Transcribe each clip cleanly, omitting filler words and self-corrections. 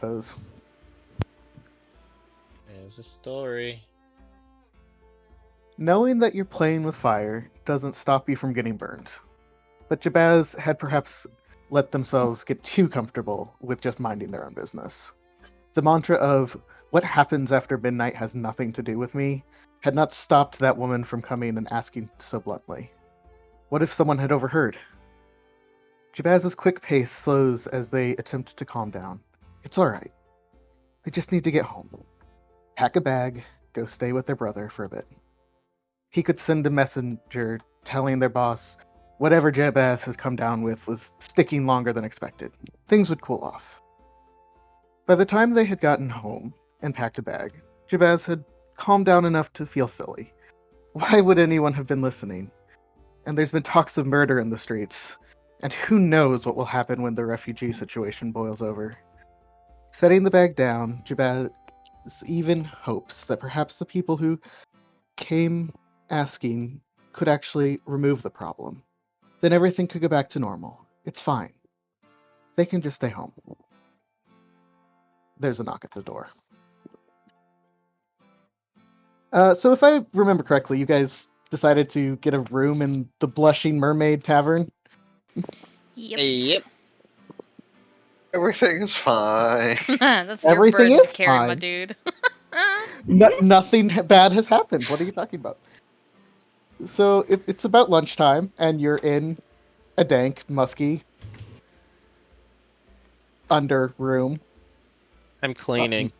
suppose. There's a story. Knowing that you're playing with fire doesn't stop you from getting burned. But Jabaz had perhaps let themselves get too comfortable with just minding their own business. The mantra of, what happens after midnight has nothing to do with me, had not stopped that woman from coming and asking so bluntly. What if someone had overheard? Jabaz's quick pace slows as they attempt to calm down. It's alright. They just need to get home. Pack a bag, go stay with their brother for a bit. He could send a messenger telling their boss whatever Jabaz had come down with was sticking longer than expected. Things would cool off. By the time they had gotten home and packed a bag, Jabaz had calmed down enough to feel silly. Why would anyone have been listening? And there's been talks of murder in the streets, and who knows what will happen when the refugee situation boils over. Setting the bag down, Jabaz even hopes that perhaps the people who came asking could actually remove the problem. Then everything could go back to normal. It's fine. They can just stay home. There's a knock at the door. So if I remember correctly, you guys decided to get a room in the Blushing Mermaid Tavern? Yep. Everything is fine. That's your Everything burden is to carry, my fine. dude. Nothing bad has happened. What are you talking about? So it's about lunchtime, and you're in a dank, musky under room. I'm cleaning.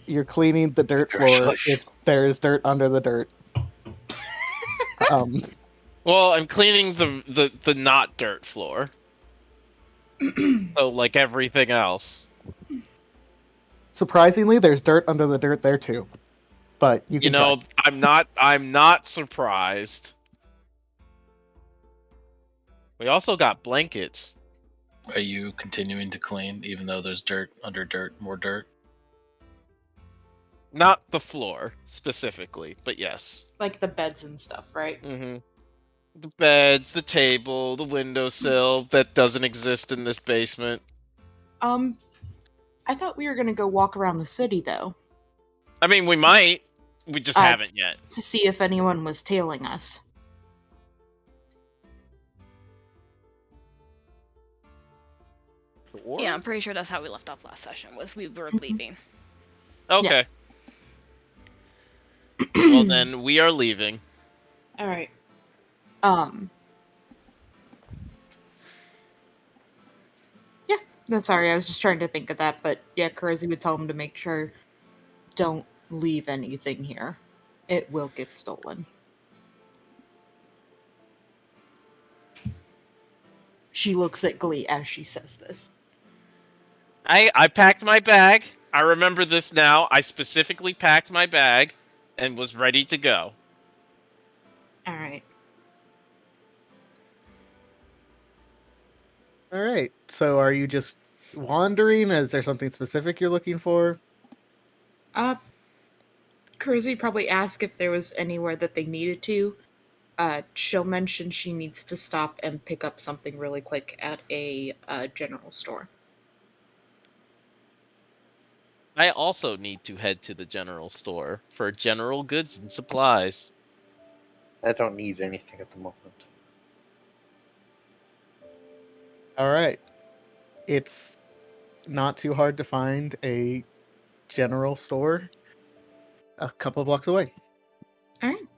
You're cleaning the dirt floor. There's dirt under the dirt. Well, I'm cleaning the not dirt floor. So like everything else. Surprisingly, there's dirt under the dirt there too. But you can check. I'm not surprised. We also got blankets. Are you continuing to clean even though there's dirt under dirt, more dirt? Not the floor specifically, but yes. Like the beds and stuff, right? Mm-hmm. The beds, the table, the windowsill that doesn't exist in this basement. I thought we were gonna go walk around the city though. I mean, we might. We just haven't yet. To see if anyone was tailing us. Sure. Yeah, I'm pretty sure that's how we left off last session, was we were leaving. Okay. Well, then we are leaving. Alright. Yeah, no, sorry, I was just trying to think of that, but yeah, Karozi would tell him to make sure don't leave anything here. It will get stolen. She looks at Glee as she says this. I packed my bag. I remember this now. I specifically packed my bag and was ready to go. Alright. Alright, so are you just wandering? Is there something specific you're looking for? Karuzi probably asked if there was anywhere that they needed to. She'll mention she needs to stop and pick up something really quick at a general store. I also need to head to the general store for general goods and supplies. I don't need anything at the moment. Alright. It's not too hard to find a general store a couple blocks away. Alright.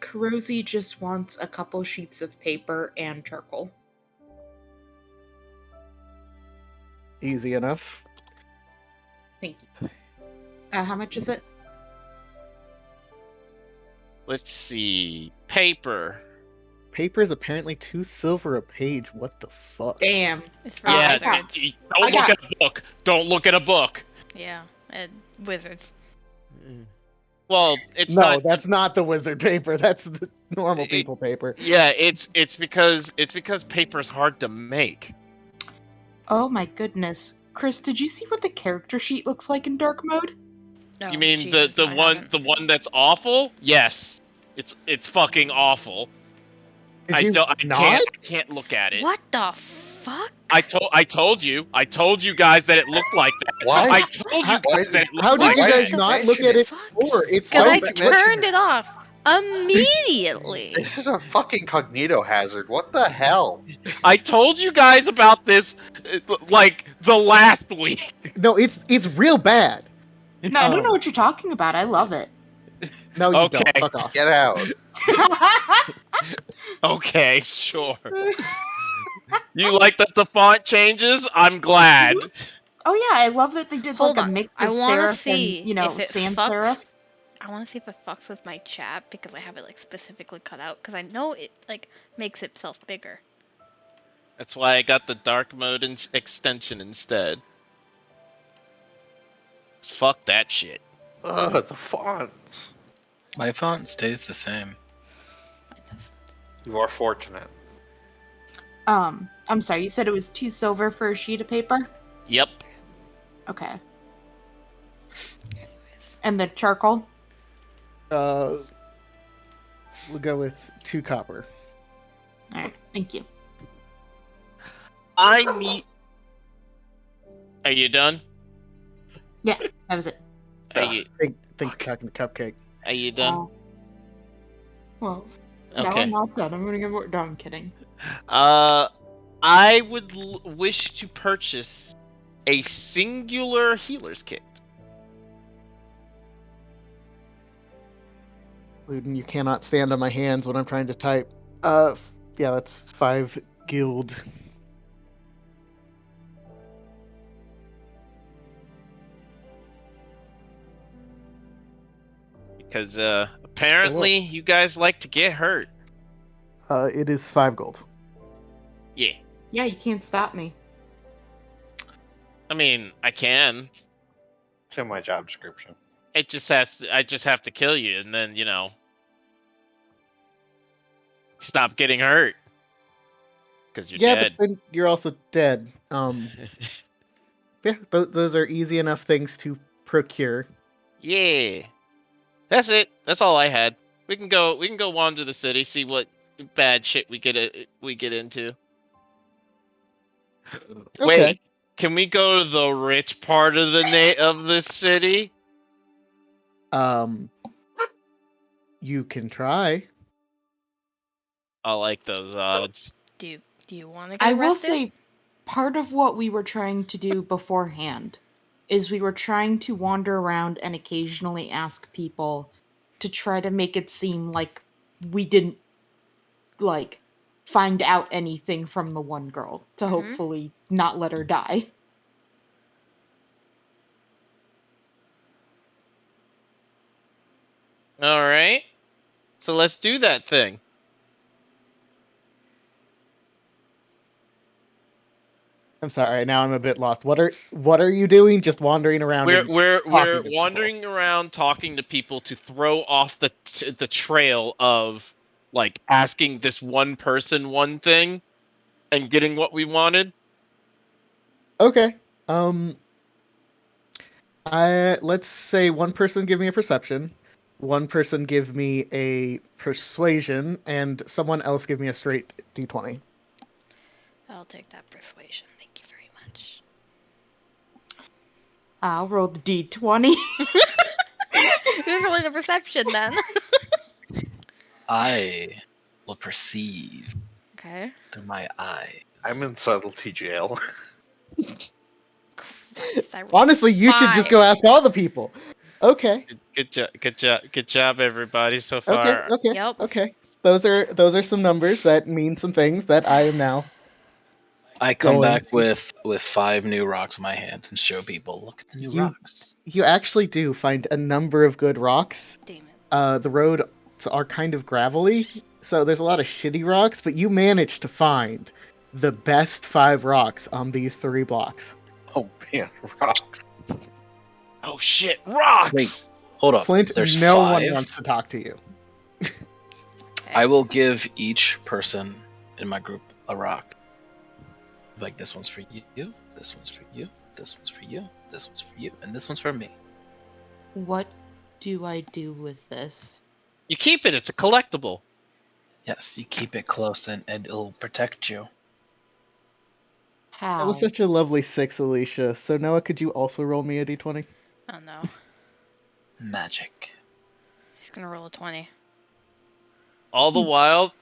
Karozi just wants a couple sheets of paper and charcoal. Easy enough. Thank you. How much is it? Let's see. Paper. Paper is apparently 2 silver a page. What the fuck? Damn. It's for Yeah, wizards. don't look at a book. Don't look at a book. Yeah, wizards. Well, it's no, not. that's not the wizard paper. That's the normal people paper. Yeah, it's because paper's hard to make. Oh my goodness. Chris, did you see what the character sheet looks like in dark mode? No, You mean Jesus, the I one haven't. the one that's awful? Yes, it's fucking awful. Did you not? I can't look at it. What the fuck? I told you guys that it looked like that. Why? I told you Why guys that it looked How did like you why that. guys you not look mention at it Fuck. before? It's Because Why so I would you mention turned it off immediately. This is a fucking cognito hazard. What the hell? I told you guys about this like the last week. no, it's real bad. No, I don't know what you're talking about. I love it. No, you don't. Okay. Fuck off. Get out. Okay, sure. You like that the font changes? I'm glad. Oh yeah, I love that they did Hold like a on. mix I of want to serif see and if it sans fucks. serif. I want to see if it fucks with my chat because I have it like specifically cut out because I know it like makes itself bigger. That's why I got the dark mode extension instead. 'Cause fuck that shit. Ugh, the fonts. My font stays the same. Mine doesn't. You are fortunate. I'm sorry, you said it was 2 silver for a sheet of paper? Yep. Okay. Anyways. And the charcoal? We'll go with 2 copper. Alright, thank you. I need. Are you done? That was it. Are you Think talking to Cupcake. Are you done? Well, no, Okay. I'm not done. I'm gonna get more. No, I'm kidding. I would wish to purchase a singular healer's kit. Luden, you cannot stand on my hands when I'm trying to type. Yeah, that's 5 guild. Because apparently you guys like to get hurt. It is 5 gold. Yeah. Yeah, you can't stop me. I mean, I can. It's in my job description. It just has to, I just have to kill you and then, stop getting hurt. Because you're Yeah, dead. but then you're also dead. Yeah, those are easy enough things to procure. Yeah. That's it. That's all I had. We can go wander the city, see what bad shit we get into. Okay. Wait, can we go to the rich part of the city? You can try. I like those odds. Do you want to get I will arrested? say, part of what we were trying to do beforehand is we were trying to wander around and occasionally ask people to try to make it seem like we didn't like find out anything from the one girl to hopefully not let her die. All right. So let's do that thing. I'm sorry. Now I'm a bit lost. What are you doing? Just wandering around? We're talking to people. wandering around talking to people to throw off the trail of like asking this one person one thing and getting what we wanted. Okay. Let's say one person give me a perception, one person give me a persuasion, and someone else give me a straight d20. I'll take that persuasion. Thank you very much. I'll roll the d20. Who's rolling the perception then? I will perceive Okay. through my eyes. I'm in subtlety jail. Christ, I rolled Honestly, you should just go 5. ask all the people. Okay. Good job, everybody so Okay. far. Okay. Yep. Okay. Those are some numbers that mean some things that I am now. I come Going back with 5 new rocks in my hands and show people, look at the new rocks. You actually do find a number of good rocks. Damn it. The roads are kind of gravelly, so there's a lot of shitty rocks, but you managed to find the best 5 rocks on these 3 blocks. Oh man, rocks. Oh shit, rocks! Wait, hold up. Flint, There's no 5. one wants to talk to you. I will give each person in my group a rock. Like, this one's for you, this one's for you, this one's for you, this one's for you, and this one's for me. What do I do with this? You keep it. It's a collectible. Yes, you keep it close and it'll protect you. How? That was such a lovely 6, Alicia. So Noah, could you also roll me a d20? Oh no. Magic. He's gonna roll a 20. All the while,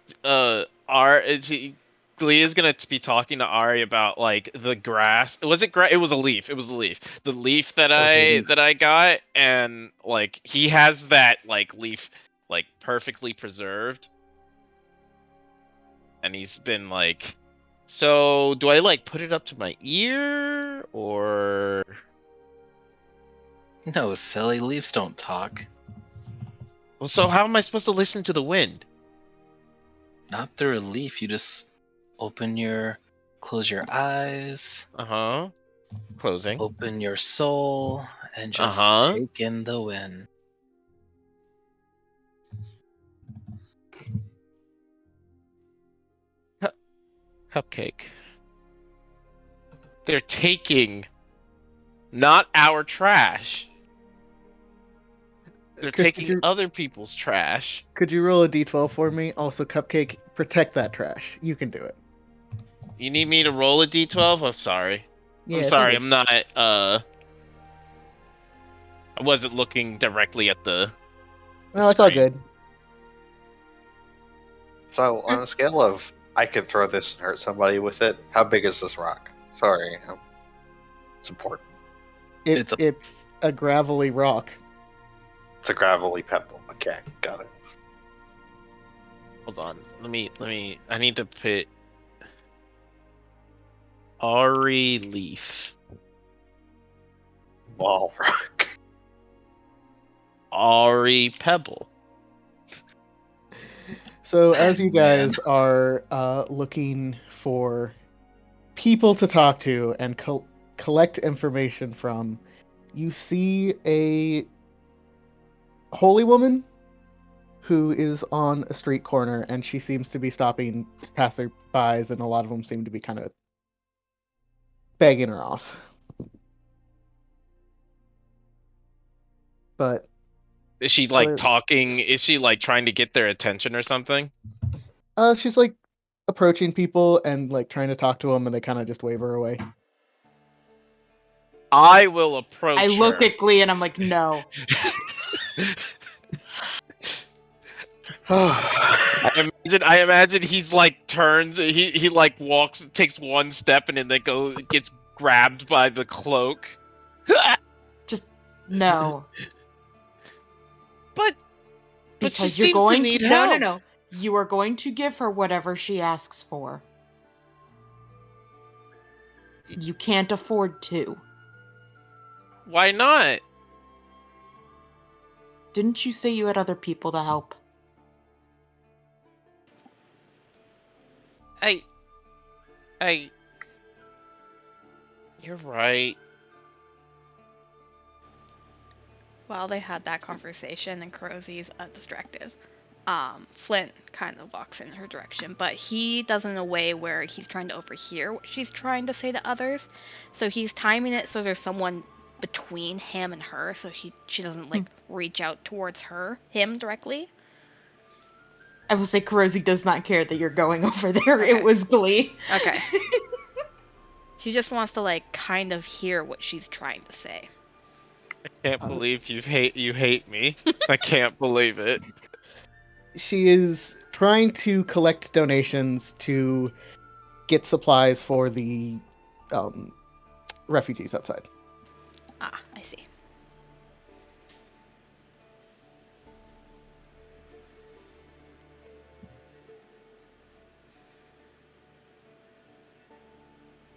Glee is gonna be talking to Ari about like the grass. Was it grass? It was a leaf. It was a leaf. The leaf that was a I leaf. that I got, and like he has that like leaf like perfectly preserved, and he's been like, so do I like put it up to my ear or? No, silly leaves don't talk. Well, so how am I supposed to listen to the wind? Not through a leaf. You just close your eyes, Closing. open your soul, and just take in the wind. Cupcake. They're taking not our trash. They're Chris, taking other people's trash. Could you roll a d12 for me? Also, Cupcake, protect that trash. You can do it. You need me to roll a d12? I'm sorry. Yeah, I'm it's sorry. okay. I'm not. I wasn't looking directly at the. No, it's all screen. good. So, on a scale of I could throw this and hurt somebody with it, how big is this rock? Sorry, it's important. It's It's a gravelly rock. It's a gravelly pebble. Okay, got it. Hold on. Let me. I need to put. Ari Leaf. Wall rock. Ari Pebble. So as you Man. guys are looking for people to talk to and collect information from, you see a holy woman who is on a street corner, and she seems to be stopping passerbys, and a lot of them seem to be kind of begging her off. But Is she like Other- talking? Is she like trying to get their attention or something? she's like approaching people and like trying to talk to them, and they kind of just wave her away. I will approach I look her. at Glee and I'm like, no. I imagine he's like turns. He like walks, takes one step, and then gets grabbed by the cloak. Just no. But she Because you're seems going to need no, help. no. You are going to give her whatever she asks for. You can't afford to. Why not? Didn't you say you had other people to help? You're right. While they had that conversation and Kurosi's distracted, Flint kind of walks in her direction, but he does it in a way where he's trying to overhear what she's trying to say to others. So he's timing it so there's someone between him and her, so she doesn't like reach out towards him directly. I will say Kurosi does not care that you're going over there. Okay. It was Glee. Okay. She just wants to like kind of hear what she's trying to say. I can't believe you hate me. I can't believe it. She is trying to collect donations to get supplies for the refugees outside. Ah, I see.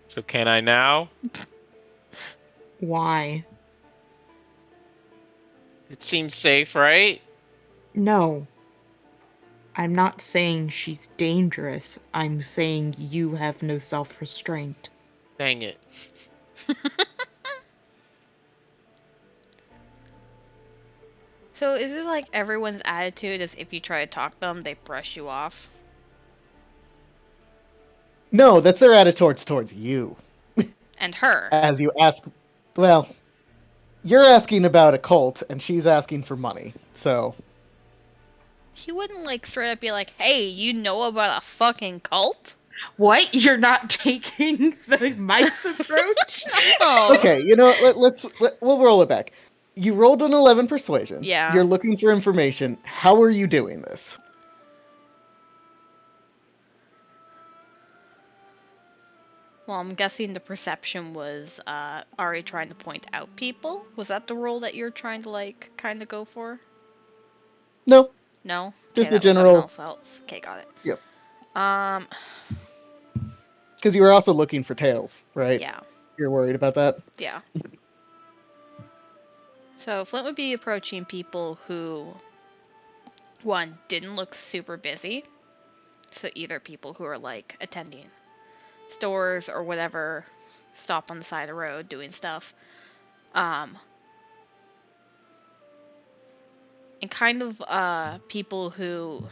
So can I now? Why? It seems safe, right? No. I'm not saying she's dangerous. I'm saying you have no self-restraint. Dang it. So is it like everyone's attitude is if you try to talk to them, they brush you off? No, that's their attitude towards you. And her. As you ask, well, you're asking about a cult, and she's asking for money. So She wouldn't like straight up be like, hey, you know about a fucking cult? What? You're not taking the mice approach? Oh. Okay, you know what? We'll roll it back. You rolled an 11 persuasion. Yeah. You're looking for information. How are you doing this? Well, I'm guessing the perception was Ari trying to point out people. Was that the role that you're trying to like kind of go for? No, No. Okay, just a that was something general. else. Okay, got it. Yep. Um. Because you were also looking for tails, right? Yeah. You're worried about that? Yeah. So Flint would be approaching people who, one, didn't look super busy. So either people who are like attending stores or whatever, stop on the side of the road doing stuff. And kind of people who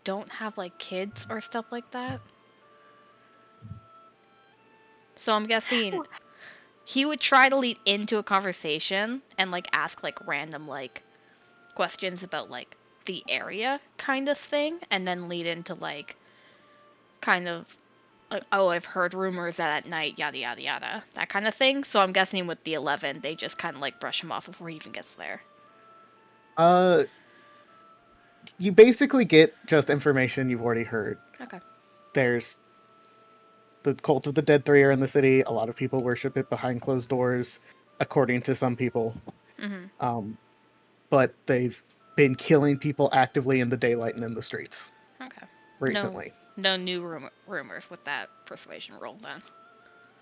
don't have like kids or stuff like that. So I'm guessing he would try to lead into a conversation and like ask like random like questions about like the area kind of thing, and then lead into like kind of like, oh, I've heard rumors that at night yada yada yada, that kind of thing. So I'm guessing with the 11 they just kind of like brush him off before he even gets there. You basically get just information you've already heard. Okay. There's the cult of the Dead Three are in the city. A lot of people worship it behind closed doors, according to some people. But they've been killing people actively in the daylight and in the streets. Okay. Recently. No new rumors with that persuasion roll then.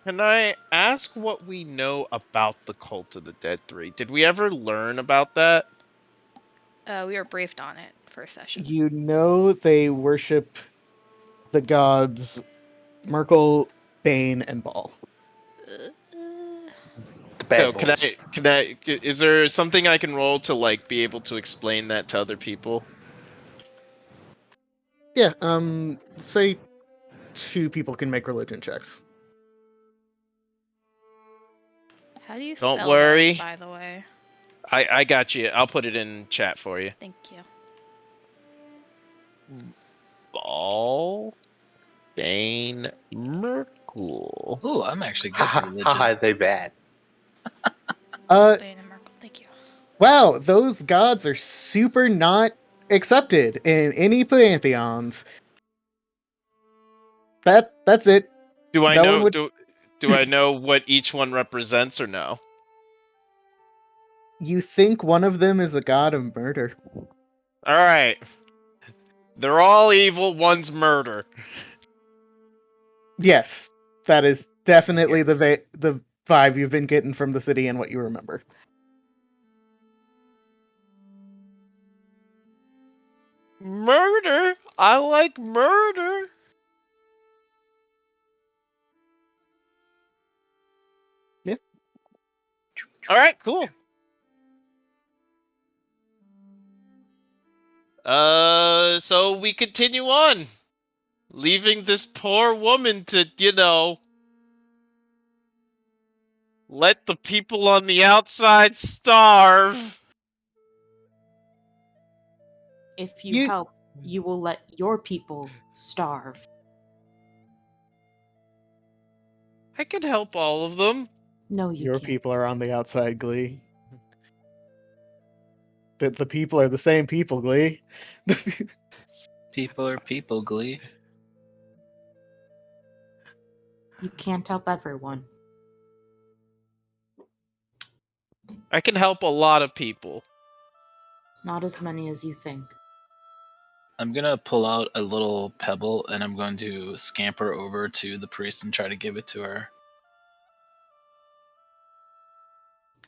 Can I ask what we know about the cult of the Dead Three? Did we ever learn about that? We were briefed on it for a session. You know they worship the gods Merkel, Bane, and Baal. The bad So boys. is there something I can roll to like be able to explain that to other people? Yeah, say 2 people can make religion checks. How do you Don't spell worry. that, by the way? I got you. I'll put it in chat for you. Thank you. Baal, Bane, Merkel. Ooh, I'm actually good at Haha, religion. they bad. Bane and Merkel, thank you. Wow, those gods are super not accepted in any pantheons. That's it. Do I No know one would. do I know what each one represents or no? You think one of them is a god of murder? All right. They're all evil, one's murder. Yes, that is definitely the vibe you've been getting from the city and what you remember. Murder? I like murder. Yeah. All right, cool. So we continue on, leaving this poor woman to, let the people on the outside starve. If you You- help, you will let your people starve. I could help all of them. No, you Your can't. people are on the outside, Glee. The people are the same people, Glee. People are people, Glee. You can't help everyone. I can help a lot of people. Not as many as you think. I'm gonna pull out a little pebble and I'm going to scamper over to the priest and try to give it to her.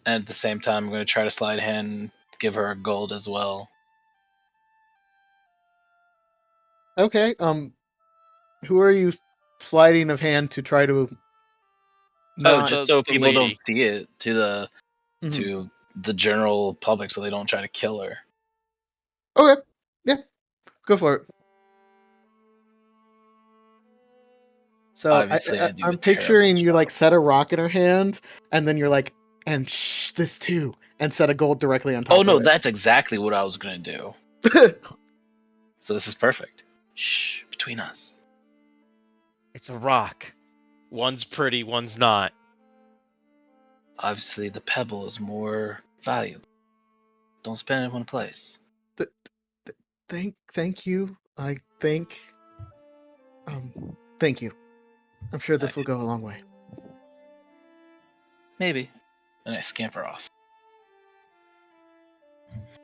And at the same time, I'm gonna try to slide hand and give her a gold as well. Okay, who are you sliding of hand to try to Oh, not... just so the people don't lady. see it to the general public, so they don't try to kill her. Okay, yeah, go for it. So Obviously, I do a I'm terrible picturing you job. like set a rock in her hand, and then you're like, and this too, and set a gold directly on top Oh no, of that's exactly what I was gonna do. it. So this is perfect. Shh, between us. It's a rock. One's pretty, one's not. Obviously, the pebble is more valuable. Don't spend it in one place. Thank you. I think. Thank you. I'm sure this will go a long way. Maybe. And I scamper off.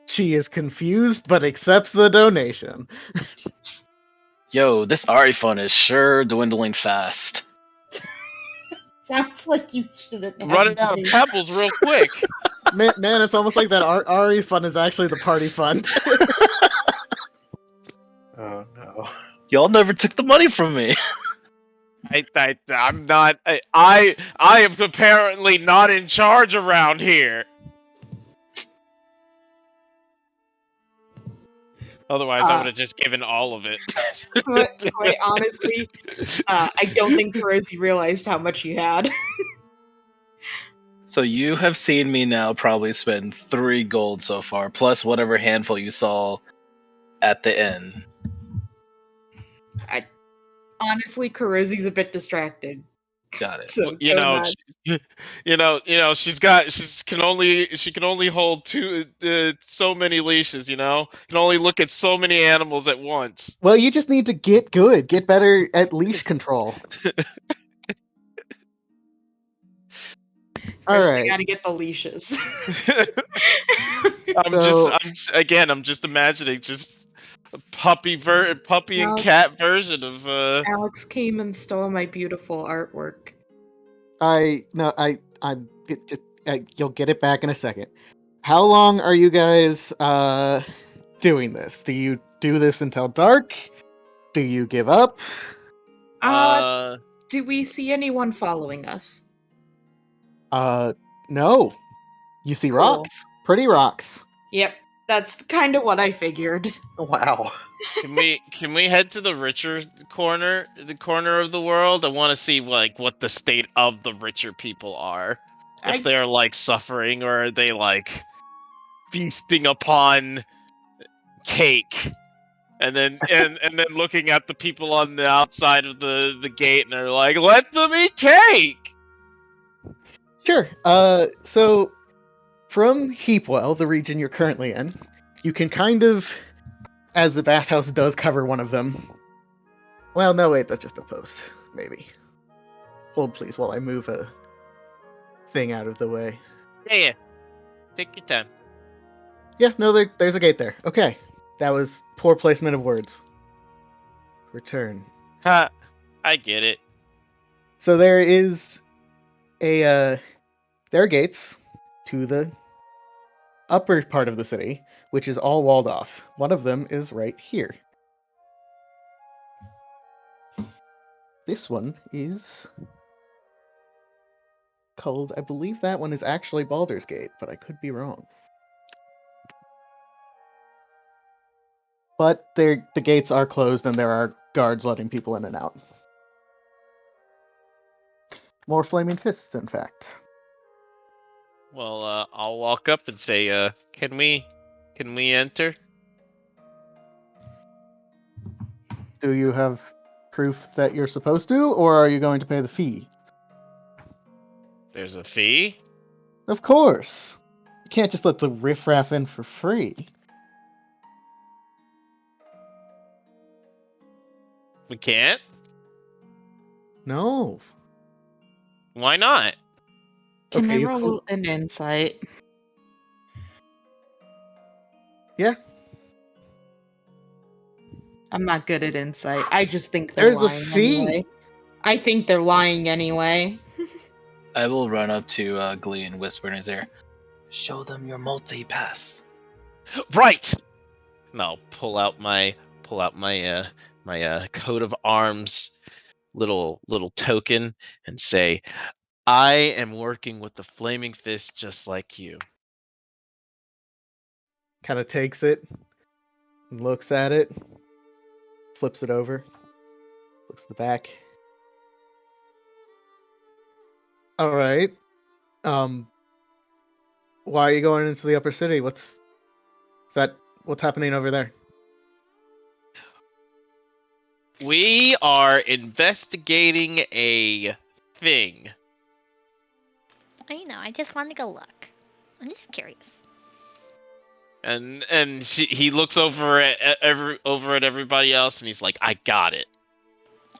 She is confused, but accepts the donation. Yo, this Ari fund is sure dwindling fast. Sounds like you shouldn't have Running out of saved. pebbles real quick. Man, it's almost like that Ari fund is actually the party fund. Oh no. Y'all never took the money from me. I'm not. I am apparently not in charge around here. Otherwise, I would have just given all of it. Quite honestly, I don't think Rosie realized how much you had. So you have seen me now probably spend 3 gold so far, plus whatever handful you saw at the end. Honestly, Karosi's a bit distracted. Got it. So you go know, nuts. she can only hold so many leashes. Can only look at so many animals at once. Well, you just need to get good, get better at leash control. All First, right. I gotta get the leashes. I'm just imagining just a puppy and No. cat version of Alex came and stole my beautiful artwork. You'll get it back in a second. How long are you guys doing this? Do you do this until dark? Do you give up? Do we see anyone following us? No. You see Cool. rocks? Pretty rocks. Yep, that's kind of what I figured. Wow. Can we head to the richer corner, the corner of the world? I want to see what the state of the richer people are. If they're suffering, or are they feasting upon cake, and then looking at the people on the outside of the gate, and they're like, let them eat cake. Sure. So from Heapwell, the region you're currently in, you can kind of, as the bathhouse does cover one of them. Well, no, wait, that's just a post. Maybe. Hold, please, while I move a thing out of the way. Yeah. Take your time. Yeah, no, there's a gate there. Okay. That was poor placement of words. Return. Ha! I get it. So there is there are gates to the upper part of the city, which is all walled off. One of them is right here. This one is called, I believe that one is actually Baldur's Gate, but I could be wrong. But the gates are closed and there are guards letting people in and out. More flaming fists, in fact. Well, I'll walk up and say, can we enter? Do you have proof that you're supposed to, or are you going to pay the fee? There's a fee? Of course. You can't just let the riffraff in for free. We can't? No. Why not? Can Okay, I you roll an insight? Yeah. I'm not good at insight. I just think they're There's a lying fee. anyway. I think they're lying anyway. I will run up to Glee and whisper in his ear, show them your multi-pass. Right. And I'll pull out my coat of arms little token and say, I am working with the Flaming Fist just like you. Kind of takes it, looks at it, flips it over, looks at the back. All right. Why are you going into the upper city? What's happening over there? We are investigating a thing. I just want to go look. I'm just curious. And he looks over at everybody else, and he's like, "I got it."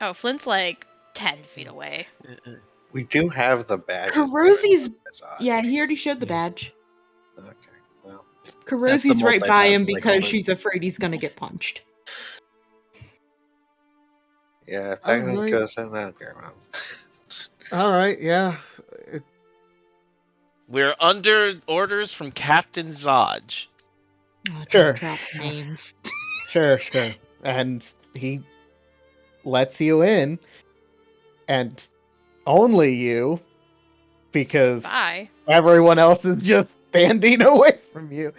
Oh, Flint's like 10 feet away. We do have the badge. Karosi's. Yeah, he already showed the badge. Okay. Well, Karosi's right by him multipass, they because called it. she's afraid he's gonna get punched. yeah. If that Alright. goes in, I don't care about. All right, yeah. We're under orders from Captain Zodge. Oh, Sure. drop names. Sure. And he lets you in, and only you, because Bye. everyone else is just standing away from you.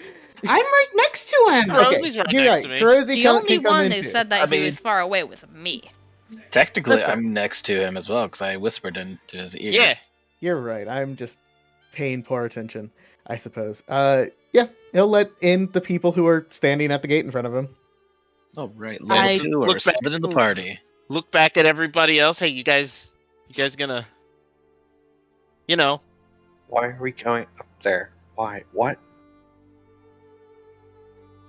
I'm right next to him. Karosi's right you're next right. to me. Kurosi The can only come one in who too. said that I he mean- was far away was me. Technically, That's right. I'm next to him as well because I whispered into his ear. Yeah. You're right. I'm just paying poor attention, I suppose. Yeah, he'll let in the people who are standing at the gate in front of him. Oh, right. I- Level 2 or Look back- split in the party. Look back at everybody else. Hey, you guys gonna, Why are we going up there? Why? What?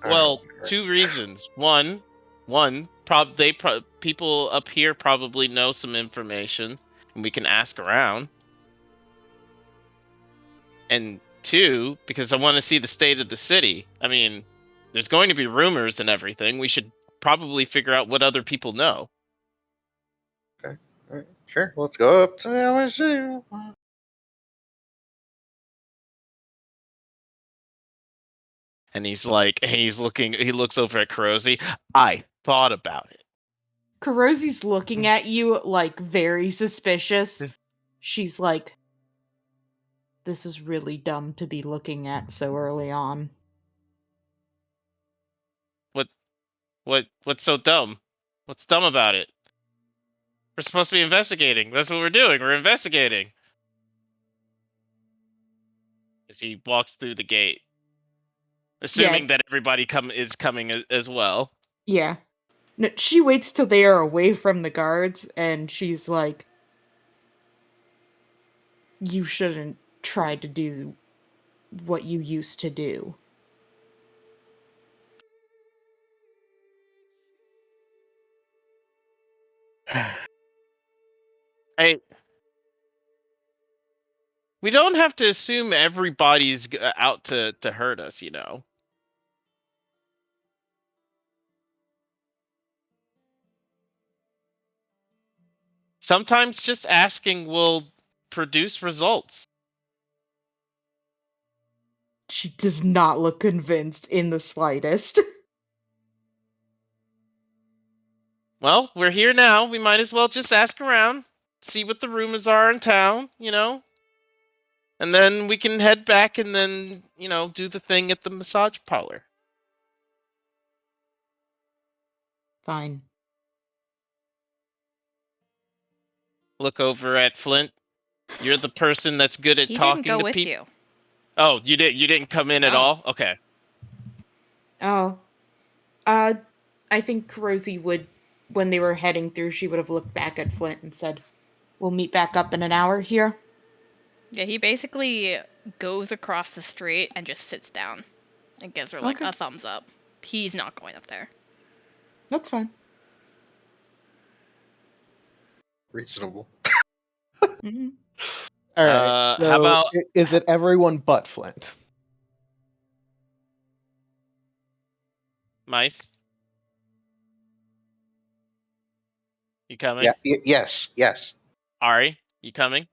I don't Well, remember. 2 reasons. One, people up here probably know some information, and we can ask around. And 2, because I want to see the state of the city. I mean, there's going to be rumors and everything. We should probably figure out what other people know. Alright, sure, let's go up to the LSU. And he looks over at Kurosi. I thought about it. Karosi's looking at you like very suspicious. She's like, this is really dumb to be looking at so early on. What's so dumb? What's dumb about it? We're supposed to be investigating. That's what we're doing. We're investigating. As he walks through the gate, assuming that everybody is coming as well. Yeah. No, she waits till they are away from the guards and she's like, you shouldn't try to do what you used to do. We don't have to assume everybody's out to hurt us, Sometimes just asking will produce results. She does not look convinced in the slightest. Well, we're here now. We might as well just ask around, see what the rumors are in town, And then we can head back and then, do the thing at the massage parlor. Fine. Look over at Flint. You're the person that's good at He talking didn't go to with people. you. Oh, you didn't come in at No. all? Okay. Oh. I think Kurosi would, when they were heading through, she would have looked back at Flint and said, we'll meet back up in an hour here. Yeah, he basically goes across the street and just sits down and gives her like Okay. a thumbs up. He's not going up there. That's fine. Reasonable. Mm-hmm. All right. So how about is it everyone but Flint? Mice? You coming? Yeah. Yes. Ari, you coming?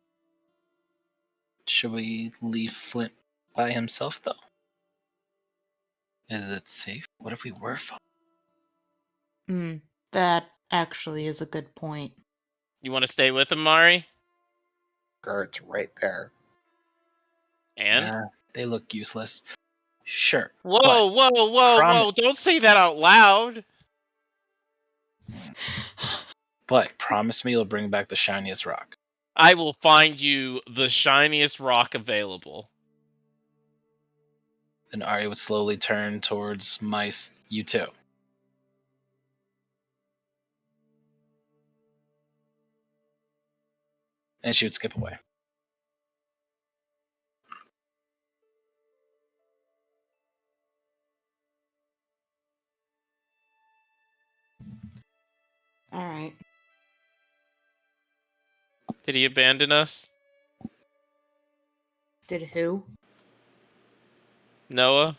Should we leave Flint by himself, though? Is it safe? What if we were followed? That actually is a good point. You want to stay with him, Ari? Guards right there. And? Nah, they look useless. Sure. Whoa, but whoa. Don't say that out loud. But promise me you'll bring back the shiniest rock. I will find you the shiniest rock available. Then Ari would slowly turn towards Mice. You too. And she would skip away. All right. Did he abandon us? Did who? Noah?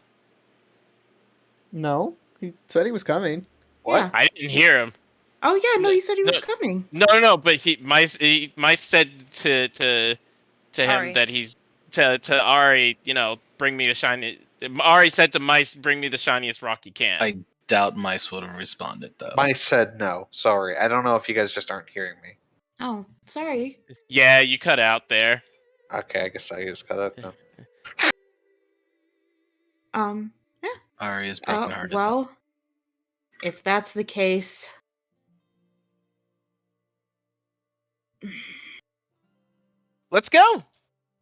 No, he said he was coming. What? Yeah. I didn't hear him. Oh yeah, no, No- he said he was no. coming. No, but Mice said to him Ari. that he's to Ari, bring me the shiny. Ari said to Mice, bring me the shiniest rock you can. I doubt Mice would have responded though. Mice said no. Sorry. I don't know if you guys just aren't hearing me. Oh, sorry. Yeah, you cut out there. Okay, I guess I just got it then. Yeah. Ari is brokenhearted. Well, if that's the case, Let's go.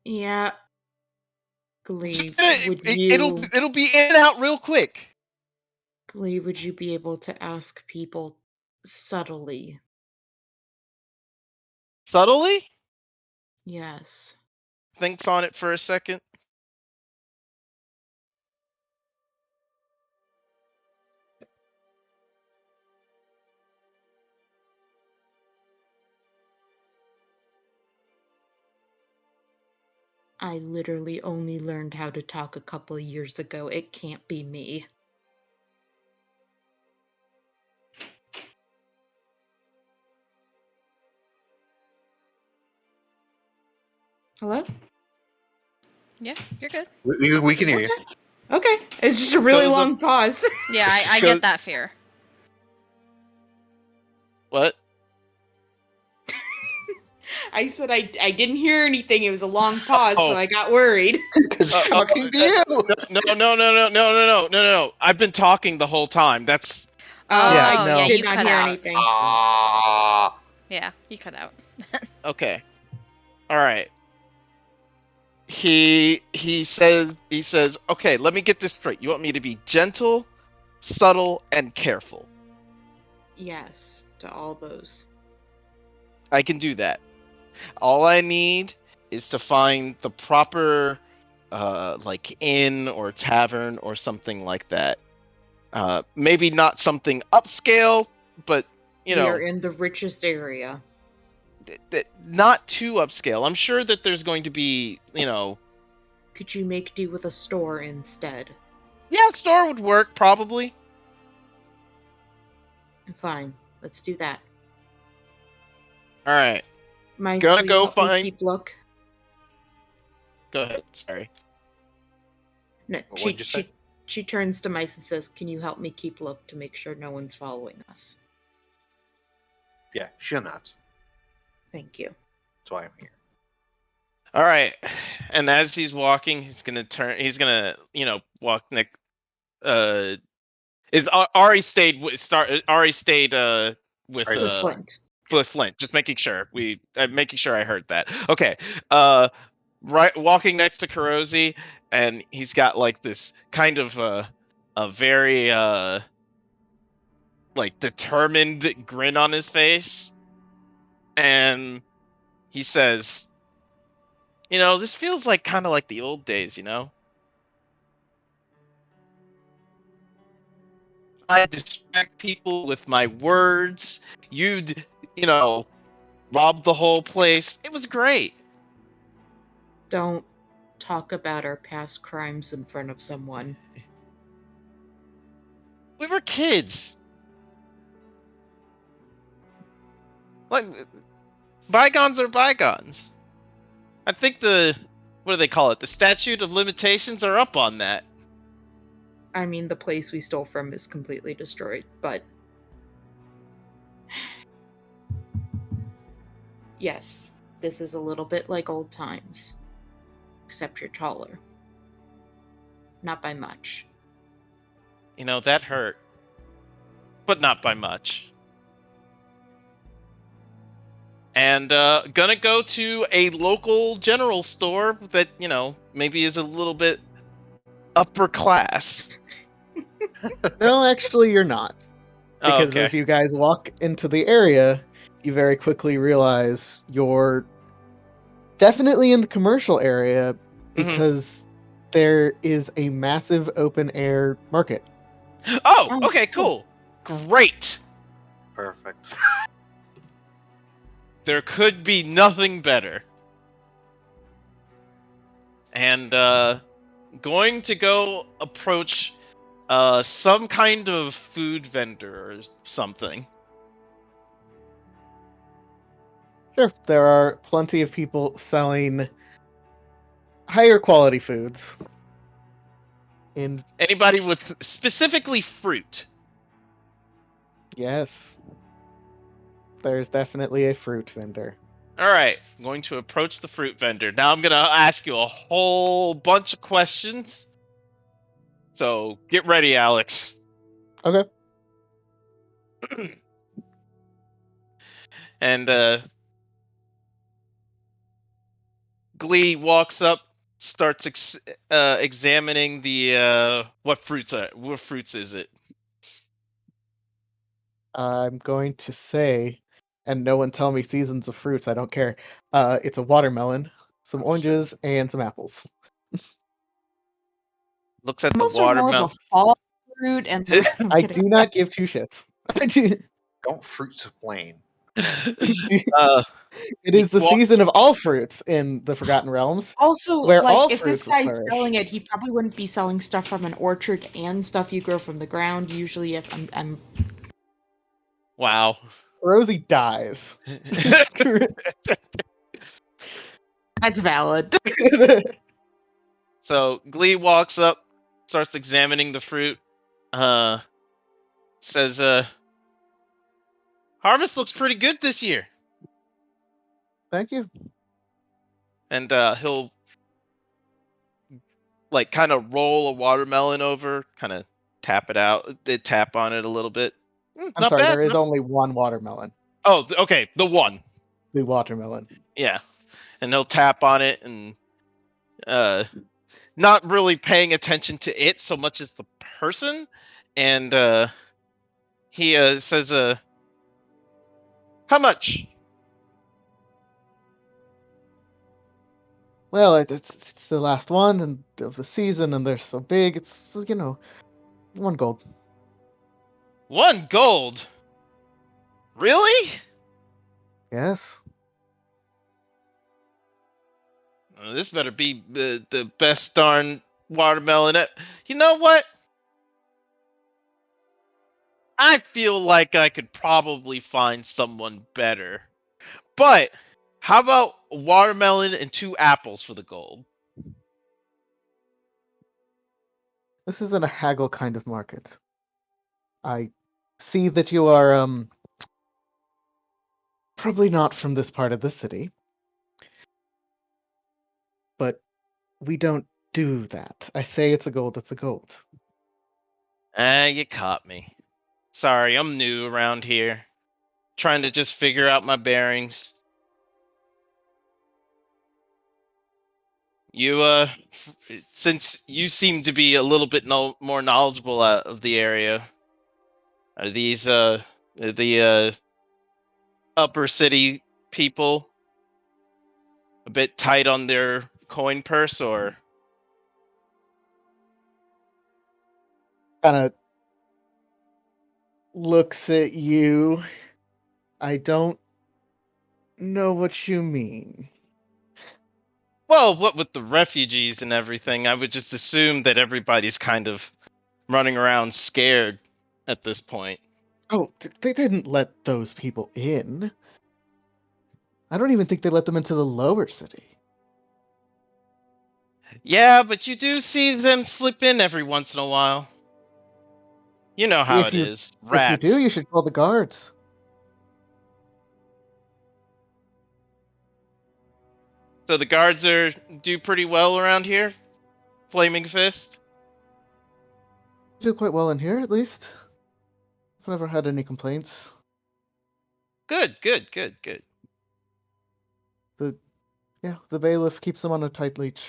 yeah. Glee, would It'll you be in and out real quick. Glee, would you be able to ask people subtly? Subtly? Yes. Thinks on it for a second. I literally only learned how to talk a couple of years ago. It can't be me. Hello? Yeah, you're good. We can hear you. Okay. It's just a really Goes up- long pause. Yeah, I Goes- get that fear. What? I said I didn't hear anything. It was a long pause, Oh. so I got worried. It's talking to you. No. I've been talking the whole time. That's Yeah, I no. did you not cut hear out. anything. Ah. Yeah, you cut out. okay. All right. He says, "Okay, let me get this straight. You want me to be gentle, subtle, and careful. Yes, to all those. I can do that. All I need is to find the proper like inn or tavern or something like that. Maybe not something upscale, but We are in the richest area. not too upscale. I'm sure that there's going to be, Could you make do with a store instead? yeah, store would work probably. Fine, let's do that. All right. My Gonna sweet go help me find- keep look. Go ahead. Sorry. No, What'd you say? she turns to Mice and says, "Can you help me keep look to make sure no one's following us?" Yeah, she'll not. Thank you. That's why I'm here. All right. And as he's walking, he's gonna turn. He's gonna, walk next. Is Ari stayed with Ari stayed with Ari With did. Flint. Flint. Just making sure making sure I heard that. Okay. Right, walking next to Kurosi, and he's got like this kind of a very like determined grin on his face, and he says, this feels like kind of like the old days, I distract people with my words. You'd, rob the whole place. It was great. Don't talk about our past crimes in front of someone. We were kids. Like, bygones are bygones. I think what do they call it? The statute of limitations are up on that. I mean, the place we stole from is completely destroyed, but... Yes, this is a little bit like old times. Except you're taller. Not by much. That hurt. But not by much. And gonna go to a local general store that, maybe is a little bit upper class. No, actually, you're not. Because okay. as you guys walk into the area, you very quickly realize you're Definitely in the commercial area, Mhm. because there is a massive open air market. Oh, okay, cool. Great. Perfect. There could be nothing better. And going to go approach some kind of food vendor or something. Sure, there are plenty of people selling higher quality foods. In Anybody with specifically fruit. yes, there's definitely a fruit vendor. All right, I'm going to approach the fruit vendor. Now I'm going to ask you a whole bunch of questions. So get ready, Alex. Okay. And Glee walks up, starts examining the what fruits is it? I'm going to say, and no one tell me seasons of fruits, I don't care. It's a watermelon, some oranges, and some apples. Looks at the Apples are more of a watermelon. fall fruit, and I'm I kidding. do not give two shits. Don't fruits explain. It is the Walk- season of all fruits in the Forgotten Realms, Also, where like, all if this fruits will guy's flourish. selling it, he probably wouldn't be selling stuff from an orchard and stuff you grow from the ground. Usually, if I'm Wow. Rosie dies. that's valid. So Glee walks up, starts examining the fruit. Says, "Harvest looks pretty good this year." Thank you. And he'll like kind of roll a watermelon over, kind of tap it out, tap on it a little bit. I'm Not sorry, bad. there is only one watermelon. Oh, okay, the one. The watermelon. Yeah, and he'll tap on it and not really paying attention to it so much as the person. And he says, "How much?" Well, it's the last one and of the season, and they're so big. It's 1 gold. 1 gold. Really? Yes. This better be the best darn watermelon. You know what? I feel like I could probably find someone better. But how about a watermelon and 2 apples for the gold? This isn't a haggle kind of market. I see that you are probably not from this part of the city, but we don't do that. I say it's a gold, it's a gold. You caught me. Sorry, I'm new around here. Trying to just figure out my bearings. You, since you seem to be a little bit more knowledgeable of the area, are these, the, upper city people a bit tight on their coin purse, or? Kind of looks at you. I don't know what you mean. Well, what with the refugees and everything, I would just assume that everybody's kind of running around scared at this point. Oh, they didn't let those people in. I don't even think they let them into the lower city. Yeah, but you do see them slip in every once in a while. You know how If it you is. if you do, Rats. you should call the guards. So the guards do pretty well around here? Flaming Fist? Do quite well in here, at least. I've never had any complaints. Good, good, good, good. The bailiff keeps them on a tight leash.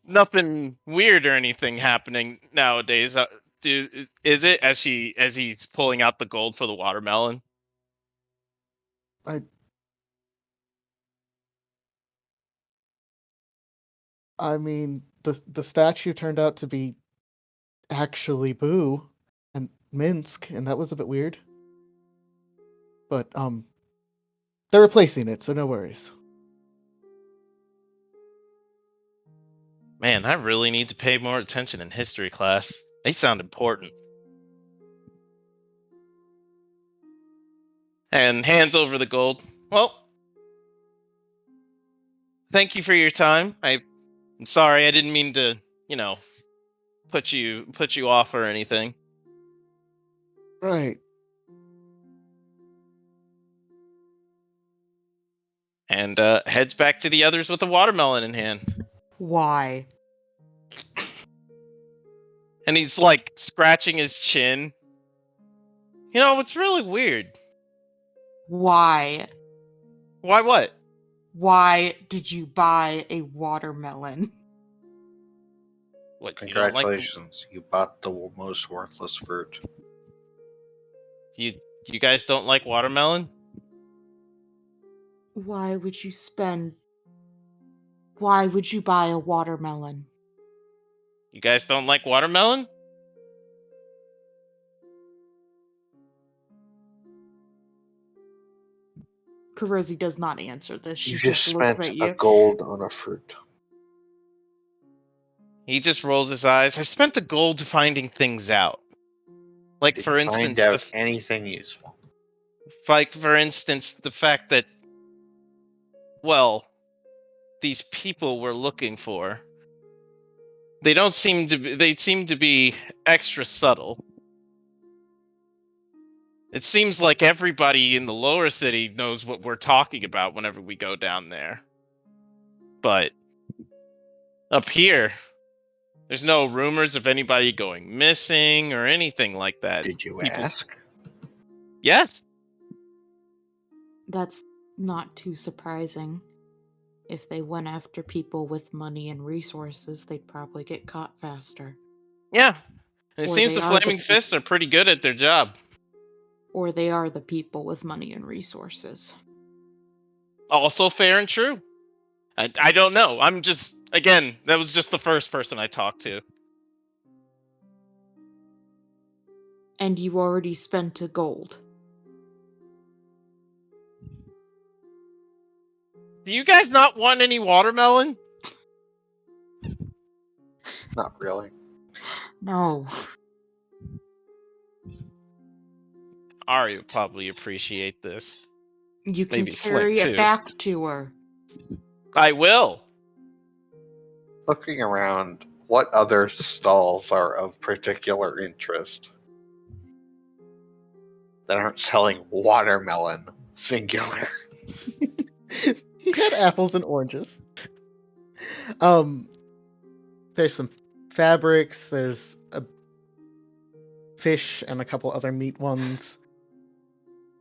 Nothing weird or anything happening nowadays. Is it as he's pulling out the gold for the watermelon? I I mean, the statue turned out to be actually Boo and Minsk, and that was a bit weird. But they're replacing it, so no worries. Man, I really need to pay more attention in history class. They sound important. And hands over the gold. Well, thank you for your time. I'm sorry, I didn't mean to, put you off or anything. Right. And heads back to the others with a watermelon in hand. Why? And he's like scratching his chin. It's really weird. Why? Why what? Why did you buy a watermelon? What, you don't like Congratulations, you bought the most worthless fruit. you guys don't like watermelon? Why would you spend... Why would you buy a watermelon? You guys don't like watermelon? Kurosi does not answer this. She You just looks spent at a you. gold on a fruit. He just rolls his eyes. I spent the gold finding things out. Like Did for you instance, find out anything useful? the fact that, well, these people we're looking for, they seem to be extra subtle. It seems like everybody in the lower city knows what we're talking about whenever we go down there. But up here, there's no rumors of anybody going missing or anything like that. Did you People- ask? Yes. That's not too surprising. If they went after people with money and resources, they'd probably get caught faster. Yeah. And it Or seems they the are the Flaming people- Fists are pretty good at their job. Or they are the people with money and resources. Also fair and true. I don't know. I'm just, again, that was just the first person I talked to. And you already spent a gold. Do you guys not want any watermelon? Not really. No. Ari would probably appreciate this. You can Maybe carry Flint, it too. back to her. I will. Looking around, what other stalls are of particular interest that aren't selling watermelon, singular? He had apples and oranges. There's some fabrics, there's a fish and a couple other meat ones.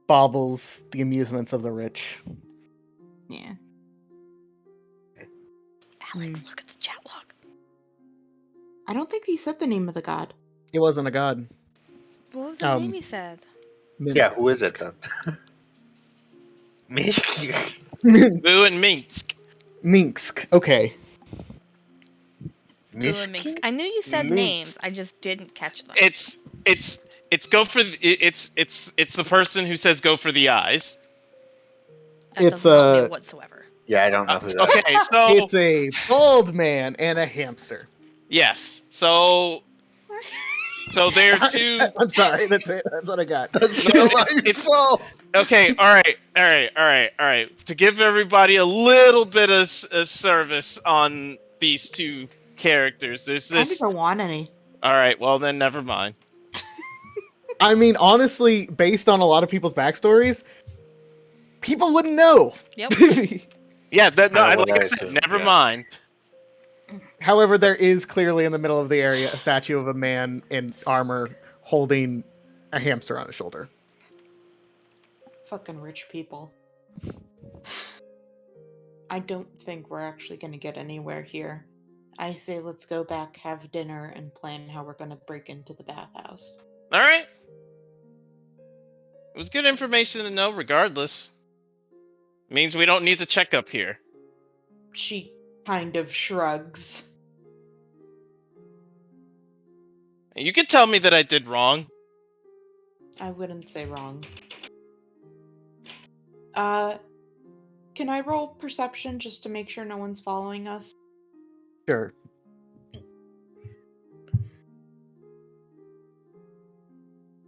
Baubles, the amusements of the rich. Yeah. Alex, look at the chat log. I don't think he said the name of the god. It wasn't a god. What was the name you said? Yeah, who is it then? Minsk. Boo and Minsk. Minsk. Okay. Boo and Minsk. I knew you said Minsk. names. I just didn't catch them. It's go for it's the person who says go for the eyes. That It's, does not mean whatsoever. Yeah, I don't know who that is. Okay, so It's a bald man and a hamster. yes, so they're two. I'm sorry, that's it. That's what I got. That's No, still my it's- fault. Okay, all right. To give everybody a little bit of service on these two characters, there's I this. don't want any. All right, well then, never mind. I mean, honestly, based on a lot of people's backstories, people wouldn't know. Yep. Yeah, Kinda like what I I said, assumed, never yeah. mind. However, there is clearly in the middle of the area a statue of a man in armor holding a hamster on his shoulder. Fucking rich people. I don't think we're actually going to get anywhere here. I say let's go back, have dinner, and plan how we're going to break into the bathhouse. All right. It was good information to know, regardless. Means we don't need to check up here. She kind of shrugs. You can tell me that I did wrong. I wouldn't say wrong. Can I roll perception just to make sure no one's following us? Sure.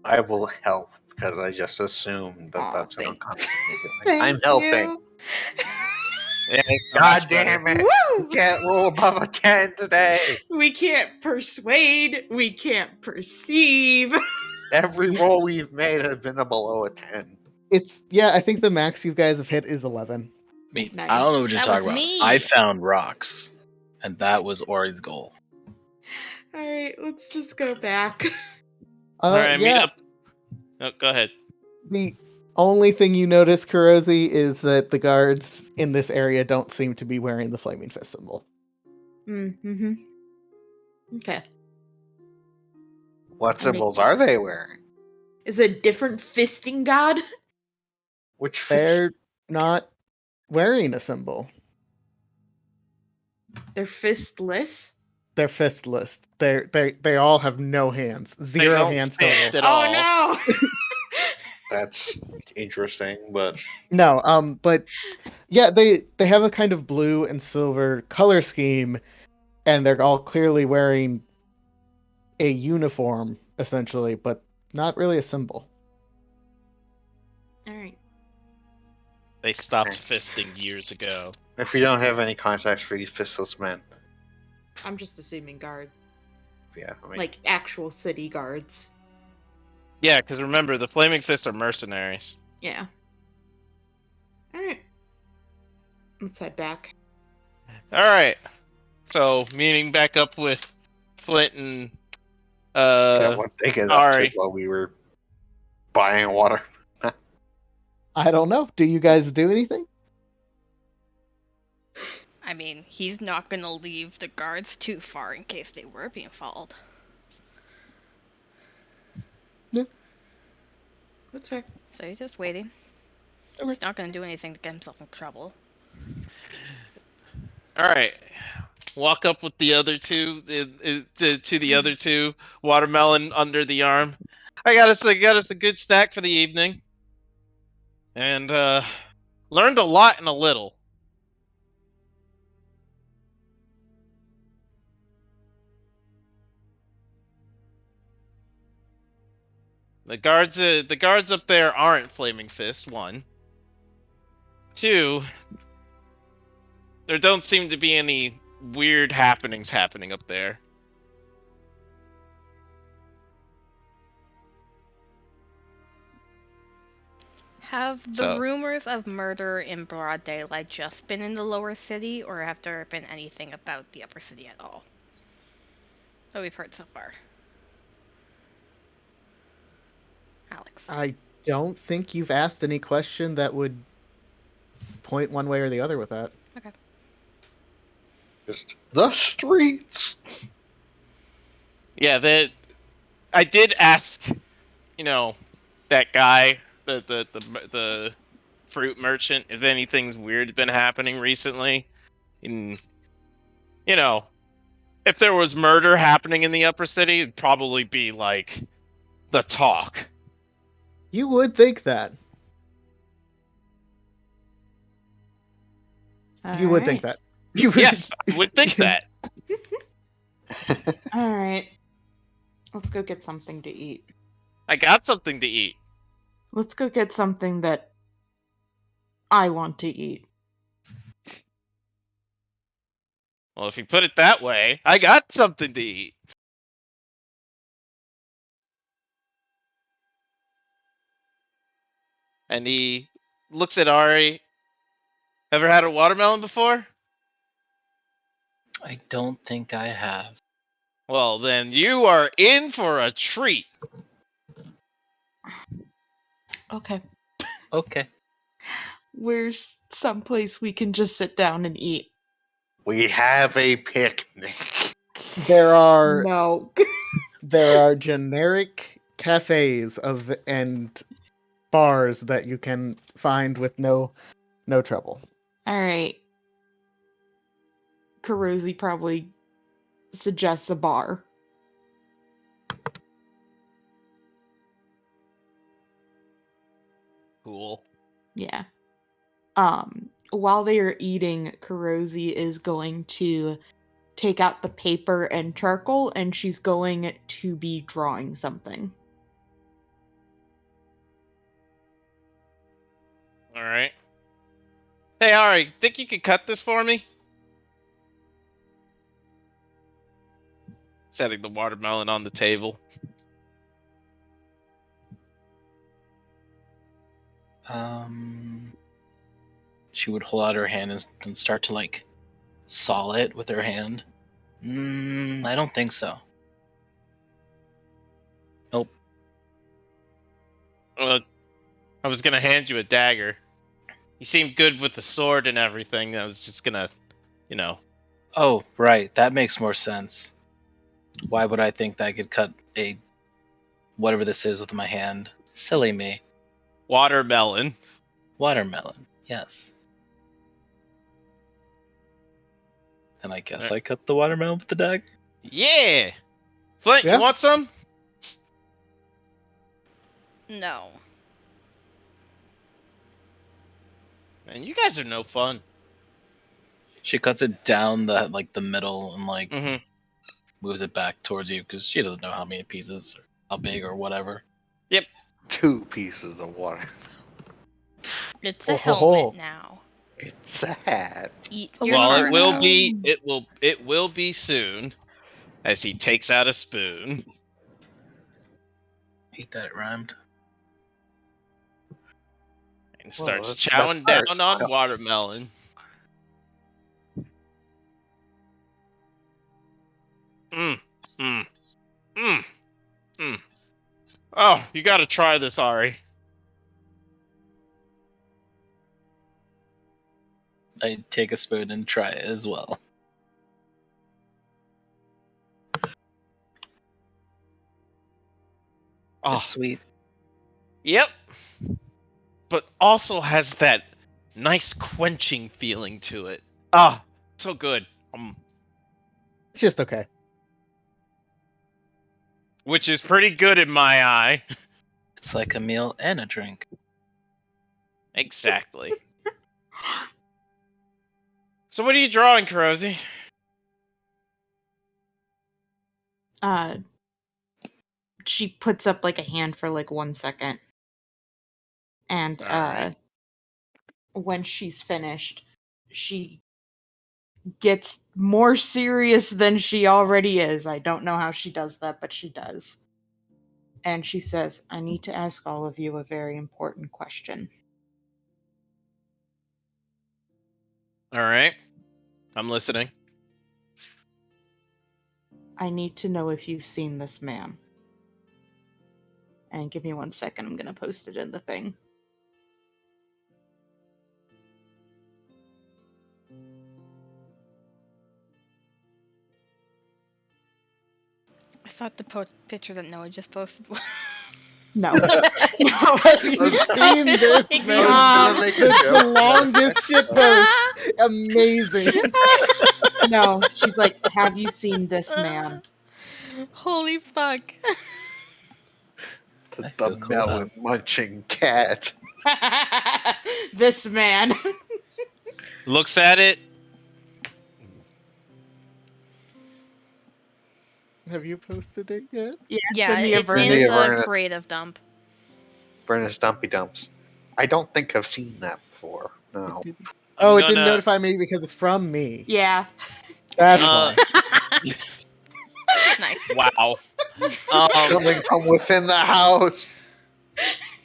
I will help because I just assumed that Aw, that's what I'm thank- constantly doing. Thank I'm helping. you. Yeah, it's so God much better. damn it! Woo! We can't roll above a 10 today. We can't persuade. We can't perceive. Every roll we've made has been a below a 10. I think the max you guys have hit is 11. I mean, Nice. I don't know what you're That talking was about. me. I found rocks, and that was Ori's goal. All right, let's just go back. All right, meet Yeah, up. No, go ahead. the only thing you notice, Kurosi, is that the guards in this area don't seem to be wearing the Flaming Fist symbol. Mm-hmm. Okay. What I mean- symbols are they wearing? Is it a different fisting god? Which They're not wearing a symbol. They're fistless? They're fistless. They all have no hands. They Zero don't hands fist total. at all. Oh no! That's interesting, but No, but yeah, they have a kind of blue and silver color scheme, and they're all clearly wearing a uniform, essentially, but not really a symbol. All right. They stopped fisting years ago. if we don't have any context for these fistless men, I'm just assuming guard. yeah, I mean, Like actual city guards. Yeah, because remember, the Flaming Fist are mercenaries. Yeah. All right. Let's head back. All right. So meeting back up with Flint and yeah, what they get up to Ari. while we were buying water. I don't know. Do you guys do anything? I mean, he's not gonna leave the guards too far in case they were being followed. That's fair. So he's just waiting. Okay. He's not gonna do anything to get himself in trouble. All right. Walk up with the other two to the other two, watermelon under the arm. I got us a good snack for the evening, and learned a lot in a little. The guards up there aren't Flaming Fists. 1, 2. There don't seem to be any weird happenings happening up there. Have the So- rumors of murder in broad daylight just been in the lower city, or have there been anything about the upper city at all that we've heard so far? Alex. I don't think you've asked any question that would point one way or the other with that. Okay. Just the streets. Yeah, I did ask, that guy, the fruit merchant, if anything's weird been happening recently. And, if there was murder happening in the upper city, it'd probably be like the talk. You would think that. You would think that. You would... Yes, I would think that. All right. Let's go get something to eat. I got something to eat. Let's go get something that I want to eat. Well, if you put it that way, I got something to eat. And he looks at Ari. Ever had a watermelon before? I don't think I have. Well, then you are in for a treat. Okay. Okay. Where's someplace we can just sit down and eat? We have a picnic. There are No. there are generic cafes and bars that you can find with no trouble. All right. Kurosi probably suggests a bar. Cool. Yeah. While they are eating, Kurosi is going to take out the paper and charcoal, and she's going to be drawing something. All right. Hey, Ari, think you could cut this for me? Setting the watermelon on the table. She would hold out her hand and start to like saw it with her hand. I don't think so. Nope. I was gonna hand you a dagger. You seemed good with the sword and everything. I was just gonna, you know. Oh, right. That makes more sense. Why would I think that I could cut a whatever this is with my hand? Silly me. Watermelon. Watermelon. Yes. And I guess I cut the watermelon with the dagger. Yeah! Flint, Yeah. you want some? No. Man, you guys are no fun. She cuts it down the middle and Mm-hmm. moves it back towards you because she doesn't know how many pieces, or how big or whatever. 2 pieces of water. It's Ho, a ho, helmet ho. now. It's a hat. Eat a your Well, heart it will out. be. It will be soon. As he takes out a spoon. Hate that it rhymed. And Well, starts that's the best chowing part. down on watermelon. Mm, mm, mm, mm. Oh, you gotta try this, Ari. I take a spoon and try it as well. Oh, It's sweet. yep. But also has that nice quenching feeling to it. Ah, so good. It's just okay. Which is pretty good in my eye. It's like a meal and a drink. Exactly. So what are you drawing, Kurosi? She puts up like a hand for like 1 second. And Alright. when she's finished, she gets more serious than she already is. I don't know how she does that, but she does. And she says, I need to ask all of you a very important question. Alright. I'm listening. I need to know if you've seen this man. And give me 1 second, I'm gonna post it in the thing. I thought the picture that Noah just posted was. No. Have you seen this, Like, man? gonna make a This is the joke. longest shit post. Amazing. No, she's like, have you seen this man? Holy fuck. I The feel called melon munching cat. This man. Looks at it. Have you posted it yet? Yeah, send me a it's version. in Send me a the version. creative dump. Brenna's Dumpy Dumps. I don't think I've seen that before. No. Oh, I'm it didn't gonna- notify me because it's from me. Yeah. That's Uh, why. Nice. Wow. Coming from within the house.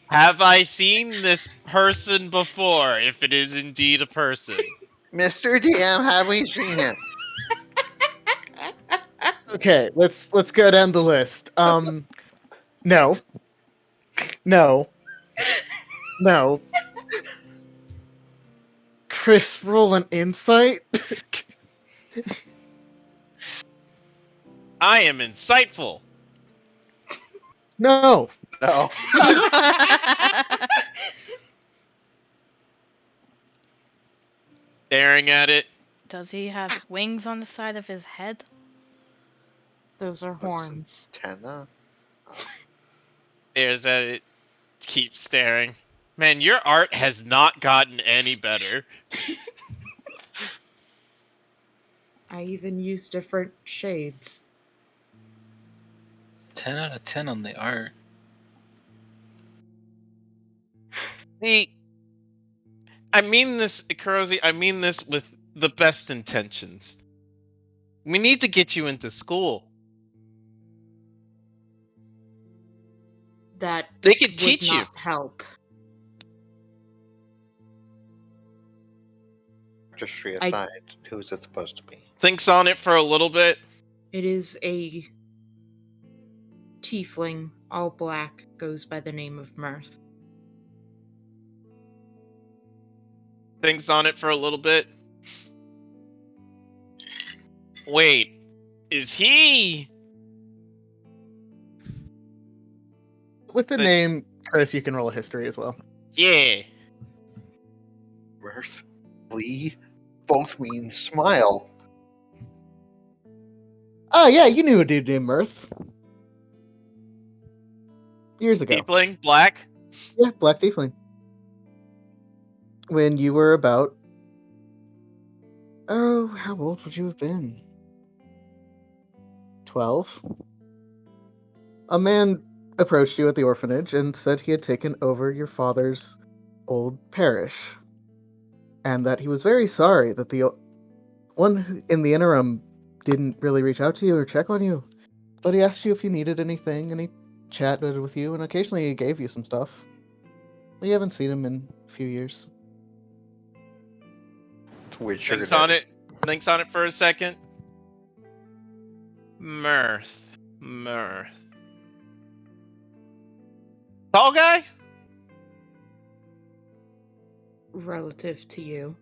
Have I seen this person before? If it is indeed a person. Mr. DM, have we seen him? Okay, let's go down the list. No. No. No. Chris, roll an insight. I am insightful. No. No. Staring at it. Does he have wings on the side of his head? Those are horns. Antenna. There's a keep staring. Man, your art has not gotten any better. I even use different shades. 10 out of 10 on the art. See, I mean this, Kurosi, I mean this with the best intentions. We need to get you into school. That They could would teach you. not help. Artistry I- aside, who's it supposed to be? Thinks on it for a little bit. It is a tiefling, all black, goes by the name of Mirth. Thinks on it for a little bit. Wait, is he? With the name Chris, you can roll a history as well. Yeah. Mirth, Lee, both mean smile. Oh yeah, you knew a dude named Mirth. Years ago. Tiefling, black. Yeah, Black Tiefling. When you were about... Oh, how old would you have been? 12? A man approached you at the orphanage and said he had taken over your father's old parish. And that he was very sorry that the one in the interim didn't really reach out to you or check on you. But he asked you if you needed anything, and he chatted with you, and occasionally he gave you some stuff. But you haven't seen him in a few years. Weird sugar Thinks on daddy. it. Thinks on it for a second. Mirth. Tall guy? Relative to you.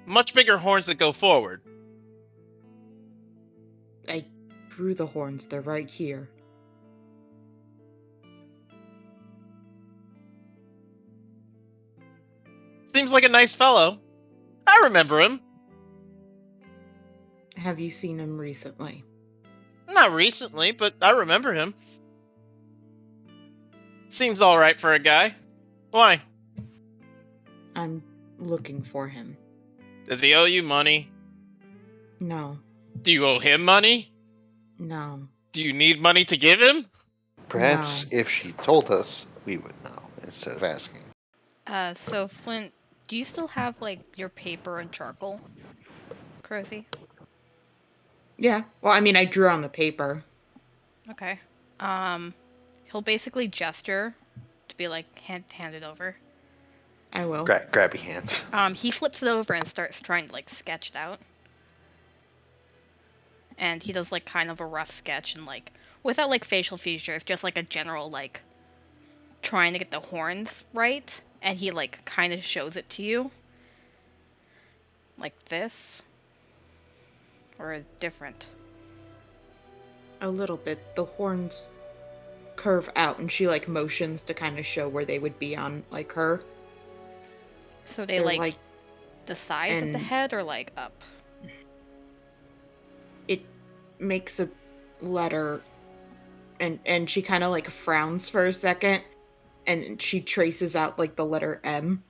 Much bigger horns that go forward. I drew the horns, they're right here. Seems like a nice fellow. I remember him. Have you seen him recently? Not recently, but I remember him. Seems alright for a guy. Why? I'm looking for him. Does he owe you money? No, Mm-hmm. Do you owe him money? no. Do you need money to give him? Perhaps No. if she told us, we would know instead of asking. So Flint, do you still have like your paper and charcoal, Crozy? Yeah, well, I mean, I drew on the paper. Okay. He'll basically gesture to be like, hand it over. I will. Grabby hands. He flips it over and starts trying to like sketch it out. And he does like kind of a rough sketch and like without like facial features, just like a general like trying to get the horns right. And he like kind of shows it to you. Like this. Or is it different? A little bit. The horns curve out, and she like motions to kind of show where they would be on like her. So they They're like the sides of the and- head or like up? It makes a letter, and she kind of like frowns for a second, and she traces out like the letter M.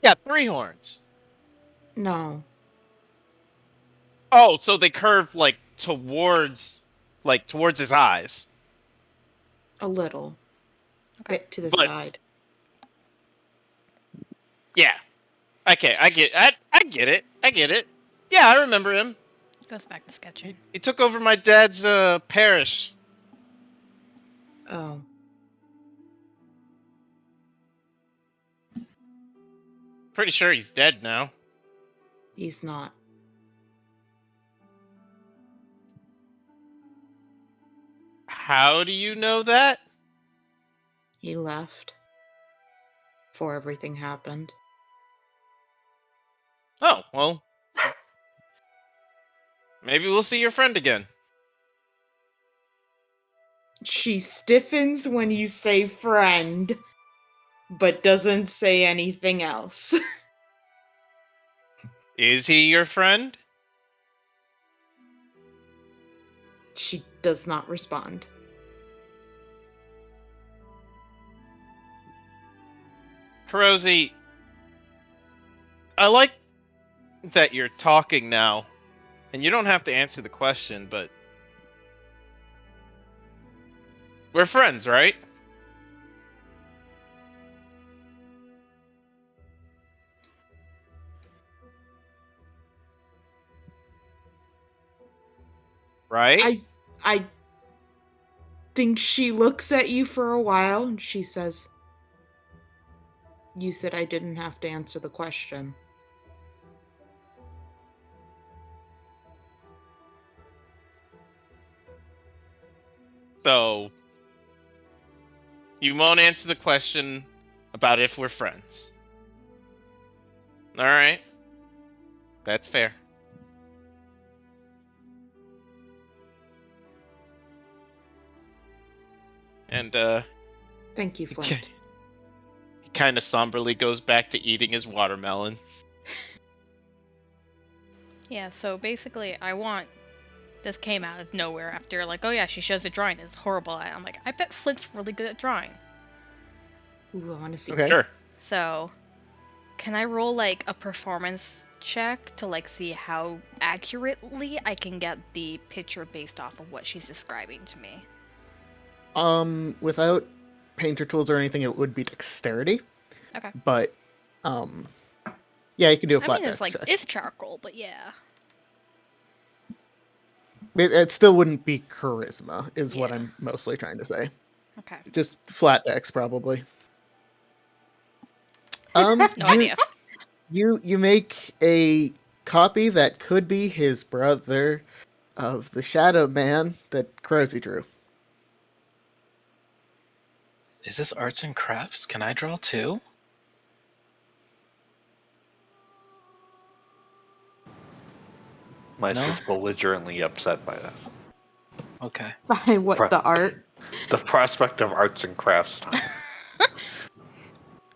Yeah, 3 horns. No, Oh, so they curve like towards his eyes. a little. Okay. Bit to the But- side. Yeah. Okay, I get it. Yeah, I remember him. Goes back to sketching. He took over my dad's parish. Oh. Pretty sure he's dead now. He's not. How do you know that? He left. Before everything happened. Oh, well. Maybe we'll see your friend again. She stiffens when you say friend. but doesn't say anything else. Is he your friend? She does not respond. Kurosi, I like that you're talking now, and you don't have to answer the question, but we're friends, right? Right? I think she looks at you for a while and she says, "You said I didn't have to answer the question." So, you won't answer the question about if we're friends. Alright. That's fair. And, Thank you, Flint. he kind of somberly goes back to eating his watermelon. Yeah, so basically, this came out of nowhere after, like, oh yeah, she shows a drawing, it's horrible. I'm like, I bet Flint's really good at drawing. Ooh, I want to see. Okay. Sure. So, can I roll, like, a performance check to, like, see how accurately I can get the picture based off of what she's describing to me? Without painter tools or anything, it would be dexterity. Okay. But, yeah, you can do a I flat mean, it's dex like, check. it's charcoal, but yeah. It still wouldn't be charisma, is what Yeah. I'm mostly trying to say. Okay. Just flat dex, probably. No idea. You make a copy that could be his brother of the Shadow Man that Crozy drew. Is this arts and crafts? Can I draw too? Mine's No? just belligerently upset by this. Okay. By what, Pro- the art? The prospect of arts and crafts time.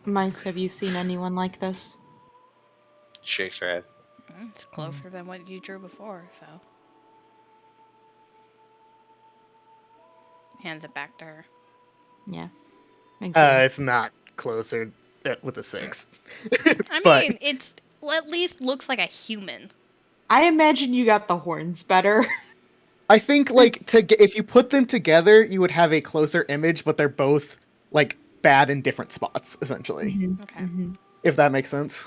Mice, have you seen anyone like this? Shakes her head. It's closer than what you drew before, so. Hands it back to her. Yeah. Thank you. It's not closer with a 6. I But- mean, it's at least looks like a human. I imagine you got the horns better. I think like if you put them together, you would have a closer image, but they're both like bad in different spots, essentially. Okay. If that makes sense.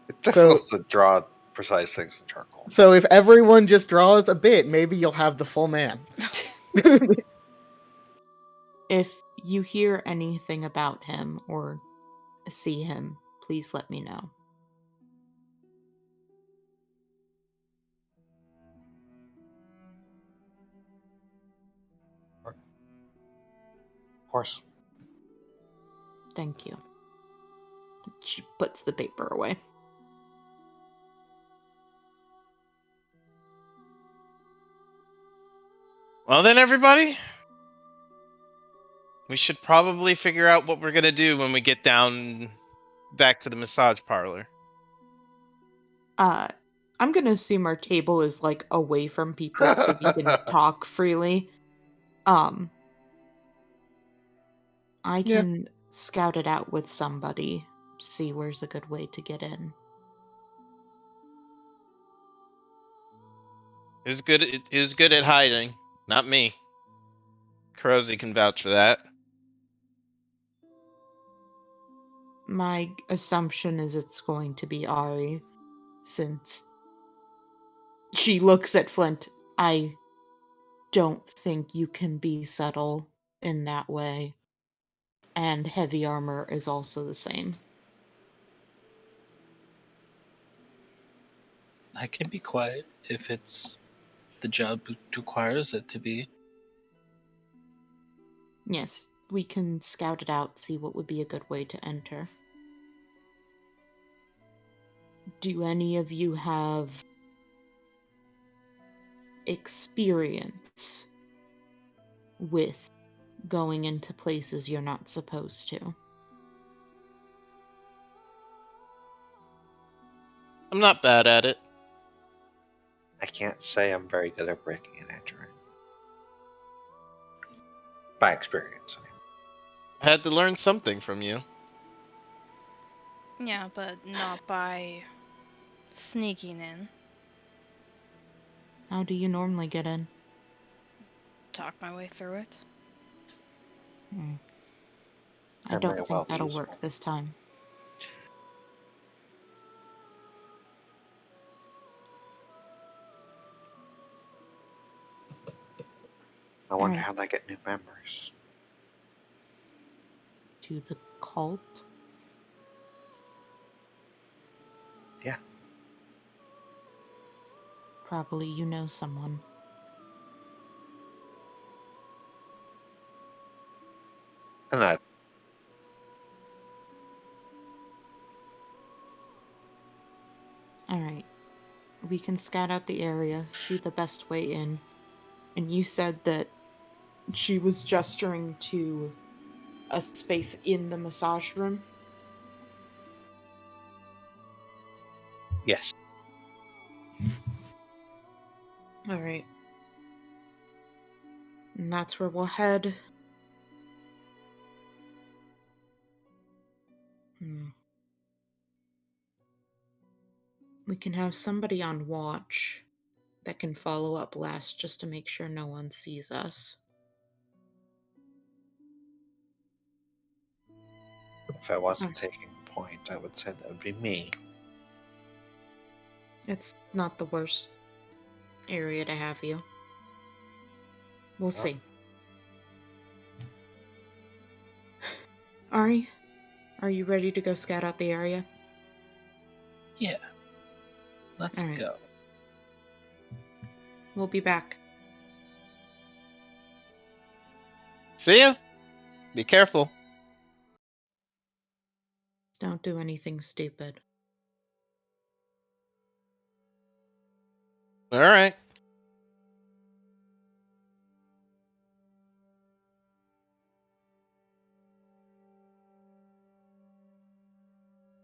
It's difficult to draw precise things in charcoal. So if everyone just draws a bit, maybe you'll have the full man. If you hear anything about him or see him, please let me know. Of course. Thank you. She puts the paper away. Well then, everybody, we should probably figure out what we're gonna do when we get down back to the massage parlor. I'm gonna assume our table is like away from people so we can talk freely. I Yeah. can scout it out with somebody, see where's a good way to get in. Who's good at hiding? Not me. Kurosi can vouch for that. My assumption is it's going to be Ari, since she looks at Flint. I don't think you can be subtle in that way. And heavy armor is also the same. I can be quiet if it's the job requires it to be. Yes, we can scout it out, see what would be a good way to enter. Do any of you have experience with going into places you're not supposed to? I'm not bad at it. I can't say I'm very good at breaking and entering. By experience. I had to learn something from you. Yeah, but not by sneaking in. How do you normally get in? Talk my way through it. I That may don't well think be that'll useful. work this time. I wonder Alright. how they get new members. To the cult? Yeah. Probably you know someone. And that Alright. We can scout out the area, see the best way in. And you said that she was gesturing to a space in the massage room? yes. Alright. And that's where we'll head. We can have somebody on watch that can follow up last just to make sure no one sees us. If I wasn't taking point, I would say that would be me. It's not the worst area to have you. We'll see. Ari, are you ready to go scout out the area? Yeah. Let's All right. go. We'll be back. See ya. Be careful. Don't do anything stupid. All right.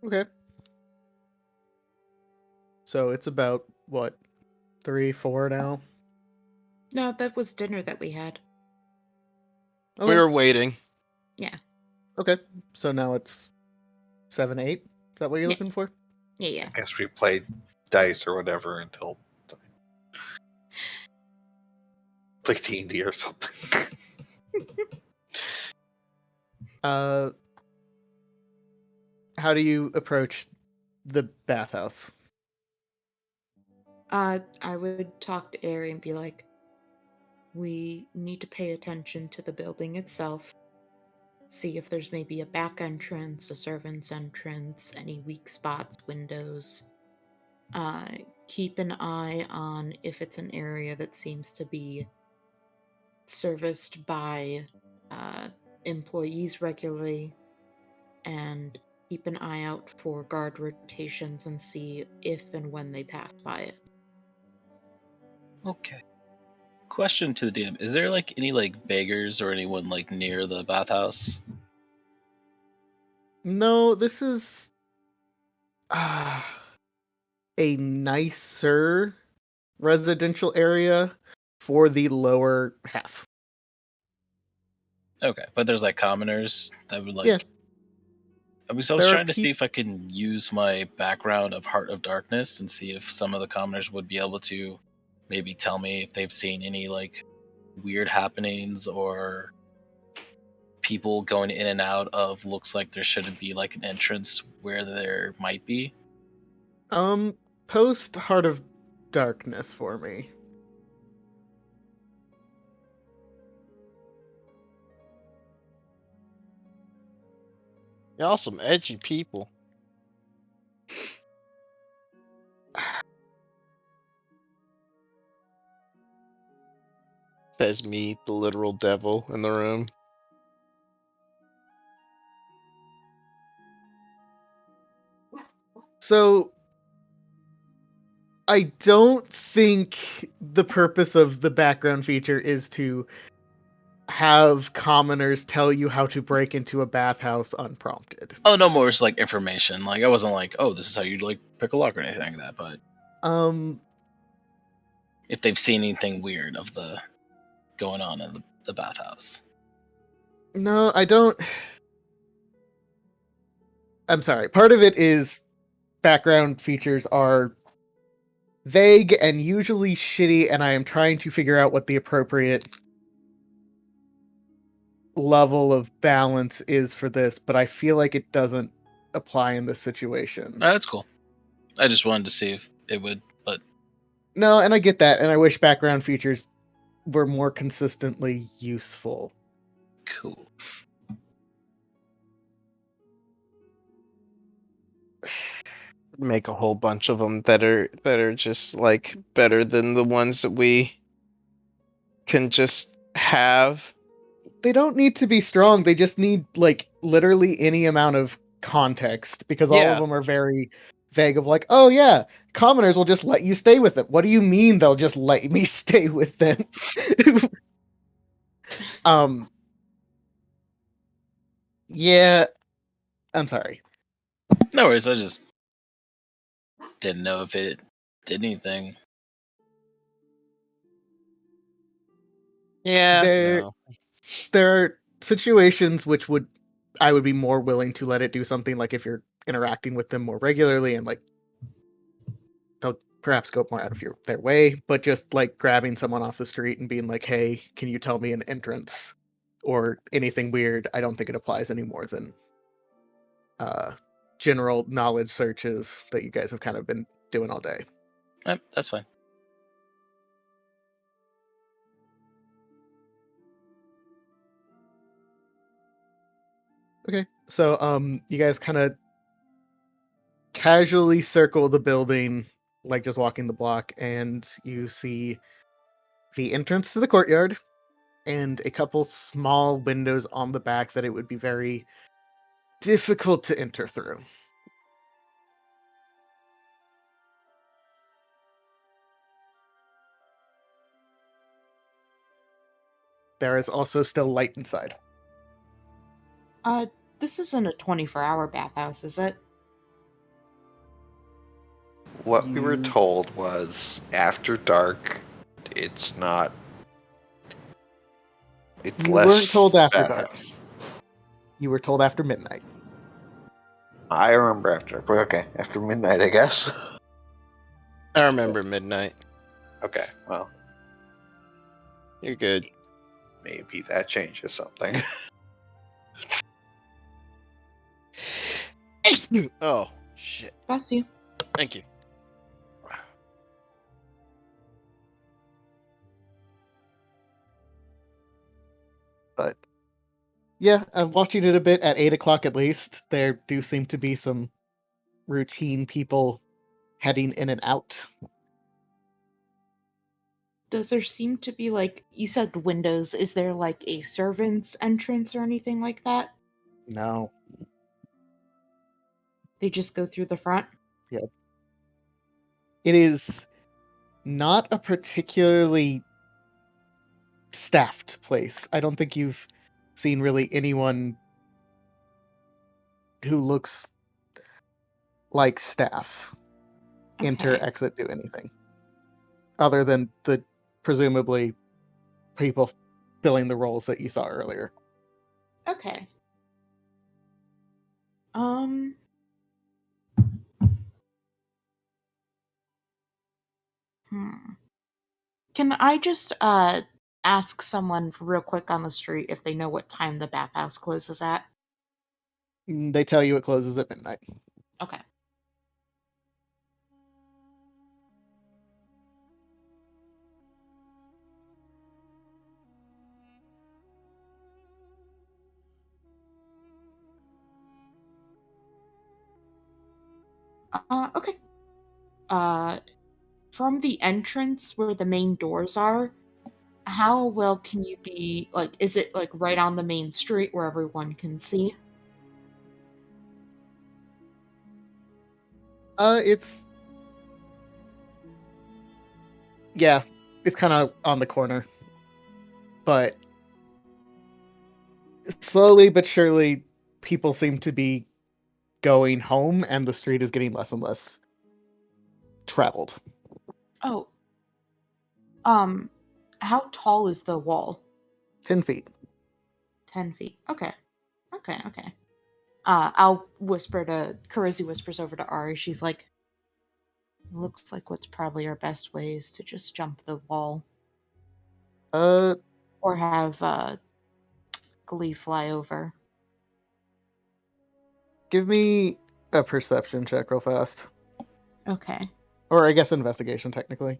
Okay. So it's about, what, 3, 4 now? No, that was dinner that we had. We Okay. were waiting. Yeah. Okay. So now it's 7, 8? Is that what you're Yeah. looking for? Yeah. I guess we played dice or whatever until like D&D or something. How do you approach the bathhouse? I would talk to Ari and be like, we need to pay attention to the building itself. See if there's maybe a back entrance, a servant's entrance, any weak spots, windows. Keep an eye on if it's an area that seems to be serviced by employees regularly, and keep an eye out for guard rotations and see if and when they pass by it. Okay. Question to the DM: is there like any like beggars or anyone like near the bathhouse? No, this is a nicer residential area for the lower half. Okay, but there's like commoners that would like. Yeah. I was There are trying to see if I can use my background of Heart of Darkness and see if some of the commoners would be able to maybe tell me if they've seen any like weird happenings or people going in and out of looks like there shouldn't be like an entrance where there might be. Post Heart of Darkness for me. Y'all some edgy people. Says me, the literal devil in the room. So I don't think the purpose of the background feature is to have commoners tell you how to break into a bathhouse unprompted. Oh, no more is like information. Like I wasn't like, oh, this is how you like pick a lock or anything like that. But if they've seen anything weird of the going on in the bathhouse. No, I don't. I'm sorry. Part of it is background features are vague and usually shitty, and I am trying to figure out what the appropriate level of balance is for this, but I feel like it doesn't apply in this situation. That's cool. I just wanted to see if it would, but No, and I get that, and I wish background features were more consistently useful. cool. Make a whole bunch of them that are just like better than the ones that we can just have. They don't need to be strong, they just need, like, literally any amount of context, because all Yeah. of them are very vague of like, oh yeah, commoners will just let you stay with them. What do you mean they'll just let me stay with them? Yeah, I'm sorry. No worries. I just didn't know if it did anything. Yeah. There No. there are situations which I would be more willing to let it do something, like if you're interacting with them more regularly and like they'll perhaps go more out of their way, but just like grabbing someone off the street and being like, hey, can you tell me an entrance or anything weird, I don't think it applies any more than general knowledge searches that you guys have kind of been doing all day. That's fine. Okay, so you guys kind of casually circle the building, like just walking the block, and you see the entrance to the courtyard and a couple small windows on the back that it would be very difficult to enter through. There is also still light inside. This isn't a 24-hour bathhouse, is it? What we were You- told was after dark, it's not. It's You less weren't told after dark. bathhouse. You were told after midnight. I remember after dark. Okay, after midnight, I guess. I remember midnight. Okay, well, You're good. maybe that changes something. Oh shit. Bless you. Thank you. But yeah, I'm watching it a bit at 8 o'clock at least. There do seem to be some routine people heading in and out. Does there seem to be, like, you said windows, is there like a servant's entrance or anything like that? No. They just go through the front? It is not a particularly staffed place. I don't think you've seen really anyone who looks like staff enter, Okay. exit, do anything. Other than the presumably people filling the roles that you saw earlier. Okay. Can I just ask someone real quick on the street if they know what time the bathhouse closes at? They tell you it closes at midnight. Okay. Okay. From the entrance where the main doors are, how well can you be, like, is it like right on the main street where everyone can see? It's yeah, it's kind of on the corner, but slowly but surely, people seem to be going home, and the street is getting less and less traveled. Oh. How tall is the wall? 10 feet. 10 feet. Okay. Okay. I'll whisper to Karizi whispers over to Ari. She's like, looks like what's probably our best way is to just jump the wall. Or have Glee fly over. Give me a perception check real fast. Okay. Or I guess investigation, technically.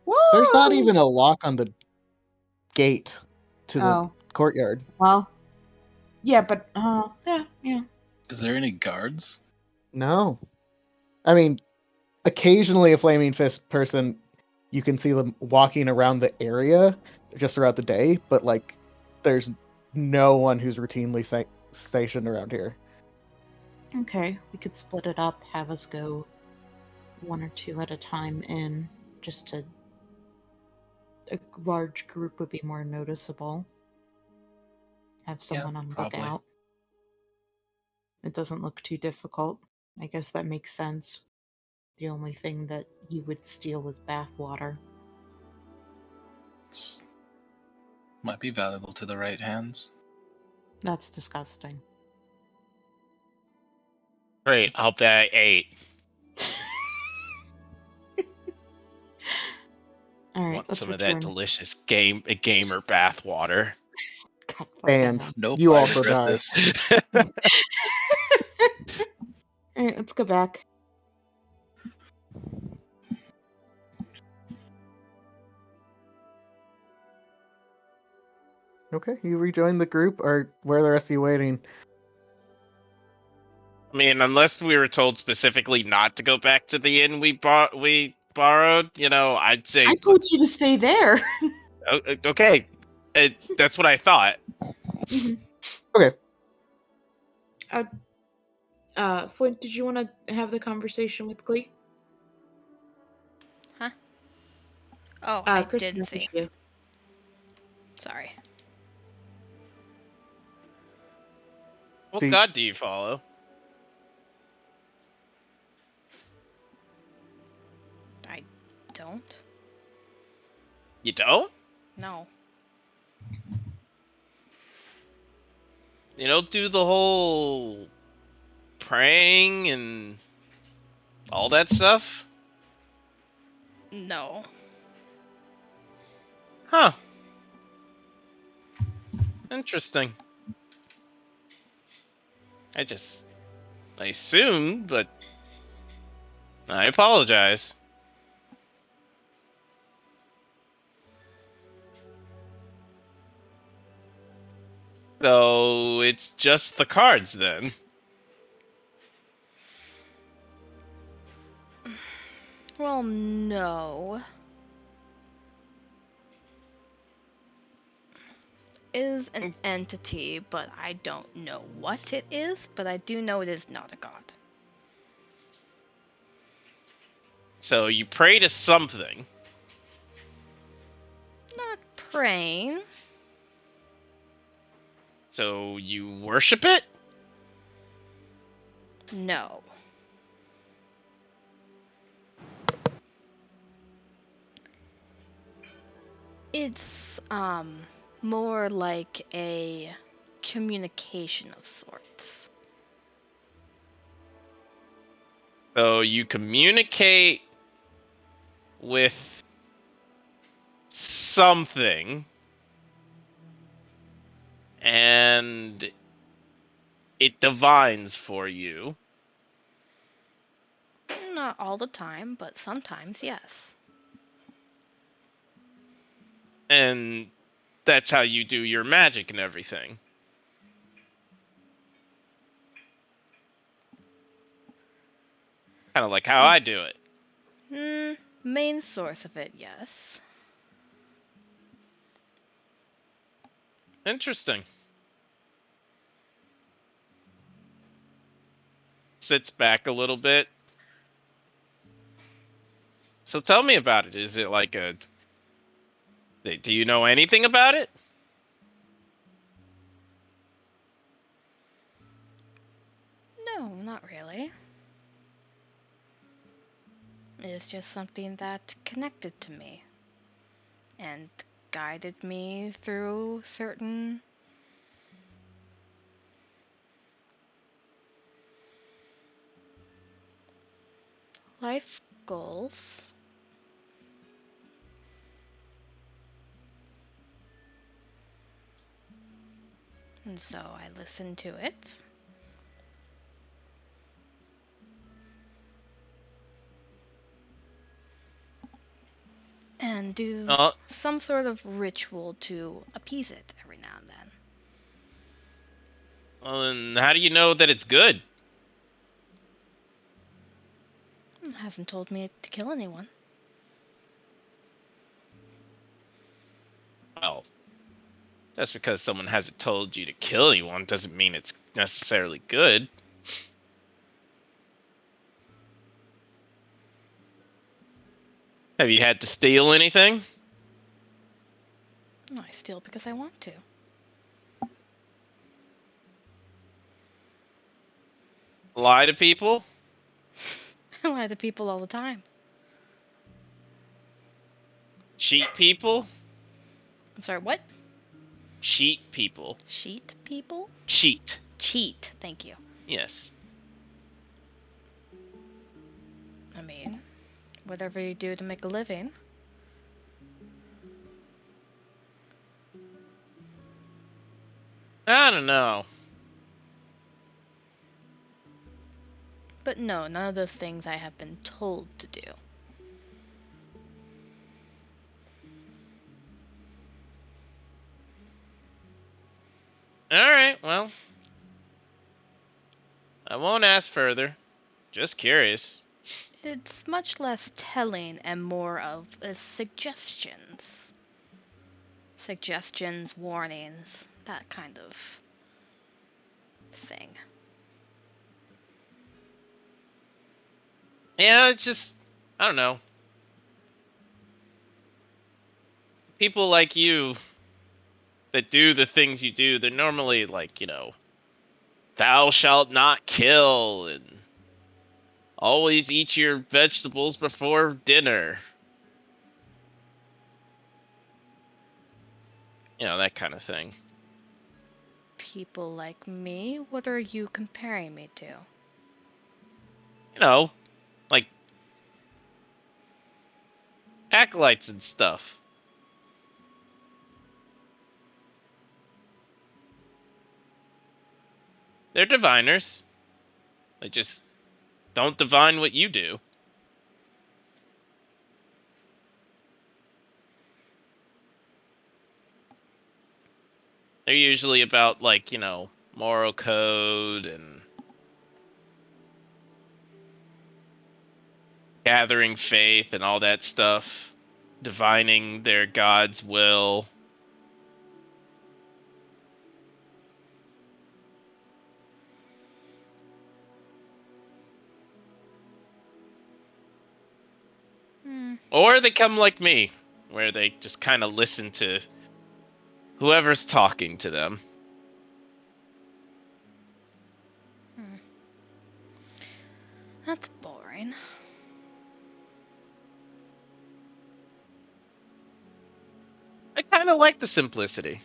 Woo! There's not even a lock on the gate to the Oh, courtyard. well. Yeah, but yeah. Is there any guards? No. I mean, occasionally a flaming fist person, you can see them walking around the area just throughout the day, but like there's no one who's routinely stationed around here. Okay, we could split it up, have us go 1 or 2 at a time in, just to... A large group would be more noticeable. Have someone on probably. lookout. It doesn't look too difficult. I guess that makes sense. The only thing that you would steal is bathwater. It's might be valuable to the right hands. That's disgusting. Great, I'll bet 8. Alright, Want let's some return. of that delicious gamer bathwater. God fucking And hell. Nope, you I also regret die. this. Alright, let's go back. Okay, you rejoin the group, or where are the rest of you waiting? I mean, unless we were told specifically not to go back to the inn we borrowed, I'd say. I told you to stay there. Okay, that's what I thought. Okay. Flint, did you want to have the conversation with Glee? Huh? Oh, I Kristen did see. messaged you. Sorry. What god do you follow? I don't. You don't? No. You don't do the whole praying and all that stuff? No. Huh. Interesting. I assumed, but I apologize. So it's just the cards then. Well, no. Is an entity, but I don't know what it is, but I do know it is not a god. So you pray to something. Not praying. So you worship it? No. It's more like a communication of sorts. So you communicate with something, and it divines for you. Not all the time, but sometimes, yes. And that's how you do your magic and everything. Kind of like how I do it. Main source of it, yes. Interesting. Sits back a little bit. So tell me about it. Is it like a Do you know anything about it? No, not really. It's just something that connected to me and guided me through certain life goals. And so I listened to it. And do Oh, some sort of ritual to appease it every now and then. well, then how do you know that it's good? It hasn't told me to kill anyone. Well, just because someone hasn't told you to kill anyone doesn't mean it's necessarily good. Have you had to steal anything? No, I steal because I want to. Lie to people? I lie to people all the time. Cheat people? I'm sorry, what? Cheat people. Sheet people? Cheat. Cheat, thank you. Yes. I mean, whatever you do to make a living. I don't know. But no, none of those things I have been told to do. Alright, well. I won't ask further. Just curious. It's much less telling and more of suggestions. Suggestions, warnings, that kind of thing. Yeah, it's just, I don't know. People like you that do the things you do, they're normally like, thou shalt not kill and always eat your vegetables before dinner. That kind of thing. People like me? What are you comparing me to? Like acolytes and stuff. They're diviners. They just don't divine what you do. They're usually about, like, moral code and gathering faith and all that stuff. Divining their God's will. Hmm. Or they come like me, where they just kind of listen to whoever's talking to them. That's boring. I kind of like the simplicity.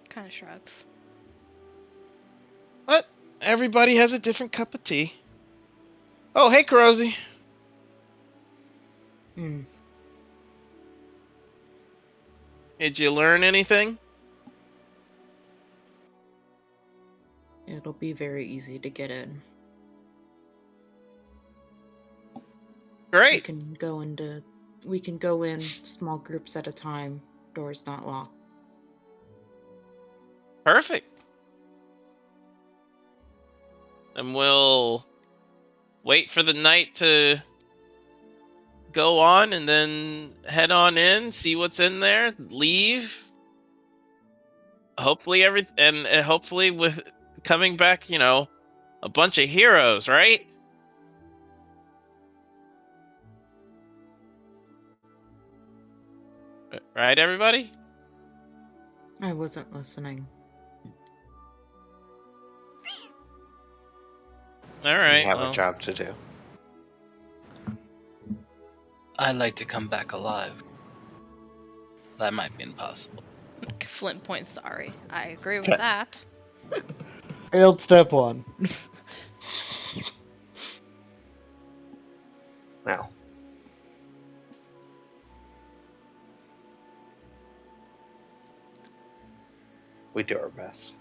Kind of shrugs. But everybody has a different cup of tea. Oh, hey, Kurosi. Hmm. Did you learn anything? It'll be very easy to get in. Great. We can go in small groups at a time. Doors not locked. Perfect. And we'll wait for the night to go on and then head on in, see what's in there, leave. Hopefully hopefully with coming back, a bunch of heroes, right? Right, everybody? I wasn't listening. All We right. have Well, a job to do. I'd like to come back alive. That might be impossible. Flint points to Ari. I agree with Okay. that. Failed step one. Now, we do our best.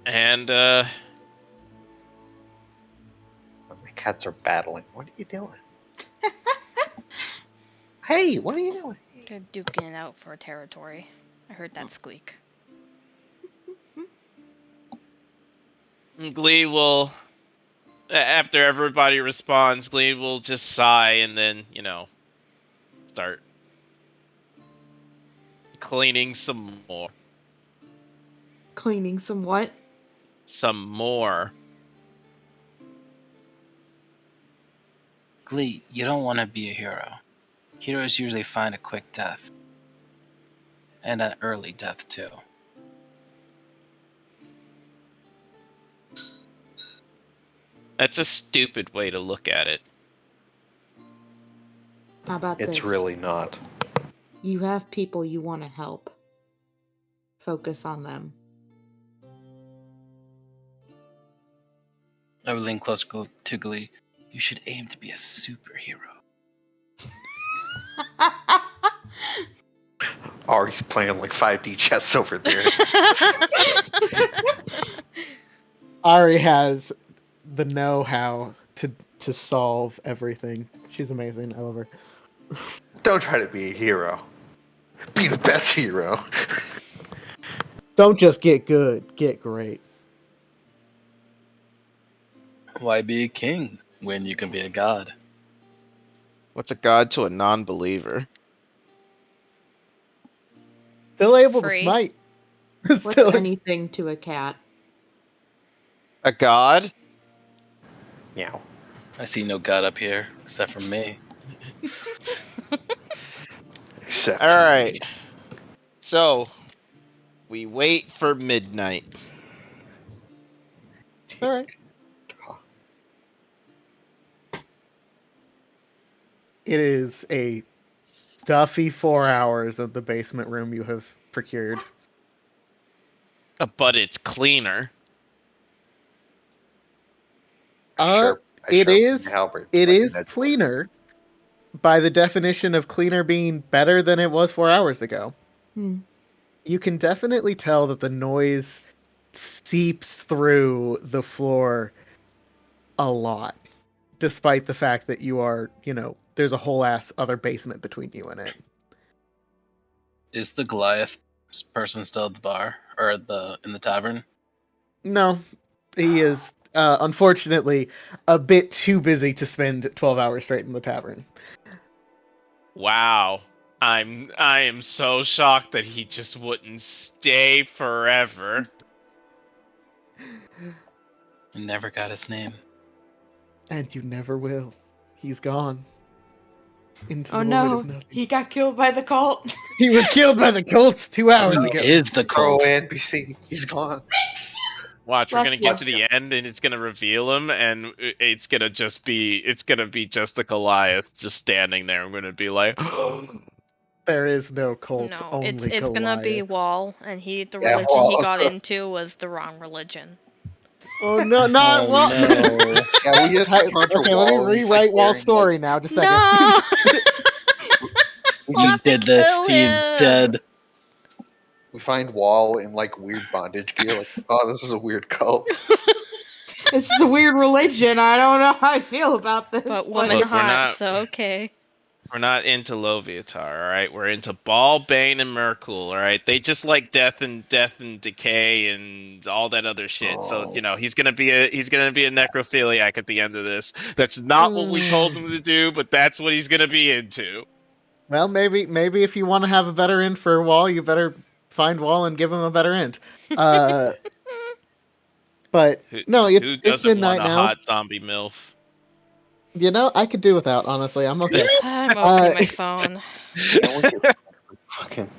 and My cats are battling. What are you doing? Hey, what are you doing? They're duking it out for territory. I heard that squeak. Glee will, after everybody responds, Glee will just sigh and then, start cleaning some more. Cleaning some what? Some more. Glee, you don't want to be a hero. Heroes usually find a quick death. And an early death, too. That's a stupid way to look at it. How about It's this? really not. You have people you want to help. Focus on them. I would lean closer to Glee. You should aim to be a superhero. Ari's playing like 5D chess over there. Ari has the know-how to solve everything. She's amazing. I love her. Don't try to be a hero. Be the best hero. Don't just get good, get great. Why be a king when you can be a god? What's a god to a non-believer? Still able to Free. smite. What's Still, anything to a cat? A god? Meow. I see no god up here, except for me. Except All right. So, we wait for midnight. all right. It is a stuffy 4 hours of the basement room you have procured. But it's cleaner. It is Halbert, it like is an edgelord. cleaner by the definition of cleaner being better than it was 4 hours ago. Hmm. You can definitely tell that the noise seeps through the floor a lot, despite the fact that you are, there's a whole ass other basement between you and it. Is the Goliath person still at the bar or in the tavern? No, he is unfortunately a bit too busy to spend 12 hours straight in the tavern. Wow. I am so shocked that he just wouldn't stay forever. I never got his name. And you never will. He's gone. Into Oh the void no, of nothing. he got killed by the cult. He was killed by the Colts 2 hours Who ago. is the Throw cult? NPC. He's gone. Watch, we're gonna Bless get you. to the end and it's gonna reveal him, and it's gonna be just the Goliath just standing there. I'm gonna be like, There is no Colt, No, only it's gonna be Goliath. Wall, and the Yeah, religion he Wall. got into was the wrong religion. Oh no, not Oh well. no. Yeah, we just encountered Okay, let me Wall, and he's, like, rewrite Wall's wearing, story like, now. Just a second. No! we, He just, did this. Kill He's him! dead. we find Wall in like weird bondage gear. Like, oh, this is a weird cult. This is a weird religion. I don't know how I feel about this. But woman Look, we're hot, not- so okay. we're not into Loviatar, all right? We're into Ball, Bane, and Merkul, all right? They just like death and decay and all that other shit. So he's gonna be a necrophiliac at the end of this. That's not what we told him to do, but that's what he's gonna be into. Well, maybe if you want to have a better end for Wall, you better find Wall and give him a better end. But Who, no, who it's doesn't want midnight a now. hot zombie MILF? You know, I could do without, honestly. I'm okay. I'm opening my phone. Fucking.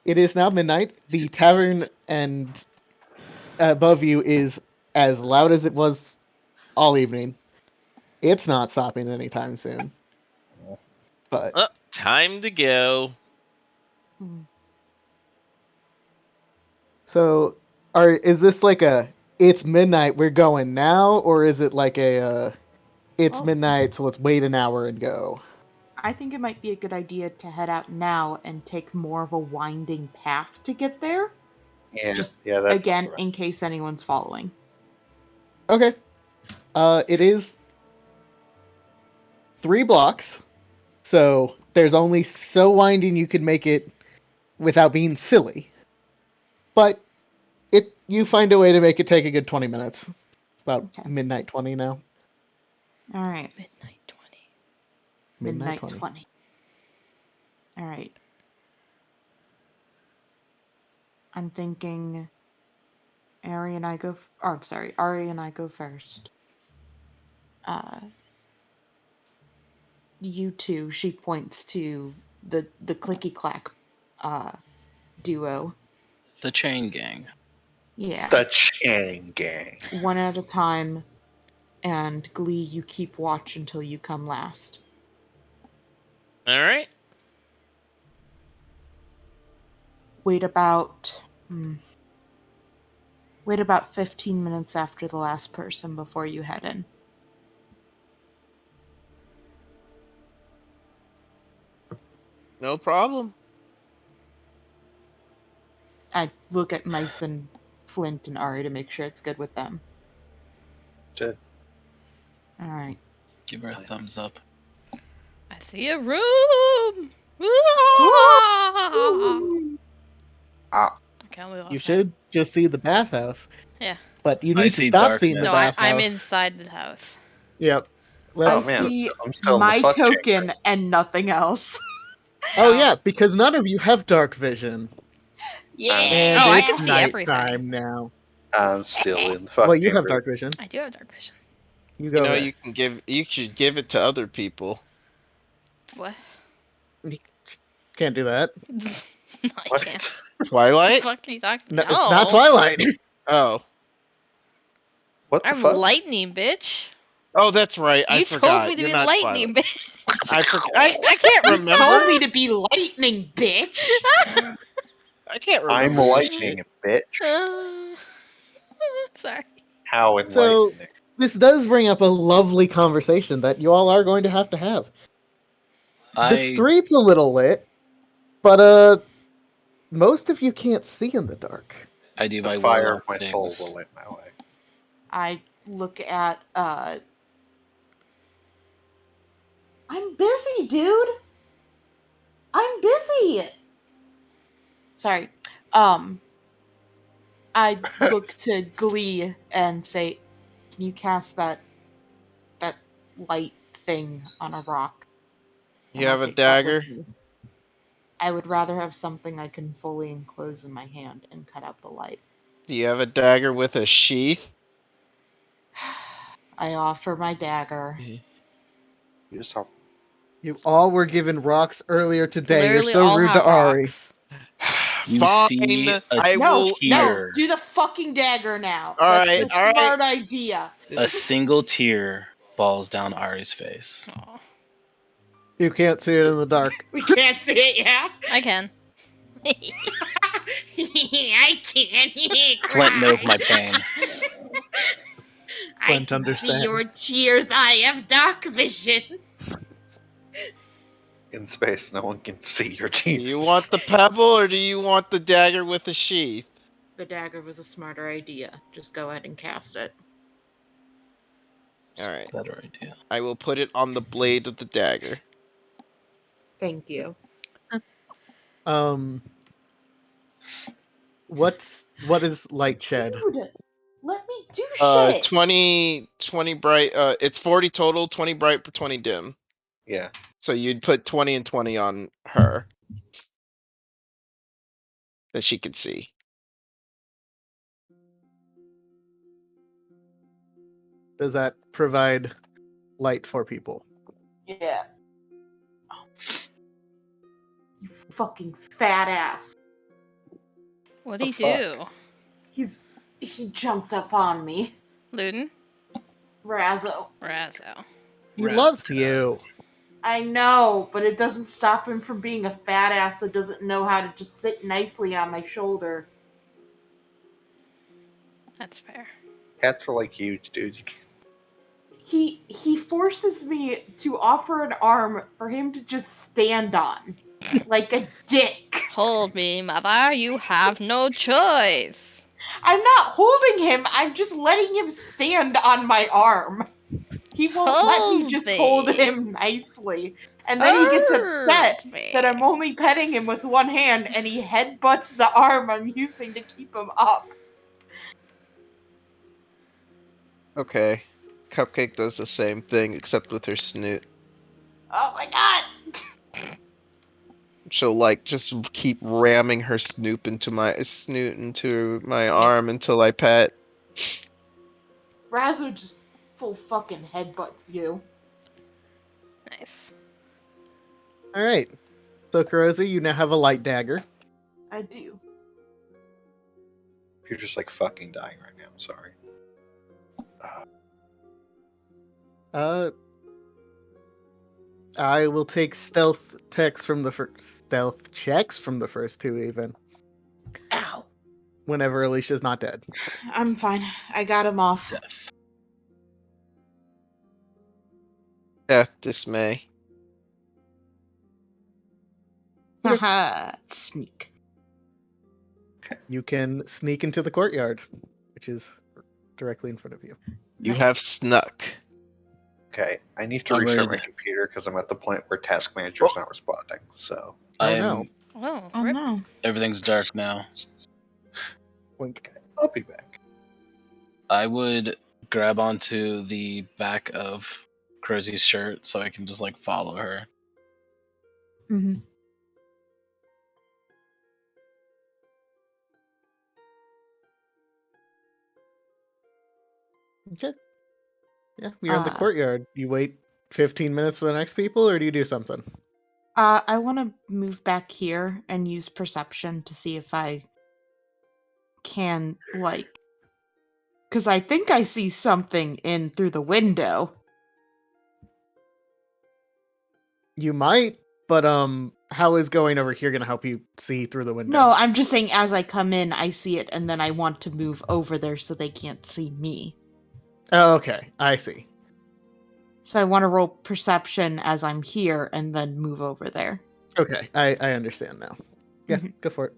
It is now midnight. The tavern and above you is as loud as it was all evening. It's not stopping anytime soon. But Oh, time to go. Hmm. so, is this like a it's midnight, we're going now, or is it like a it's Well- midnight, so let's wait an hour and go? I think it might be a good idea to head out now and take more of a winding path to get there. Yeah, Just yeah. That's again, right. in case anyone's following. Okay. It is 3 blocks, so there's only so winding you can make it without being silly. But you find a way to make it take a good 20 minutes. About Okay. midnight 20 now. All right. Midnight 20. Midnight Midnight 20. 20. All right. I'm thinking Ari and I go. I'm sorry. Ari and I go first. You two. She points to the clicky clack duo. The chain gang. Yeah. The Chain Gang. One at a time, and Glee, you keep watch until you come last. All right. Wait about. Wait about 15 minutes after the last person before you head in. No problem. I look at Mice and Flint and Ari to make sure it's good with them. Good. All right. Give her a thumbs up. I see a room. Ah! Ah, Okay, we lost You that. should just see the bathhouse. Yeah. But you I need to see stop seeing the No, darkness. bathhouse. I'm inside the house. Yep. I Let's, man. see I'm still in the my fuck token chamber. and nothing else. oh yeah, because none of you have dark vision. And Oh, I it's can see everything. nighttime now. I'm still in the fuck Well, you have chamber. dark vision. I do have dark vision. You You go know, there. you should give it to other people. What? Can't do that. No, I What? can't. Twilight? What can you talk No, it's not No. Twilight. Oh. What the I'm fuck? lightning, bitch. Oh, that's right. I You forgot. told me to You're be not lightning, Twilight. bitch. I forgot. I can't You remember. told me to be lightning, bitch. I can't I'm remember. this lightning, shit. bitch. Sorry. How So enlightening. this does bring up a lovely conversation that you all are going to have. The I street's a little lit, but most of you can't see in the dark. do The my fire warlock of my soul things. will light my way. I look at I'm busy, dude. I'm busy. Sorry. I look to Glee and say, "Can you cast that light thing on a rock?" You And I'll have a take that with dagger? me. I would rather have something I can fully enclose in my hand and cut out the light. Do you have a dagger with a sheath? I offer my dagger. You saw. You all were given rocks earlier today. You're Literally so all rude to have Ari. rocks. You see Fine. a I No, will. no, tear. do the fucking dagger now. All That's right, the all right. smart idea. A single tear falls down Ari's face. Aw. You can't see it in the dark. We can't see it, yeah? I can. I can't. Flint knows my pain. I Flint can understands. see your tears. I have dark vision. In space, no one can see your Do teeth. you want the pebble or do you want the dagger with the sheath? The dagger was a smarter idea. Just go ahead and cast it. All right. Better idea. I will put it on the blade of the dagger. Thank you. What is light shed? Dude, let me do 20 bright. It's 40 total. 20 bright, 20 dim. Yeah. So you'd put 20 and 20 on her that she could see. Does that provide light for people. Yeah. You fucking fat ass. What'd The he fuck? do? He jumped up on me. Luden? Razzo. Razzo. He loves you. I know, but it doesn't stop him from being a fat ass that doesn't know how to just sit nicely on my shoulder. That's fair. Cats are like huge, dude. He forces me to offer an arm for him to just stand on. Like a dick. Hold me, mother. You have no choice. I'm not holding him, I'm just letting him stand on my arm. He won't let me Hold just me. hold him nicely. And then he gets upset Hold me. that I'm only petting him with one hand and he headbutts the arm I'm using to keep him up. Okay. Cupcake does the same thing except with her snoot. Oh my god! She'll like just keep ramming her snoot into my arm until I pet. Razzo just full fucking headbutts you. Nice. All right. So, Kurozu, you now have a light dagger. I do. You're just like fucking dying right now. I'm sorry. I will take stealth checks from the first two, even Ow. whenever Alicia's not dead. I'm fine. I got him off. Death. F dismay. Haha. Sneak. You can sneak into the courtyard, which is directly in front of you. You Nice. have snuck. Okay, I need to I restart would- my computer because I'm at the point where Task Manager is not responding. So, Oh, no. Oh, Oh rip. no. Everything's dark now. Wink. I'll be back. I would grab onto the back of Crozie's shirt so I can just like follow her. Mm-hmm. Okay. Yeah, you're in the Uh, courtyard. You wait 15 minutes for the next people, or do you do something? I want to move back here and use perception to see if I can, like, because I think I see something in through the window. You might, but how is going over here gonna help you see through the window? No, I'm just saying as I come in, I see it, and then I want to move over there so they can't see me. Oh, okay, I see. So I want to roll perception as I'm here and then move over there. Okay, I understand now. Yeah, Mhm. go for it.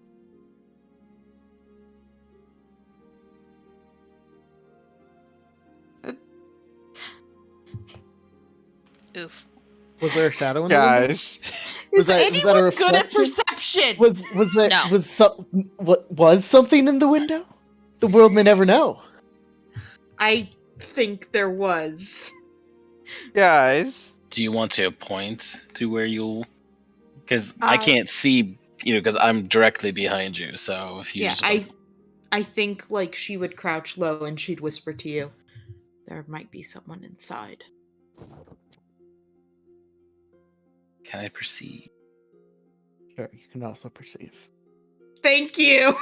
Oof. Was there a shadow in the window? Guys. Was Is that a anyone good at reflection? perception? Was something in the window? The world may never know. I think there was. Guys. Do you want to point to where you? Because I Uh, can't see, because I'm directly behind you. So if you Yeah, just want, I think like she would crouch low and she'd whisper to you, "There might be someone inside." can I perceive? Sure, you can also perceive. Thank you.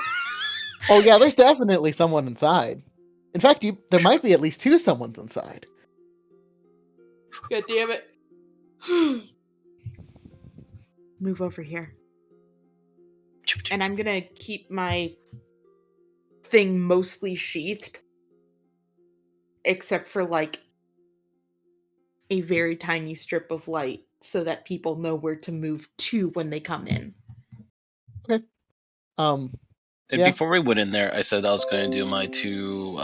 Oh yeah, there's definitely someone inside. In fact, there might be at least two someones inside. God damn it. Move over here. And I'm gonna keep my thing mostly sheathed. Except for like a very tiny strip of light so that people know where to move to when they come in. Um, And yeah. before we went in there, I said I was going to do my two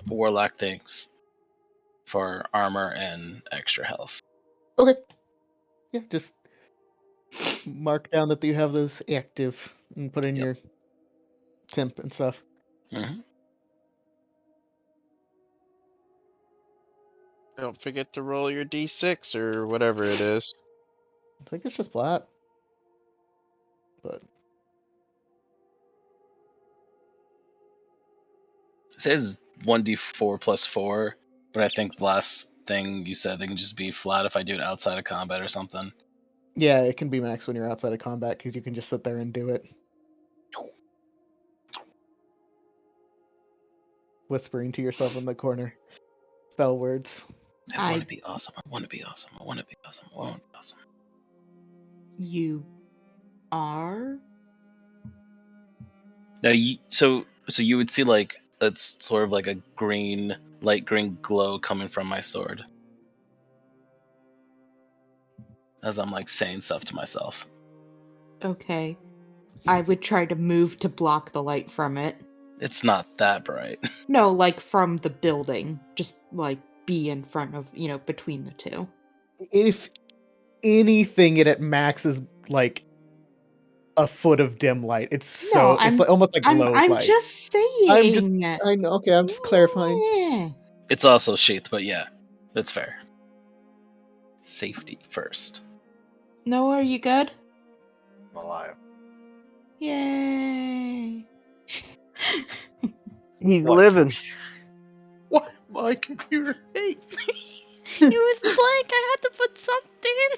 warlock things for armor and extra health. Okay. Yeah, just mark down that you have those active and put in Yep. your temp and stuff. Mm-hmm. Don't forget to roll your d6 or whatever it is. I think it's just flat. But It says 1d4 plus 4, But I think the last thing you said, they can just be flat if I do it outside of combat or something. Yeah, it can be max when you're outside of combat because you can just sit there and do it. Whispering to yourself in the corner. Spell words. I want to be awesome. I want to be awesome. I want to be awesome. I want to be awesome. You are? Now, so you would see like it's sort of like a green, light green glow coming from my sword as I'm like saying stuff to myself. Okay. I would try to move to block the light from it. It's not that bright. No, like from the building. Just like be in front of, between the two. If anything, it at max is like a foot of dim light. It's it's like, almost like low I'm light. just saying. I know. Okay, I'm just clarifying. Yeah. It's also sheathed, but yeah, that's fair. Safety first. Noah, are you good? I'm alive. Yay. He's What? living. What? My computer hates. It was blank. I had to put something.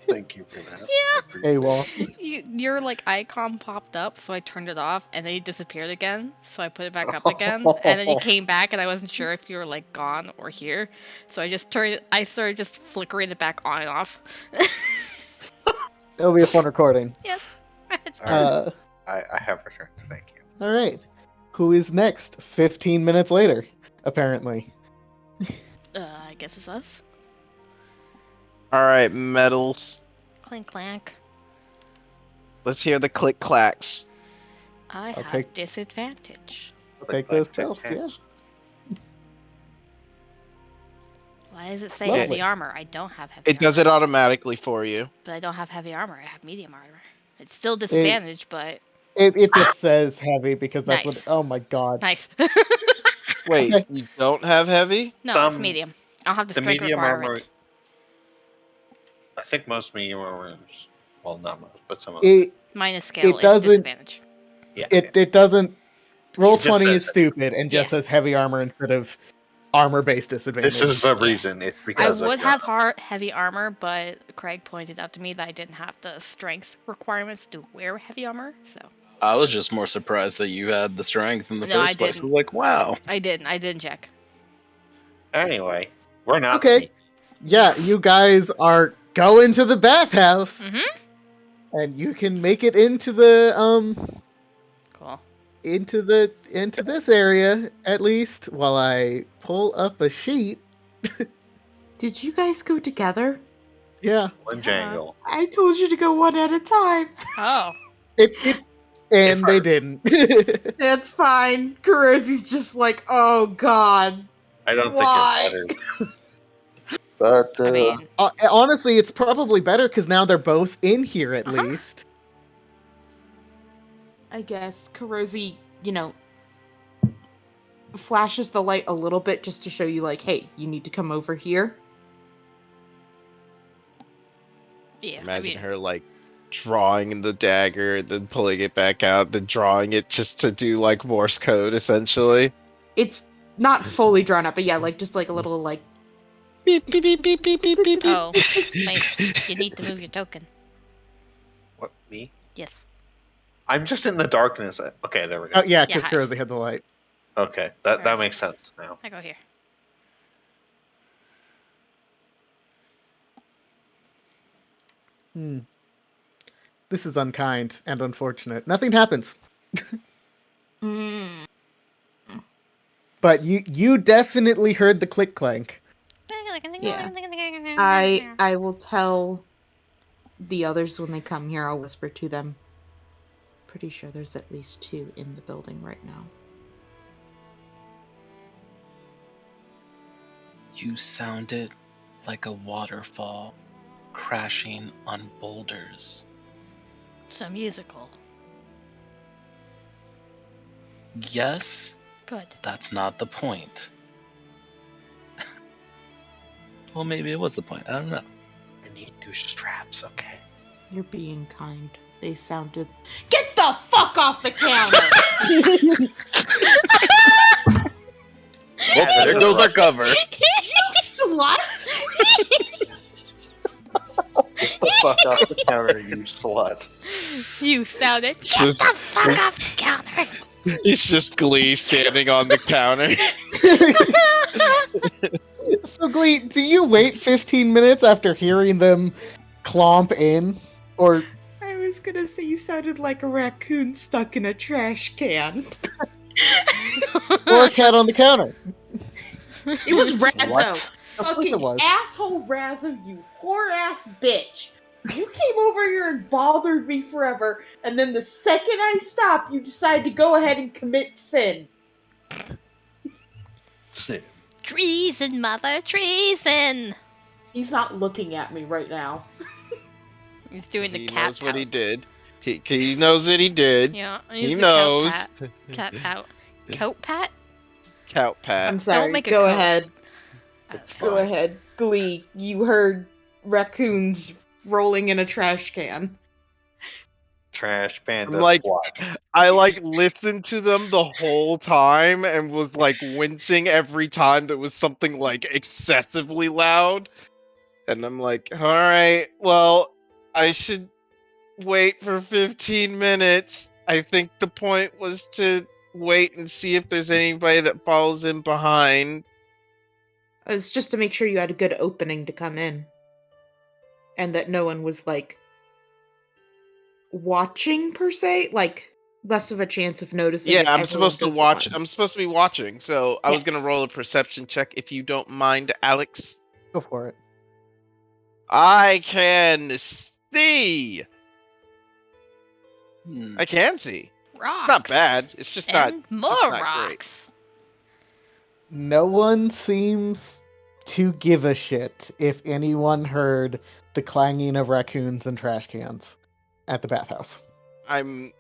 Thank you for that. Yeah. Hey, Wall. Your like icon popped up, so I turned it off, and then you disappeared again. So I put it back up again, and then you came back, and I wasn't sure if you were like gone or here. So I started just flickering it back on and off. It'll be a fun recording. Yes. It's I have returned. Thank you. All right. Who is next? 15 minutes later, apparently. I guess it's us. All right, medals. Clink clank. Let's hear the click clacks. I I'll have take- disadvantage. Take those spells, yeah. Why does it say Lovely. heavy armor? I don't have heavy It does armor. it automatically for you. But I don't have heavy armor. I have medium armor. It's still disadvantage, but It just says heavy because that's Nice. what. Oh my god. nice. Wait, Okay. you don't have heavy? No, it's Some- medium. I'll have the The strength medium requirement. armor. I think most medium armors. Well, not most, but some of them. It Minus scale is doesn't- disadvantage. Yeah. it doesn't. Roll It just 20 says is it. stupid and just Yeah. says heavy armor instead of armor-based disadvantage. This is the Yeah. reason. It's I because would of have heavy armor, but Craig pointed out to me that I didn't have the strength requirements to wear heavy armor, so I was just more surprised that you had the strength in the No, I first place. I didn't. was like, wow. I didn't check. Anyway, we're not. Okay. Yeah, you guys are going to the bathhouse, Mm-hmm. and you can make it into the Cool. into this area at least while I pull up a sheet. Did you guys go together? Yeah. One jangle. I told you to go one at a time. Oh. And they didn't. That's fine. Kurosi's just like, oh god. I don't Why? think it matters. But I mean, Honestly, it's probably better because now they're both in here at least. I guess Kurosi, flashes the light a little bit just to show you, like, hey, you need to come over here. yeah. Imagine I mean, her like drawing the dagger, then pulling it back out, then drawing it just to do like Morse code, essentially. It's not fully drawn up, but yeah, like just like a little like Beep beep beep beep beep beep beep. Oh, nice. You need to move your token. what, me? Yes. I'm just in the darkness. Okay, there we go. Oh yeah, because Yeah. Kurosi had the light. Okay, that Alright. makes sense now. I go here. This is unkind and unfortunate. Nothing happens. mm, But you definitely heard the click clank. Yeah. I will tell the others when they come here. I'll whisper to them. Pretty sure there's at least 2 in the building right now. You sounded like a waterfall crashing on boulders. So musical. Yes, Good. that's not the point. Well, maybe it was the point. I don't know. I need new straps, okay? You're being kind. They sounded. Get the fuck off the counter! Yeah, There goes our cover. You slut! Get the fuck off the counter, you slut. You sounded. It's Get just, the fuck off the counter. It's just Glee standing on the counter. So, Glee, do you wait 15 minutes after hearing them clomp in? Or I was gonna say you sounded like a raccoon stuck in a trash can. or a cat on the counter? It was Razzo. What? Of course Fucking it was. asshole Razzo, you whore ass bitch. You came over here and bothered me forever, and then the second I stopped, you decided to go ahead and commit sin. Treason, mother, treason. He's not looking at me right now. He's doing the He cat knows what he pout. did. He knows what he did. Yeah, He he's the knows. Cat pout. Coat pat? Cout pat. I'm sorry. make a go coat. ahead. It's Go fine. ahead. Glee, you heard raccoons rolling in a trash can. Trash panda I'm like, squat. I like listened to them the whole time and was like wincing every time there was something like excessively loud. And I'm like, all right, well, I should wait for 15 minutes. I think the point was to wait and see if there's anybody that follows in behind. It was just to make sure you had a good opening to come in. And that no one was, like, watching, per se. Like, less of a chance of noticing. Yeah, if I'm everyone supposed to just watch. won. I'm supposed to be watching, so I was Yeah. gonna roll a perception check if you don't mind, Alex. Go for it. I can see. Hmm. I can see. Rocks. It's not bad. It's just not. And it's more just not great. rocks. No one seems to give a shit if anyone heard the clanging of raccoons and trash cans at the bathhouse. I'm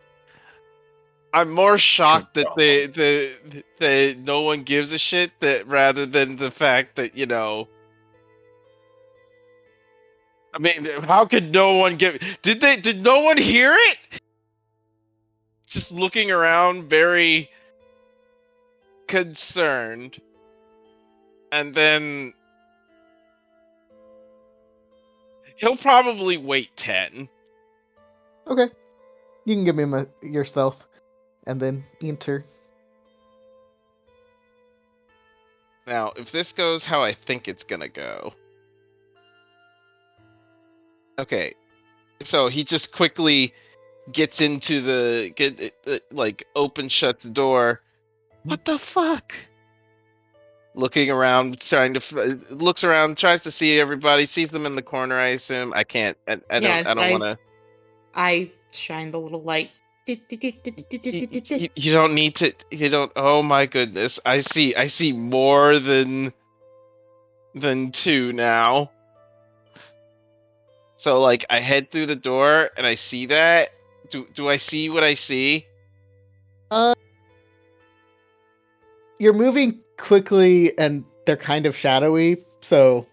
more shocked that the no one gives a shit that rather than the fact that I mean, how could no one give? Did no one hear it? Just looking around, very concerned, and then he'll probably wait 10. Okay. You can give me your stealth, and then enter. Now, if this goes how I think it's gonna go. Okay, so he just quickly gets into open shuts the door. What the fuck? Looking around, looks around, tries to see everybody, sees them in the corner. I assume I can't. I don't want to. I shined the little light. You don't need to. You don't. Oh my goodness! I see more than two now. So like, I head through the door and I see that. Do I see what I see? You're moving quickly, and they're kind of shadowy, so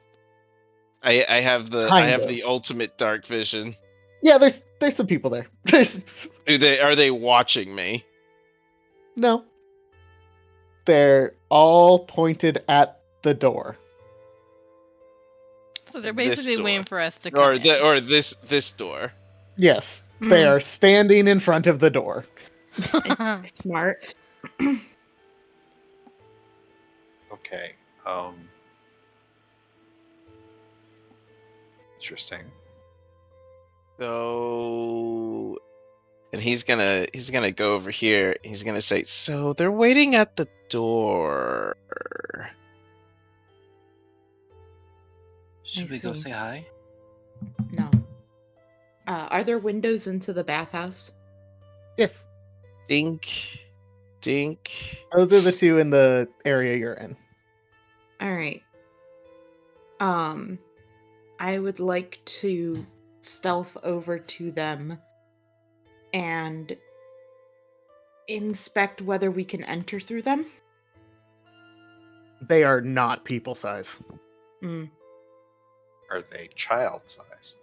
I have the Kind of. ultimate dark vision. yeah, there's some people there. Are they watching me? No. They're all pointed at the door. So they're This basically door. waiting for us to come in. Or this door. Yes, they Mhm. are standing in front of the door. Smart. Okay. Interesting. So, and he's gonna go over here. He's gonna say, "So they're waiting at the door." Should I we go see. say hi? No. Are there windows into the bathhouse? Yes, Dink, dink. those are the two in the area you're in. All right. I would like to stealth over to them and inspect whether we can enter through them. They are not people size. Mm. Are they child-sized?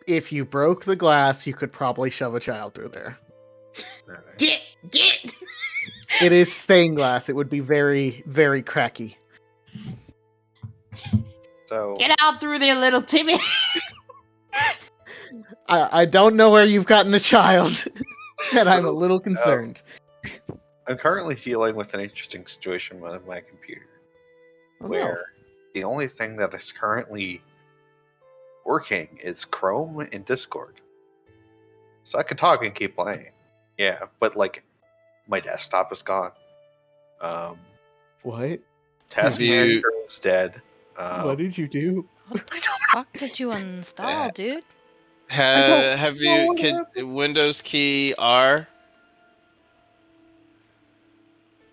If you broke the glass, you could probably shove a child through there. Alright. Get! It is stained glass. It would be very, very cracky. So Get out through there, little Timmy. I don't know where you've gotten a child, and I'm a little concerned. I'm currently dealing with an interesting situation with my computer, Oh, no. where the only thing that is currently working is Chrome and Discord. So I can talk and keep playing. Yeah, but like my desktop is gone. What? Task you- Manager is dead. What did you do? What the fuck did you uninstall, dude? Have know you what can happened. Windows key R?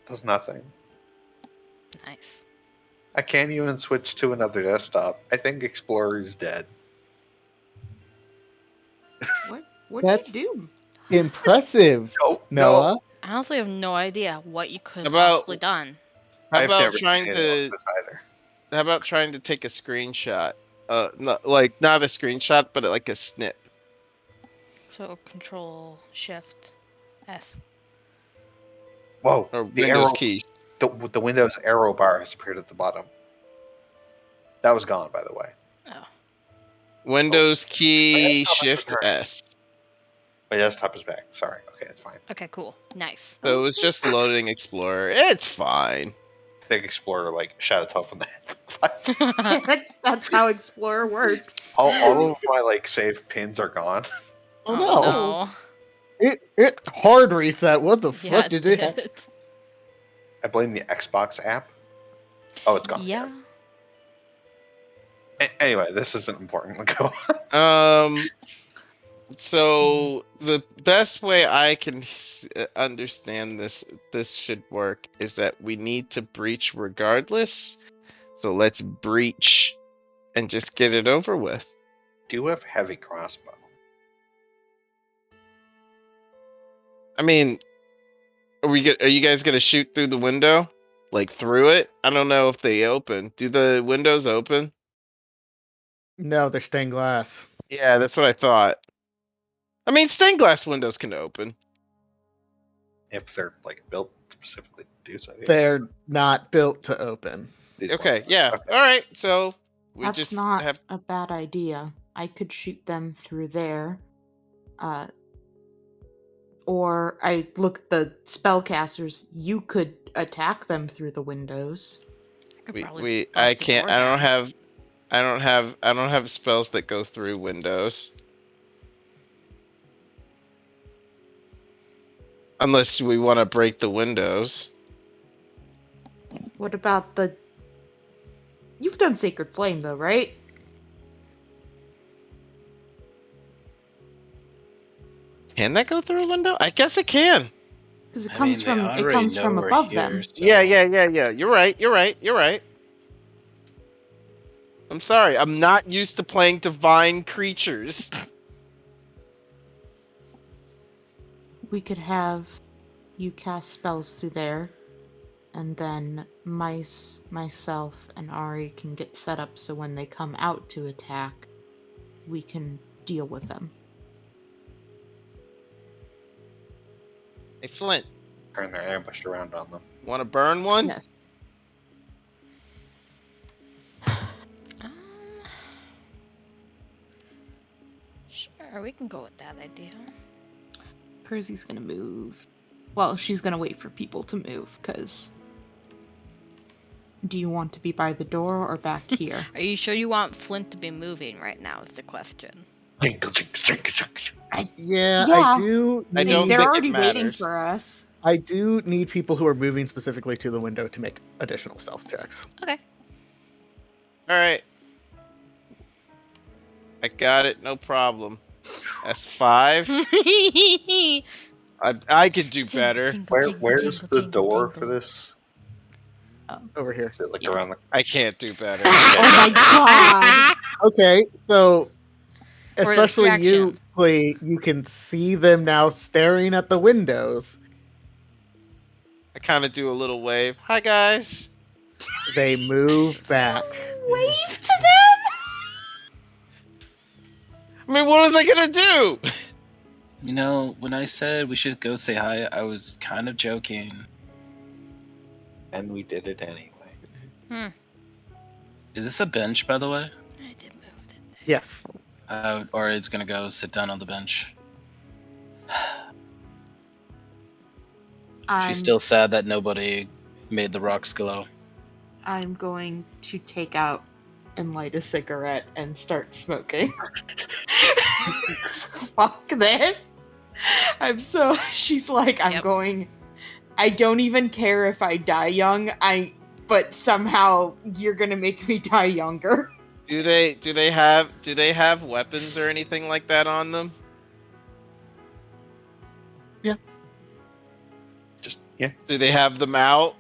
Does nothing. Nice. I can't even switch to another desktop. I think Explorer is dead. What That's- did you do? Impressive, No, Noah. I honestly have no idea what you could have About- possibly done. How I've about never trying seen anything to? like this either. How about trying to take a screenshot? Not a screenshot, but like a snip. So Control Shift S. Whoa! Or The Windows arrow, key. the Windows arrow bar has appeared at the bottom. That was gone, by the way. Oh. Windows key desktop is Shift returned. S. My desktop is back. Sorry. Okay, it's fine. Okay, cool. Nice. So it was just loading Explorer. It's fine. I think Explorer like shot itself in the head. That's how Explorer works. all of my like saved pins are gone. Oh, no. It hard reset. What the Yeah, fuck did it? did. I blame the Xbox app. Oh, it's gone. Yeah. Anyway, this isn't important. Go on. So the best way I can understand this should work is that we need to breach regardless. So let's breach and just get it over with. Do you have heavy crossbow? I mean, are you guys gonna shoot through the window? Like through it? I don't know if they open. Do the windows open? No, they're stained glass. Yeah, that's what I thought. I mean, stained glass windows can open. If they're like built specifically to do so. Yeah. They're not built to open. These Okay, ones. yeah. Okay. All right. So we That's just not have. a bad idea. I could shoot them through there. Or I look at the spellcasters. You could attack them through the windows. I could We probably I bust the can't. door down. I don't have spells that go through windows. Unless we want to break the windows. What about the... You've done Sacred Flame, though, right? Can that go through a window? I guess it can. Because it I comes mean, from they it already comes know from we're above here, them. so- Yeah. You're right. I'm sorry. I'm not used to playing divine creatures. We could have you cast spells through there, and then Mice, myself, and Ari can get set up so when they come out to attack, we can deal with them. Hey, Flint, Turn their ambushed around on them. want to burn one? Yes. Um, sure, we can go with that idea. Percy's gonna move. Well, she's gonna wait for people to move, because... Do you want to be by the door or back here? Are you sure you want Flint to be moving right now is the question. Yeah, Yeah. I do. I don't They're think it already waiting matters. for us. I do need people who are moving specifically to the window to make additional stealth checks. Okay. All right. I got it. No problem. That's 5. I could do better. Where's the door for this? Over here. Is it like Yeah. around the? I can't do better. Oh my god! Okay, so For especially you, distraction. Clee, you can see them now staring at the windows. I kind of do a little wave. Hi, guys. They move back. Wave to them! I mean, what was I gonna do? You know, when I said we should go say hi, I was kind of joking. And we did it anyway. Is this a bench, by the way? I did move it. Yes. Or it's gonna go sit down on the bench. I'm She's still sad that nobody made the rocks glow. I'm going to take out and light a cigarette and start smoking. Fuck that. She's like, I'm Yep. going. I don't even care if I die young. But somehow you're gonna make me die younger. Do they have weapons or anything like that on them? Do they have them out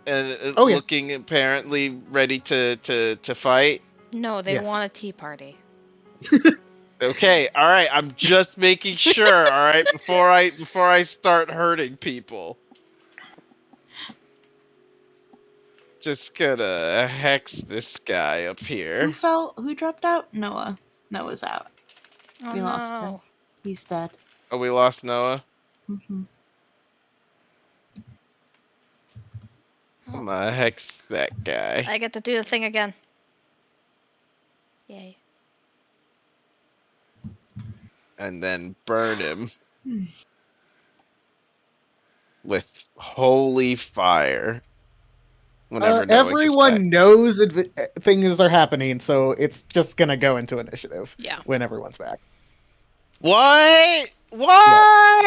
and Oh, yeah. looking apparently ready to fight? No, they Yes. want a tea party. Okay, all right. I'm just making sure. All right, before I start hurting people. Just gonna hex this guy up here. Who dropped out? Noah. Noah's out. Oh We no. lost him. He's dead. Oh, we lost Noah. Mhm. I'm gonna hex that guy. I get to do the thing again. Yay. And then burn him Hmm. with holy fire. Whenever Noah gets back. Everyone knows things are happening, so it's just gonna go into initiative Yeah. when everyone's back. What? What?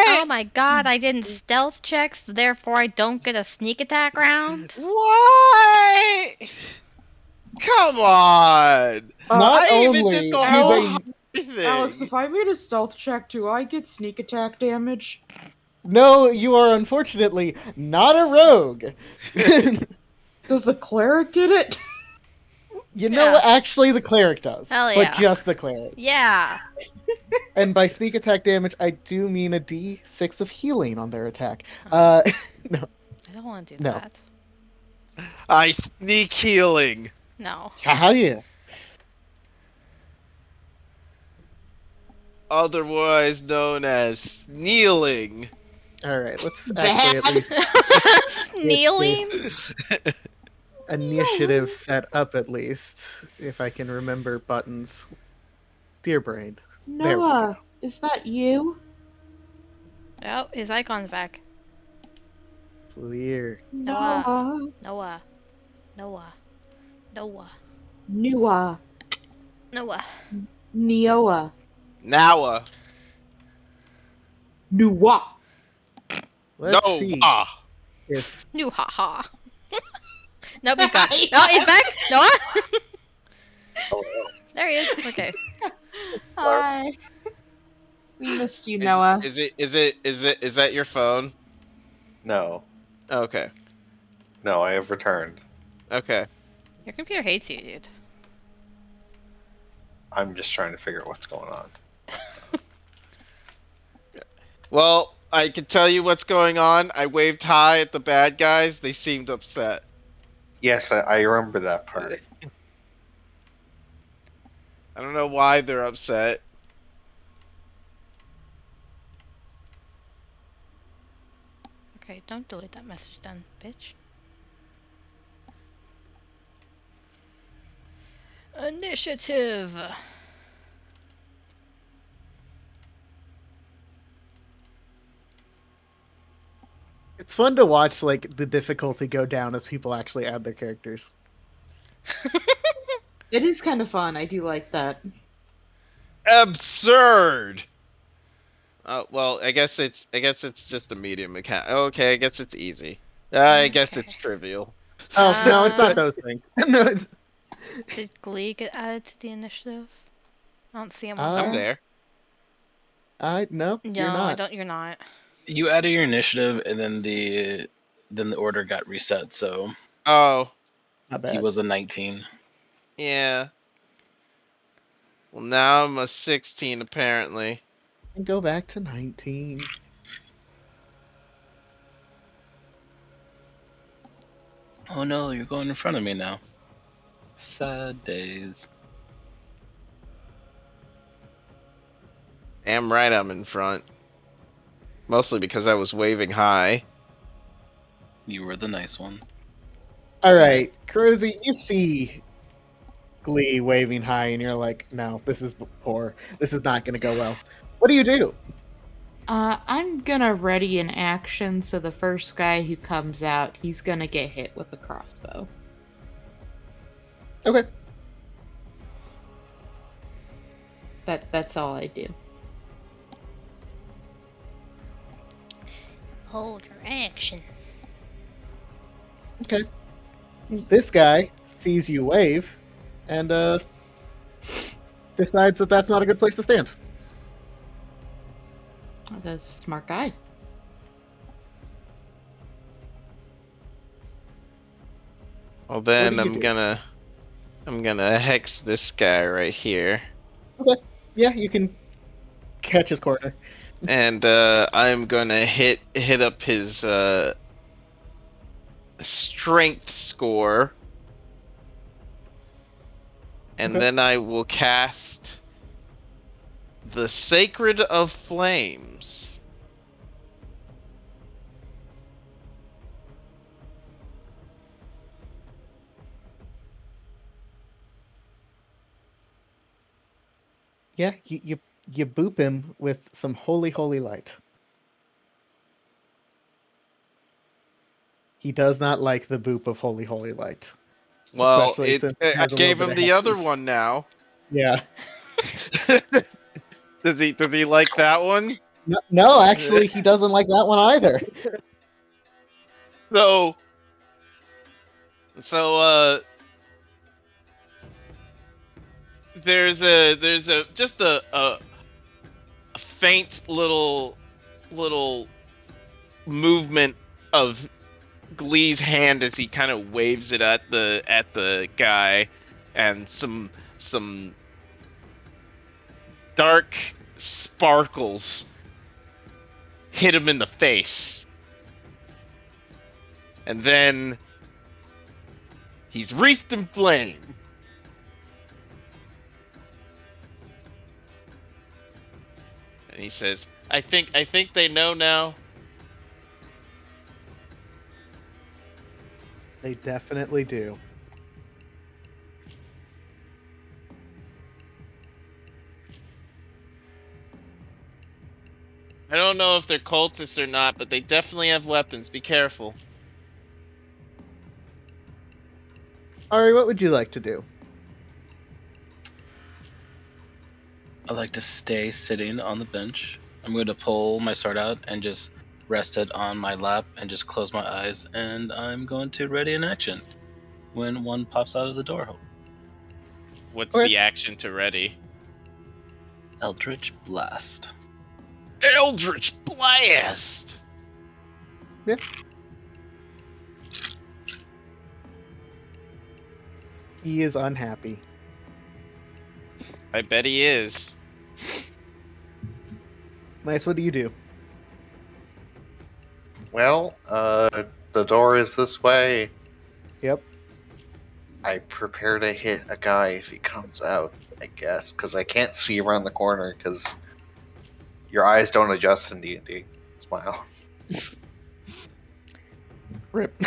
Oh my god, I didn't stealth checks, therefore I don't get a sneak attack round. What? Come on! Not I even only did the do whole they- thing. Alex, if I made a stealth check, do I get sneak attack damage? No, you are unfortunately not a rogue. Does the cleric get it? You know, Yeah. actually, the cleric does. Hell yeah. But just the cleric. Yeah. And by sneak attack damage, I do mean a d6 of healing on their attack. No. I don't want to do No. that. I sneak healing. No. Yeah. Otherwise known as kneeling. All right, let's Bad. actually at least Kneeling? initiative set up at least, if I can remember buttons. Dear brain. There we Noah, is that you? Oh, his icon's back. Clear. Noah. Noah. Noah. Noah. Noah. Noah. Neoa. Nowa. Noah. Let's No. see Ah. if New haha. Nope, he's gone. No, he's back. Noah. There he is. Okay. Hi. We missed you, Noah. Is that your phone? No. Okay. No, I have returned. Okay. Your computer hates you, dude. I'm just trying to figure out what's going on. Well, I can tell you what's going on. I waved hi at the bad guys. They seemed upset. Yes, I remember that part. I don't know why they're upset. Okay, don't delete that message then, bitch. Initiative. it's fun to watch like the difficulty go down as people actually add their characters. It is kind of fun. I do like that. Absurd. Well, I guess it's just a medium account. Okay, I guess it's easy. I guess Okay. it's trivial. Oh no, it's Uh, not those things. No, it's Did Glee get added to the initiative? I don't see him. I'm Uh, there. no, no, you're I not. don't. You're not. You added your initiative, and then the order got reset. So Oh, Not he bad. was a 19. yeah. Well, now I'm a 16 apparently. And go back to 19. Oh no, you're going in front of me now. Sad days. Damn right I'm in front. Mostly because I was waving hi. You were the nice one. All right, Cruzy, you see Glee waving high, and you're like, no, this is poor. This is not going to go well. What do you do? I'm gonna ready an action, so the first guy who comes out, he's gonna get hit with a crossbow. Okay. That's all I do. Hold your action. Okay. This guy sees you wave, and decides that that's not a good place to stand. Oh, that's a smart guy. Well, then do you I'm do? gonna hex this guy right here, Okay. Yeah, you can catch his corner. and I'm gonna hit up his strength score, and Okay. then I will cast the Sacred of Flames. Yeah, you boop him with some holy light. He does not like the boop of holy light. Well, Especially since it I has a little gave bit him of the other hexes. one now. Yeah. Does he like that one? No, actually, he doesn't like that one either. So there's a just a faint little movement of Glee's hand as he kind of waves it at the guy, and some dark sparkles hit him in the face. And then he's wreathed in flame. And he says, I think they know now. They definitely do. I don't know if they're cultists or not, but they definitely have weapons. Be careful. Ari, what would you like to do? I like to stay sitting on the bench. I'm going to pull my sword out and just rest it on my lap and just close my eyes, and I'm going to ready an action when one pops out of the door. What's Okay. the action to ready? Eldritch Blast. Eldritch Blast! Yeah. He is unhappy. I bet he is. Nice, what do you do? Well, the door is this way. Yep. I prepare to hit a guy if he comes out, I guess, because I can't see around the corner because your eyes don't adjust in D&D. Smile. Rip.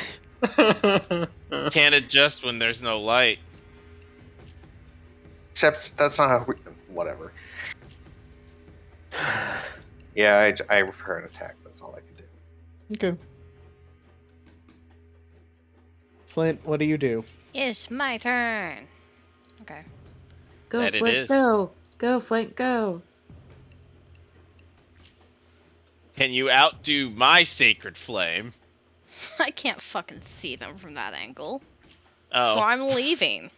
Can't adjust when there's no light. Except that's not how we... Whatever. Yeah, I prepare an attack. That's all I can do. Okay. Flint, what do you do? It's my turn. Okay. Go, That it Flint, is. go. Go, Flint, go. Can you outdo my sacred flame? I can't fucking see them from that angle. Oh. So I'm leaving.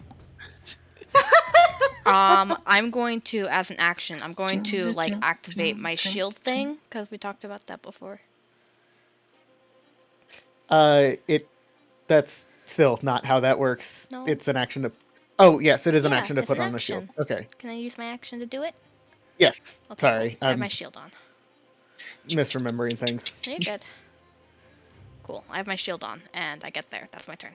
I'm going to, as an action, I'm going to like activate my shield thing because we talked about that before. That's still not how that works. No. It's an action to. Oh yes, it is an Yeah, action to it's put an on the shield. action. Okay. Can I use my action to do it? Yes. Okay, Sorry, cool. I have I'm my shield on. misremembering things. You're good. Cool. I have my shield on, and I get there. That's my turn.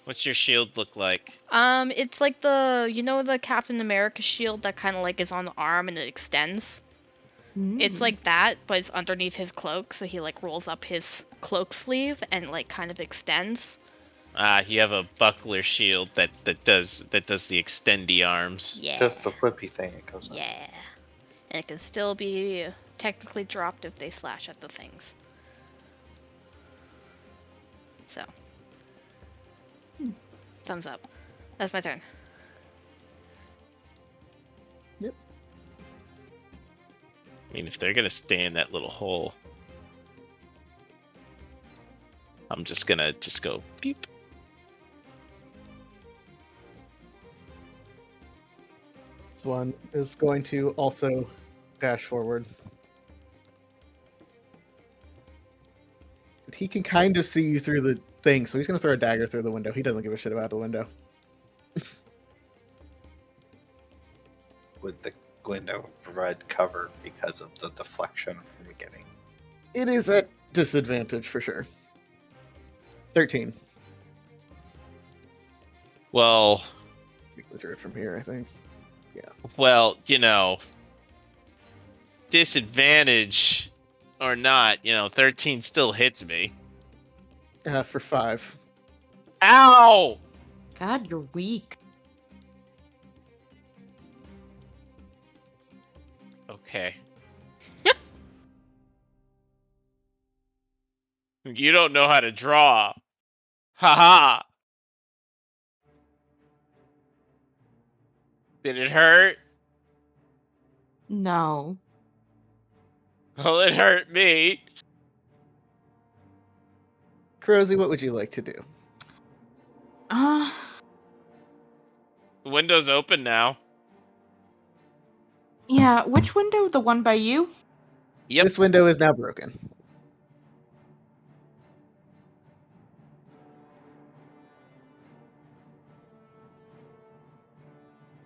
What's your shield look like? It's like the Captain America shield that kind of like is on the arm and it extends. It's like that, but it's underneath his cloak, so he like rolls up his cloak sleeve and like kind of extends. You have a buckler shield that does the extendy arms. Yeah. Just the flippy thing it goes on. Yeah. And it can still be technically dropped if they slash at the things. So. Thumbs up. That's my turn. I mean, if they're gonna stay in that little hole, I'm just gonna go beep. This one is going to also dash forward. He can kind of see you through the thing, so he's going to throw a dagger through the window. He doesn't give a shit about the window. Would the window provide cover because of the deflection from beginning? It is at disadvantage for sure. 13. Well, We go through it from here, I think. well, disadvantage or not, 13 still hits me. For 5. Ow! God, you're weak. Okay. You don't know how to draw. Haha. Did it hurt? No. Well, it hurt me. Crozy, what would you like to do? Uh, The window's open now. yeah, which window? The one by you? Yep. This window is now broken.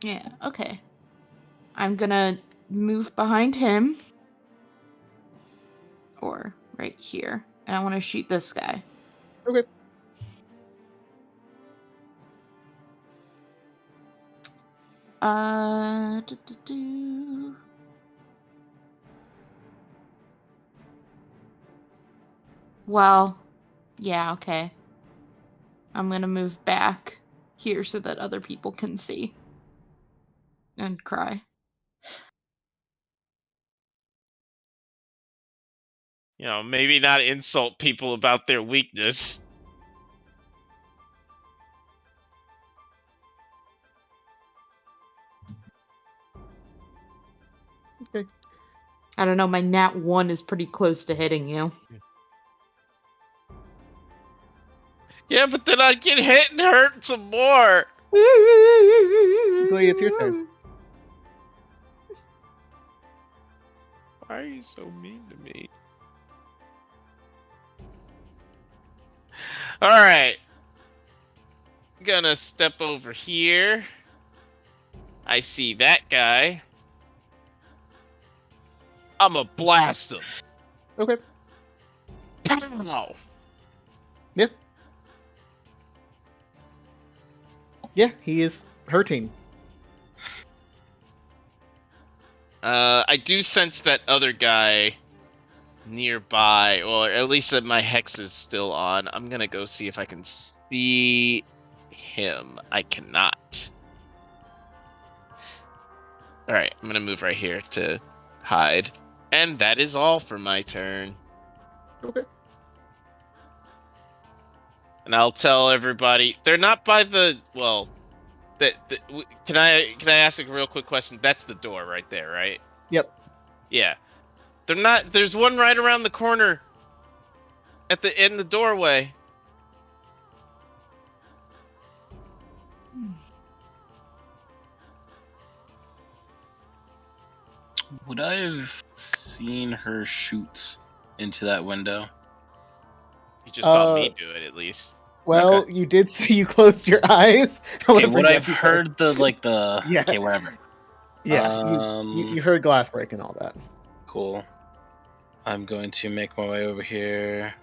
Yeah, okay. I'm gonna move behind him. Or right here. And I want to shoot this guy. Okay. Do. Well, yeah, okay. I'm gonna move back here so that other people can see. And cry. Maybe not insult people about their weakness. Okay. I don't know, my nat 1 is pretty close to hitting you. Yeah, but then I'd get hit and hurt some more. Glee, it's your turn. Why are you so mean to me? Alright. Gonna step over here. I see that guy. I'ma blast him. Okay. Pow! Yeah, he is hurting. I do sense that other guy nearby, or at least that my hex is still on. I'm gonna go see if I can see him. I cannot. Alright, I'm gonna move right here to hide. And that is all for my turn. Okay. And I'll tell everybody they're not by the can I ask a real quick question? That's the door right there, right? Yep. Yeah. They're not. There's one right around the corner in the doorway. Would I have seen her shoot into that window? You just saw me do it, at least. Well, Okay. you did say you closed your eyes. Okay, However, would yes, I've you could. heard the Yeah. Okay, whatever. Yeah, you heard glass break and all that. Cool. I'm going to make my way over here.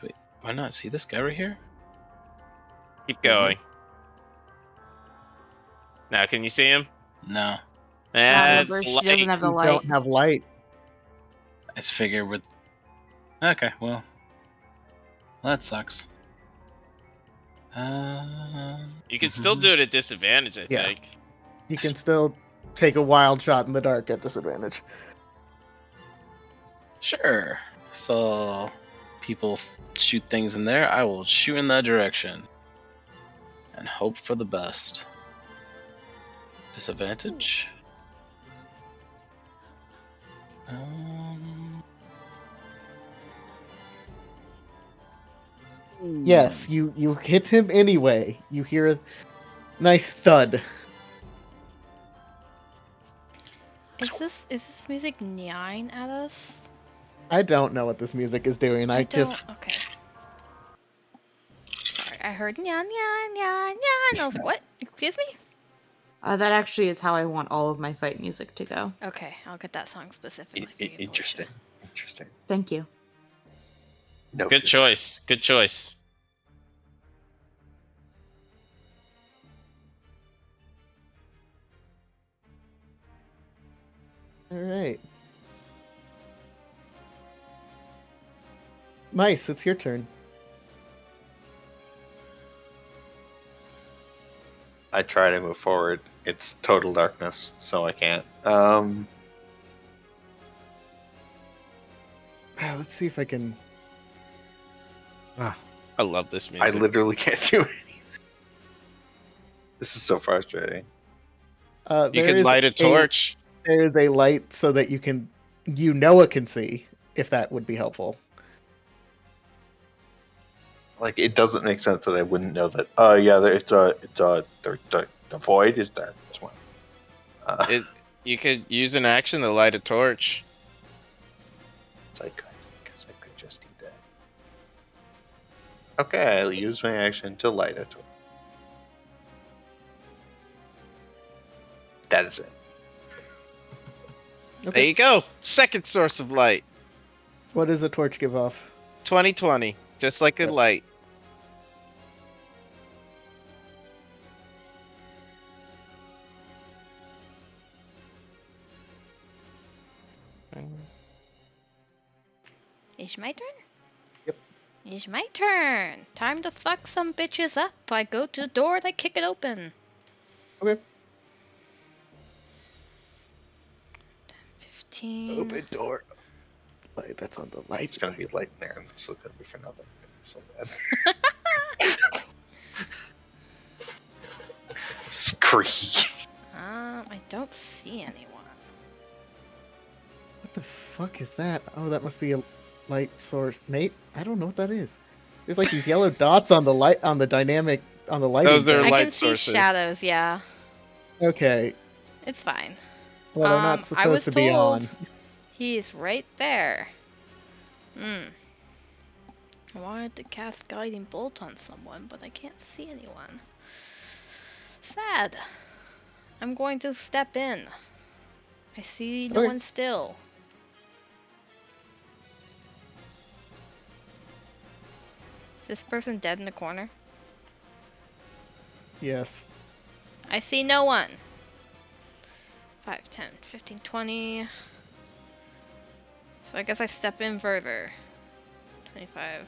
Wait, why not see this guy right here? Keep going. Now, can you see him? No. That's Whatever, she light. doesn't have the You light. don't have light. I just figured with. Okay, well, that sucks. You can still do it at disadvantage, I Yeah. think. You can still take a wild shot in the dark at disadvantage. Sure. So people shoot things in there. I will shoot in that direction and hope for the best. Disadvantage. Yes, you hit him anyway. You hear a nice thud. Is this music 9 at us? I don't know what this music is doing. I just don't. Okay. Sorry, I heard nya nya nya nya, and I was like, what? Excuse me? That actually is how I want all of my fight music to go. Okay, I'll get that song specifically for you, Interesting. Interesting. Thank you. No. Good choice. Good choice. all right. Mice, it's your turn. I try to move forward. It's total darkness, so I can't. Let's see if I can. I love this I music. literally can't do anything. This is so frustrating. You There could is light a torch. There is a light so that Noah can see, if that would be helpful. Like, it doesn't make sense that I wouldn't know that. Yeah, the void is there. That's why. You could use an action to light a torch. I guess I could just do that. Okay, I'll use my action to light a torch. That is it. There you go. Second source of light. What does a torch give off? 20/20. Just like a Yep. light. It's my turn? Yep. It's my turn. Time to fuck some bitches up. I go to the door and I kick it open. Okay. 15. Open door. Light. That's on the light. It's gonna be light in there, and this is gonna be for nothing. So bad. Screech. I don't see anyone. What the fuck is that? Oh, that must be a light source. Nate, I don't know what that is. There's like these yellow dots on the light on the dynamic on the lighting. Those are thing. I light can sources. see shadows, yeah. Okay. It's fine. Well, they're not I supposed was to be on. told he's right there. I wanted to cast Guiding Bolt on someone, but I can't see anyone. Sad. I'm going to step in. I see no Okay. one still. Is this person dead in the corner? Yes. I see no one. 5, 10, 15, 20. So I guess I step in further. 25,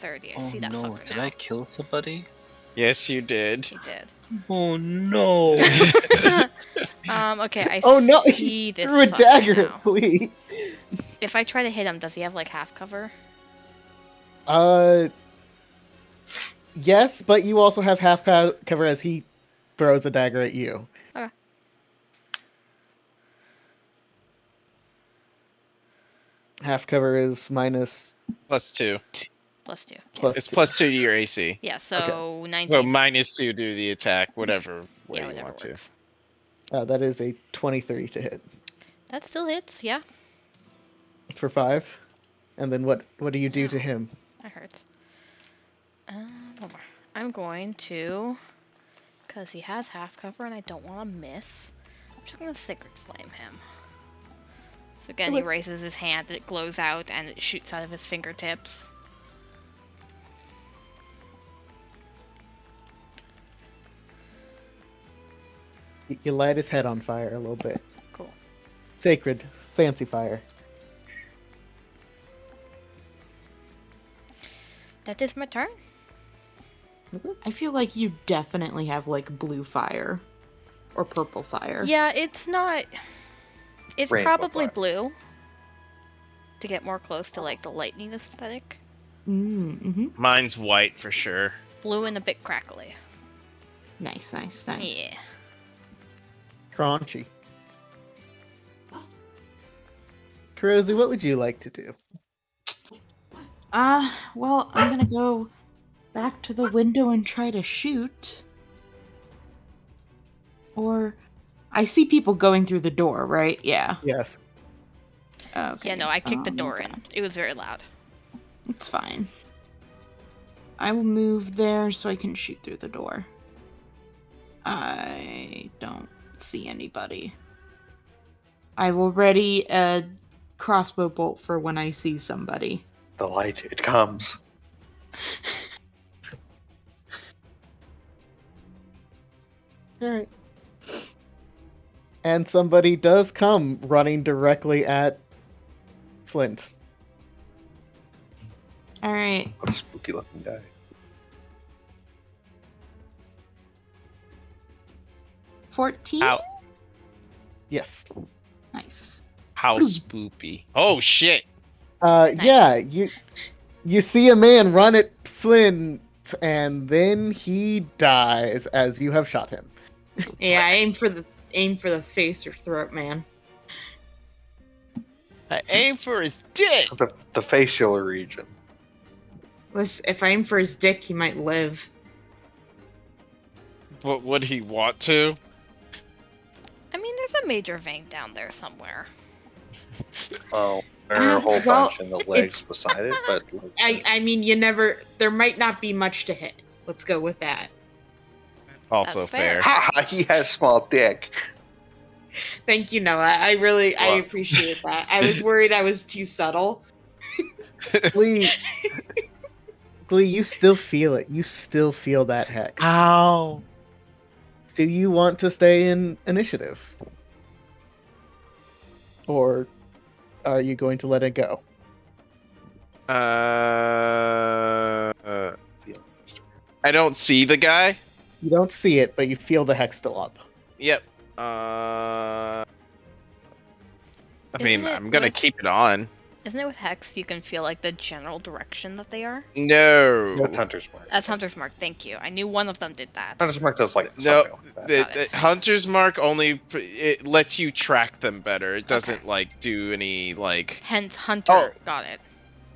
30. I see that no! fucker Did now. I kill somebody? Yes, you did. He did. Oh no! Okay, I Oh no! see He this threw a fucker dagger now. at Lee. If I try to hit him, does he have like half cover? Yes, but you also have half cover as he throws a dagger at you. Okay. Half cover is minus. +2. +2. Yeah. Plus It's two. +2 to your AC. Yeah, so 19. Well, -2 to the attack, whatever way yeah, you whatever want to. works. That is a 23 to hit That still hits, yeah. for 5. And then what do you do to Ow. him? That hurts. One more. I'm going to, because he has half cover and I don't want to miss, I'm just going to Sacred Flame him. So again, he Okay. raises his hand, it glows out, and it shoots out of his fingertips. You light his head on fire a little bit. Cool. Sacred, fancy fire. That is my turn. I feel like you definitely have like blue fire or purple fire. Yeah, it's not. It's Rainbow probably fire. blue to get more close to like the lightning aesthetic. Mm-hmm. Mine's white for sure. Blue and a bit crackly. Nice. Yeah. Crunchy. Rosie, what would you like to do? Well, I'm gonna go back to the window and try to shoot. Or I see people going through the door, right? Yeah. Yes. Okay. Yeah, no, I kicked the door God. in. It was very loud. It's fine. I will move there so I can shoot through the door. I don't see anybody. I will ready a crossbow bolt for when I see somebody. The light, it comes. All right. And somebody does come running directly at Flint. All right. What a spooky looking guy. — 14? Ow. Yes. Nice. How spoopy. Oh shit! Yeah, you see a man run at Flint, and then he dies as you have shot him. Yeah, I aim for the face or throat, man. I aim for his dick! The facial region. Listen, if I aim for his dick, he might live. But would he want to? I mean, there's a major vein down there somewhere. Oh, there are a whole Well, bunch in the legs it's- beside it, but like, I mean, there might not be much to hit. Let's go with that. Also That's fair. fair. ha, he has small dick. Thank you, Noah. I Wow. appreciate that. I was worried I was too subtle. Glee, you still feel it. You still feel that hex. Ow! Do you want to stay in initiative? Or are you going to let it go? I don't see the guy. You don't see it, but you feel the hex still up. Yep. I mean, Isn't it I'm gonna with- keep it on. Isn't it with Hex you can feel like the general direction that they are? No. That's Hunter's Mark. That's Hunter's Mark, thank you. I knew one of them did that. Hunter's Mark does like No, something like that. Got it. Hunter's Mark only it lets you track them better. It doesn't Okay. like do any like. Hence Hunter Oh. got it.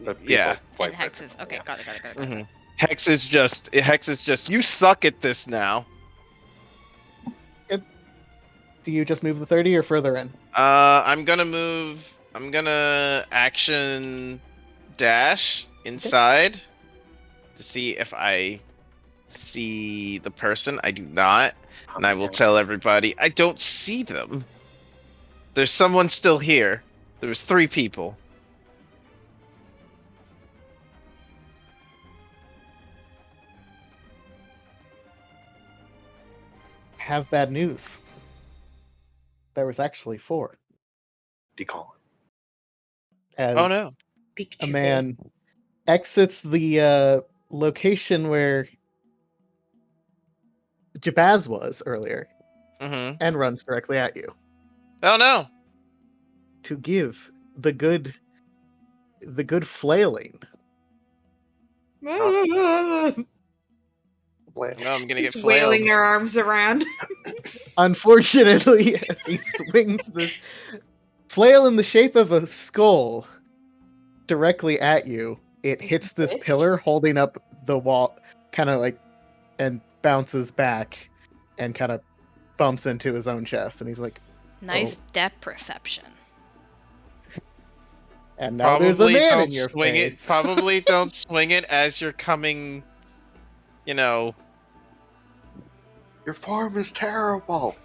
That people Yeah. fight And Hex with. is okay, Yeah. got it. Mhm. Hex is just you suck at this now. Do you just move the 30 or further in? I'm gonna action dash inside to see if I see the person. I do not, and I will tell everybody I don't see them. There's someone still here. There was 3 people. Have bad news. There was actually 4. Decalling. As Oh no. a man exits the location where Jabaz was earlier Mm-hmm. and runs directly at you Oh no. to give the good flailing. Blade. No, I'm gonna get Just wailing flailed. their arms around. Unfortunately, as he swings this flail in the shape of a skull directly at you, it hits this Bitch. pillar holding up the wall, kind of like, and bounces back and kind of bumps into his own chest. And he's like, Nice Oh. depth perception. and now there's a Probably man don't in your swing face. it. Probably don't swing it as you're coming. You know. Your form is terrible.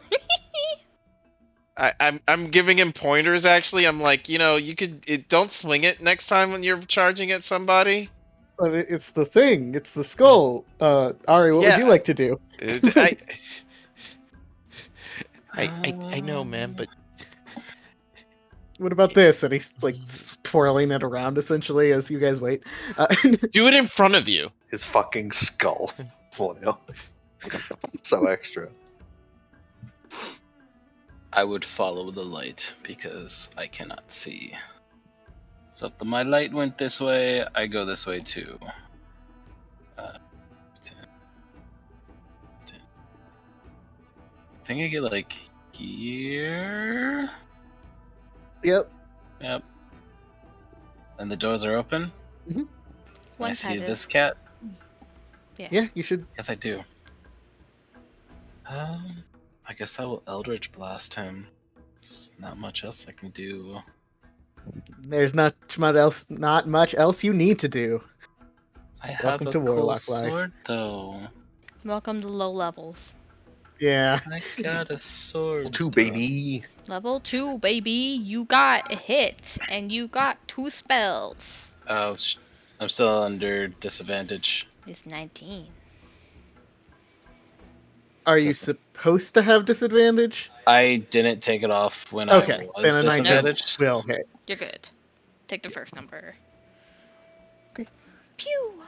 I'm giving him pointers. Actually, I'm like, you could don't swing it next time when you're charging at somebody. But it's the thing. It's the skull. Ari, what would Yeah. you like to do? I know, man, but What about this? And he's like twirling it around essentially as you guys wait. do it in front of you. His fucking skull. flail. So extra. I would follow the light because I cannot see. So if my light went this way, I go this way too. 10, 10. I think I get like here. Yep. Yep. And the doors are open. Mhm. Can I see One-sided. this cat? Yeah, you should. Yes, I do. I guess I will Eldritch Blast him. It's not much else I can do. There's not much else you need to do. I have Welcome a to cool Warlock life. sword, though. Welcome to low levels. Yeah. I got a sword. 2, though. baby. Level 2, baby. You got a hit, and you got 2 spells. Oh, I'm still under disadvantage. It's 19. Are you Doesn't- supposed to have disadvantage? I didn't take it off when Okay, I then was a 19 disadvantaged. will hit. You're good. Take the first number. Okay. Pew!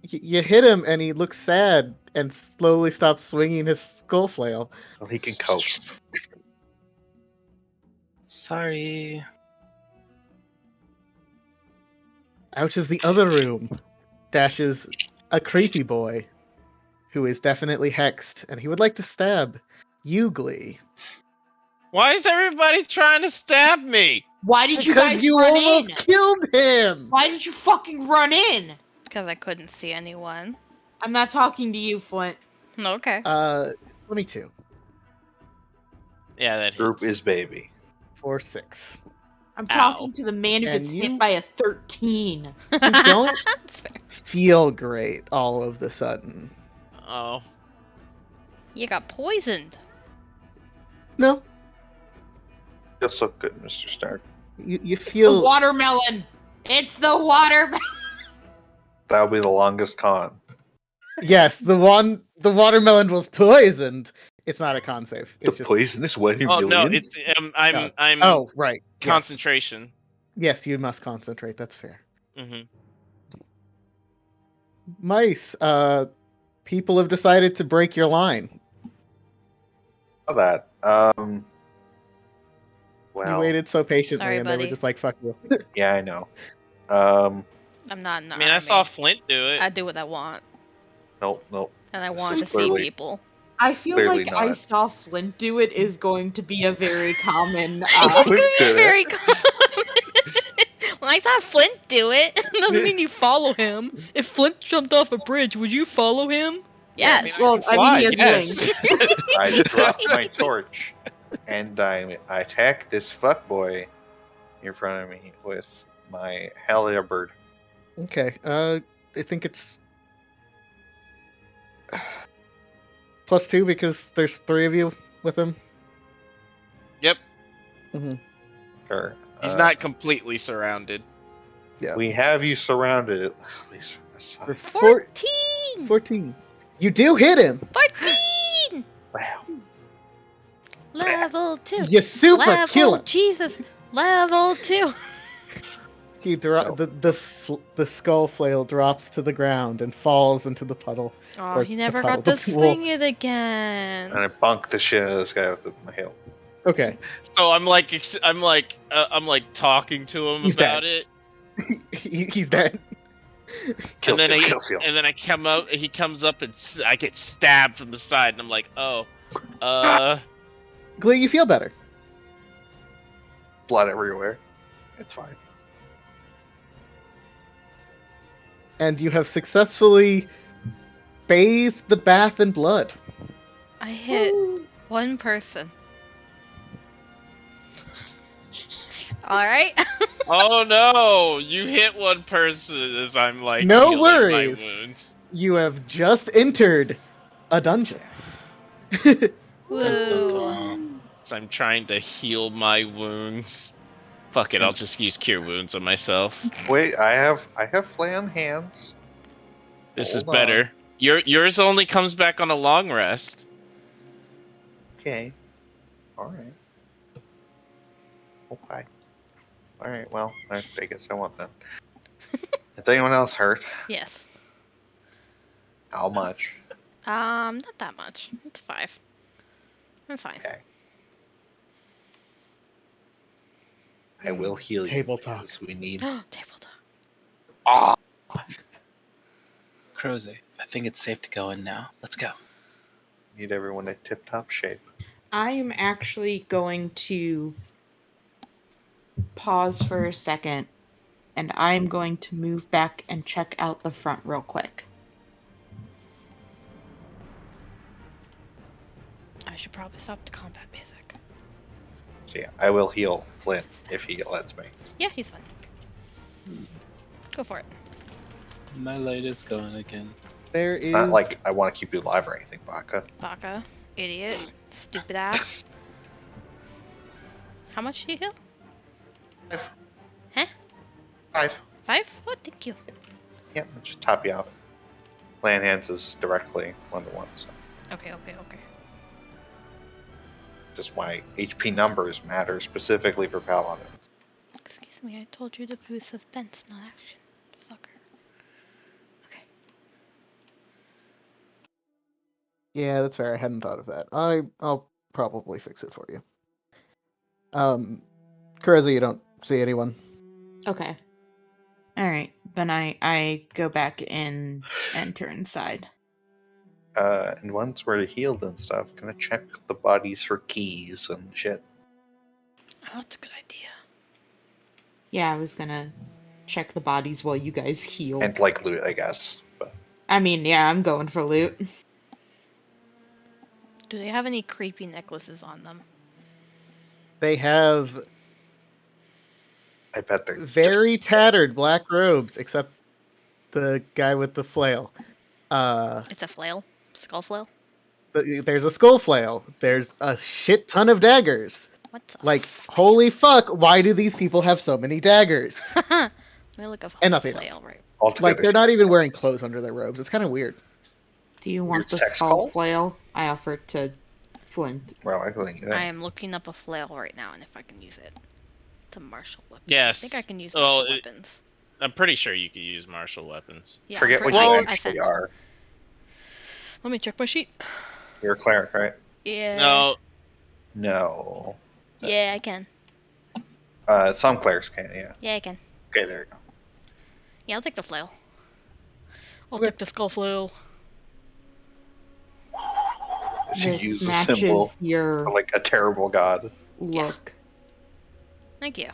You hit him, and he looks sad and slowly stops swinging his skull flail. Well, he can cope. Sorry. Out of the other room dashes a creepy boy who is definitely hexed, and he would like to stab you, Glee. Why is everybody trying to stab me? Why did you Because guys you run almost in? killed him! Why did you fucking run in? Because I couldn't see anyone. I'm not talking to you, Flint. Okay. 22. Yeah, that Group hits. is baby. 4, 6. I'm Ow. talking to the man who And gets you- hit by a 13. You don't That's fair. feel great all of the sudden. Oh. You got poisoned. No, Feels so good, Mr. Stark. you The feel watermelon! It's the watermelon! That'll be the longest con. yes. The watermelon was poisoned. It's not a con save. The It's just poisonous wedding Oh no, million? it's I'm oh right. Yes. concentration. Yes, you must concentrate. That's fair. Hmm. Mice. People have decided to break your line. How that. You Well, waited so patiently, Sorry, and they were buddy. just like, "Fuck you." yeah, I know. I'm not in the I mean, I army. saw Flint do it. I do what I want, Nope. and I This want is to see clearly- people. I feel Clearly like I not. saw Flint do it is going to be a very common. Flint did it. Very common. When I saw Flint do it, doesn't mean you follow him. If Flint jumped off a bridge, would you follow him? Yes. Well, I mean, he has yes. I dropped my torch, and I attacked this fuckboy in front of me with my halberd. Okay. I think it's +2 because there's 3 of you with him. Yep. Sure. He's not completely surrounded. Yeah. We have you surrounded, at least from this For side. 14! 14. You do hit him. 14! Wow. Level 2. You super Level, kill him. Jesus. Level 2. He So- the skull flail drops to the ground and falls into the puddle. Oh, Or he the never puddle, got the to pool. swing it again. And I bunked the shit out of this guy with my hail. Okay. So I'm like talking to him He's about dead. it, He's dead. Kill and then steal. and then I come up. He comes up and I get stabbed from the side, and I'm like, oh, Glee, you feel better. Blood everywhere. It's fine. And you have successfully bathed the bath in blood. I hit one person. Alright. oh no! You hit one person as I'm like No healing worries. my wounds. You have just entered a dungeon. Woo. So I'm trying to heal my wounds. Fuck it, I'll just use cure wounds on myself. Wait, I have flaying hands. This is Hold on. better. Yours only comes back on a long rest. Okay. Alright. Okay. Alright, well, I guess I want that. Is anyone else hurt? Yes. How much? Not that much. It's 5. I'm fine. Okay. I will heal Table you. talk. Because we need. Table talk. Ah! Crozy, I think it's safe to go in now. Let's go. Need everyone in tip-top shape. I am actually going to pause for a second, and I'm going to move back and check out the front real quick. I should probably stop the combat music. So yeah, I will heal Flint if he lets me. Yeah, he's fine. Go for it. My light is going again. There is. Not like I want to keep you alive or anything, Baka. Baka. Idiot. Stupid ass. How much do you heal? 5. Huh? 5. 5? Oh, thank you. Yep, just top you out. Land hands is directly 1-to-1, so Okay. just why HP numbers matter specifically for paladins. Excuse me, I told you to boost suspense, not action. Fucker. Okay. Yeah, that's fair. I hadn't thought of that. I'll probably fix it for you. Careza, you don't see anyone. Okay. Alright, then I go back in and turn inside. And once we're healed and stuff, gonna check the bodies for keys and shit. Oh, that's a good idea. Yeah, I was gonna check the bodies while you guys heal. And like loot, I guess. But I mean, yeah, I'm going for loot. Do they have any creepy necklaces on them? They have I bet they're very tattered black robes, except the guy with the flail. It's a flail? Skull flail? There's a skull flail. There's a shit ton of daggers. What the Like, holy fuck, why do these people have so many daggers? Let me look up And nothing flail else. right. altogether. Like, they're not even wearing clothes under their robes. It's kind of weird. Do you want Weird the sex skull skulls? flail? I offered to Flint. Well, I think I am looking up a flail right now, and if I can use it. It's a martial weapon. Yes. I think I can use Well, martial weapons. I'm pretty sure you could use martial weapons. Yeah, forget what Well, you I actually sent. are. Let me check my sheet. You're a cleric, right? Yeah. No, No. Yeah, I can. Some clerics can, yeah. Yeah, I can. Okay, there you go. Yeah, I'll take the flail. I'll Okay. take the skull flail. She This used a symbol matches your for like a terrible god. look. Thank you.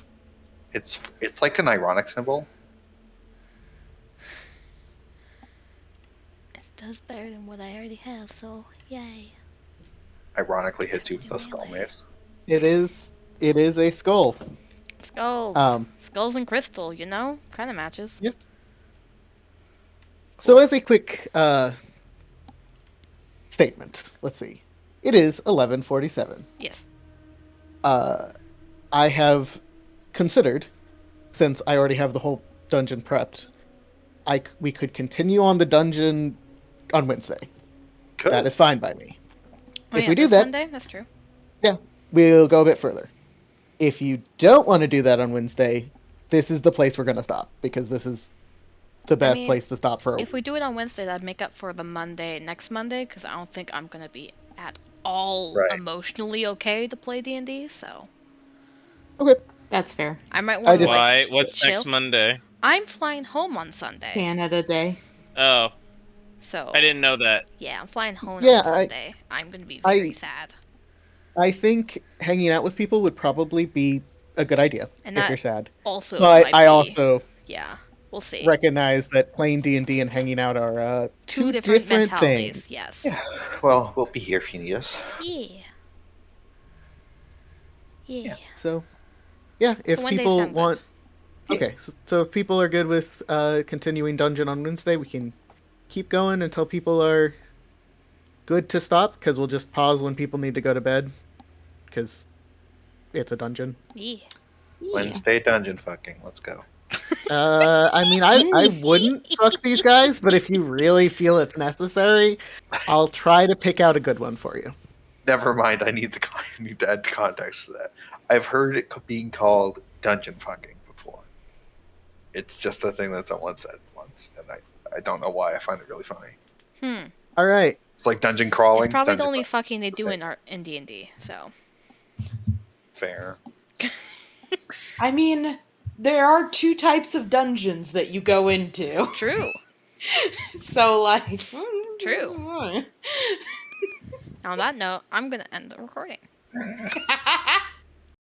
It's like an ironic symbol. It does better than what I already have, so yay. Ironically hits you with a skull mace. It is a skull. Skulls. Skulls and crystal, you know? Kind of matches. Yep. So as a quick statement, let's see. It is 11:47. Yes. I have considered, since I already have the whole dungeon prepped, we could continue on the dungeon on Wednesday. Good. That is fine by me. Oh, If yeah, we do this that, Sunday? That's true. we'll go a bit further. If you don't want to do that on Wednesday, this is the place we're going to stop, because this is the best mean, place to stop for a If we do it on Wednesday, that'd make up for the next Monday, because I don't think I'm going to be at all Right. emotionally okay to play D&D, so. Okay. That's fair. I might want to, just- why? like, What's chill. next Monday? I'm flying home on Sunday, Canada Day. Oh, so. I didn't know that. Yeah, I'm flying home Yeah, on Sunday. I'm going to be I- very sad. I think hanging out with people would probably be a good idea And if that you're sad. Also, But might I be- also Yeah, we'll see. recognize that playing D&D and hanging out are Two different mentalities, things. yes. Yeah. Well, we'll be here if you need us. Yeah. Yeah. So, yeah, if So Wednesday people sound good. want... Yeah. Okay, so if people are good with continuing dungeon on Wednesday, we can keep going until people are good to stop, because we'll just pause when people need to go to bed, because it's a dungeon. Yeah. Yeah. Wednesday dungeon fucking. Let's go. I mean, I wouldn't fuck these guys, but if you really feel it's necessary, I'll try to pick out a good one for you. Never mind. I need to add context to that. I've heard it being called dungeon fucking before. It's just a thing that someone said once, and I don't know why. I find it really funny. All right. It's like dungeon crawling. It's probably the dungeon only crawling. fucking they do Same. in D&D. So Fair. I mean, there are two types of dungeons that you go into. true. So, like... True. On that note, I'm gonna end the recording.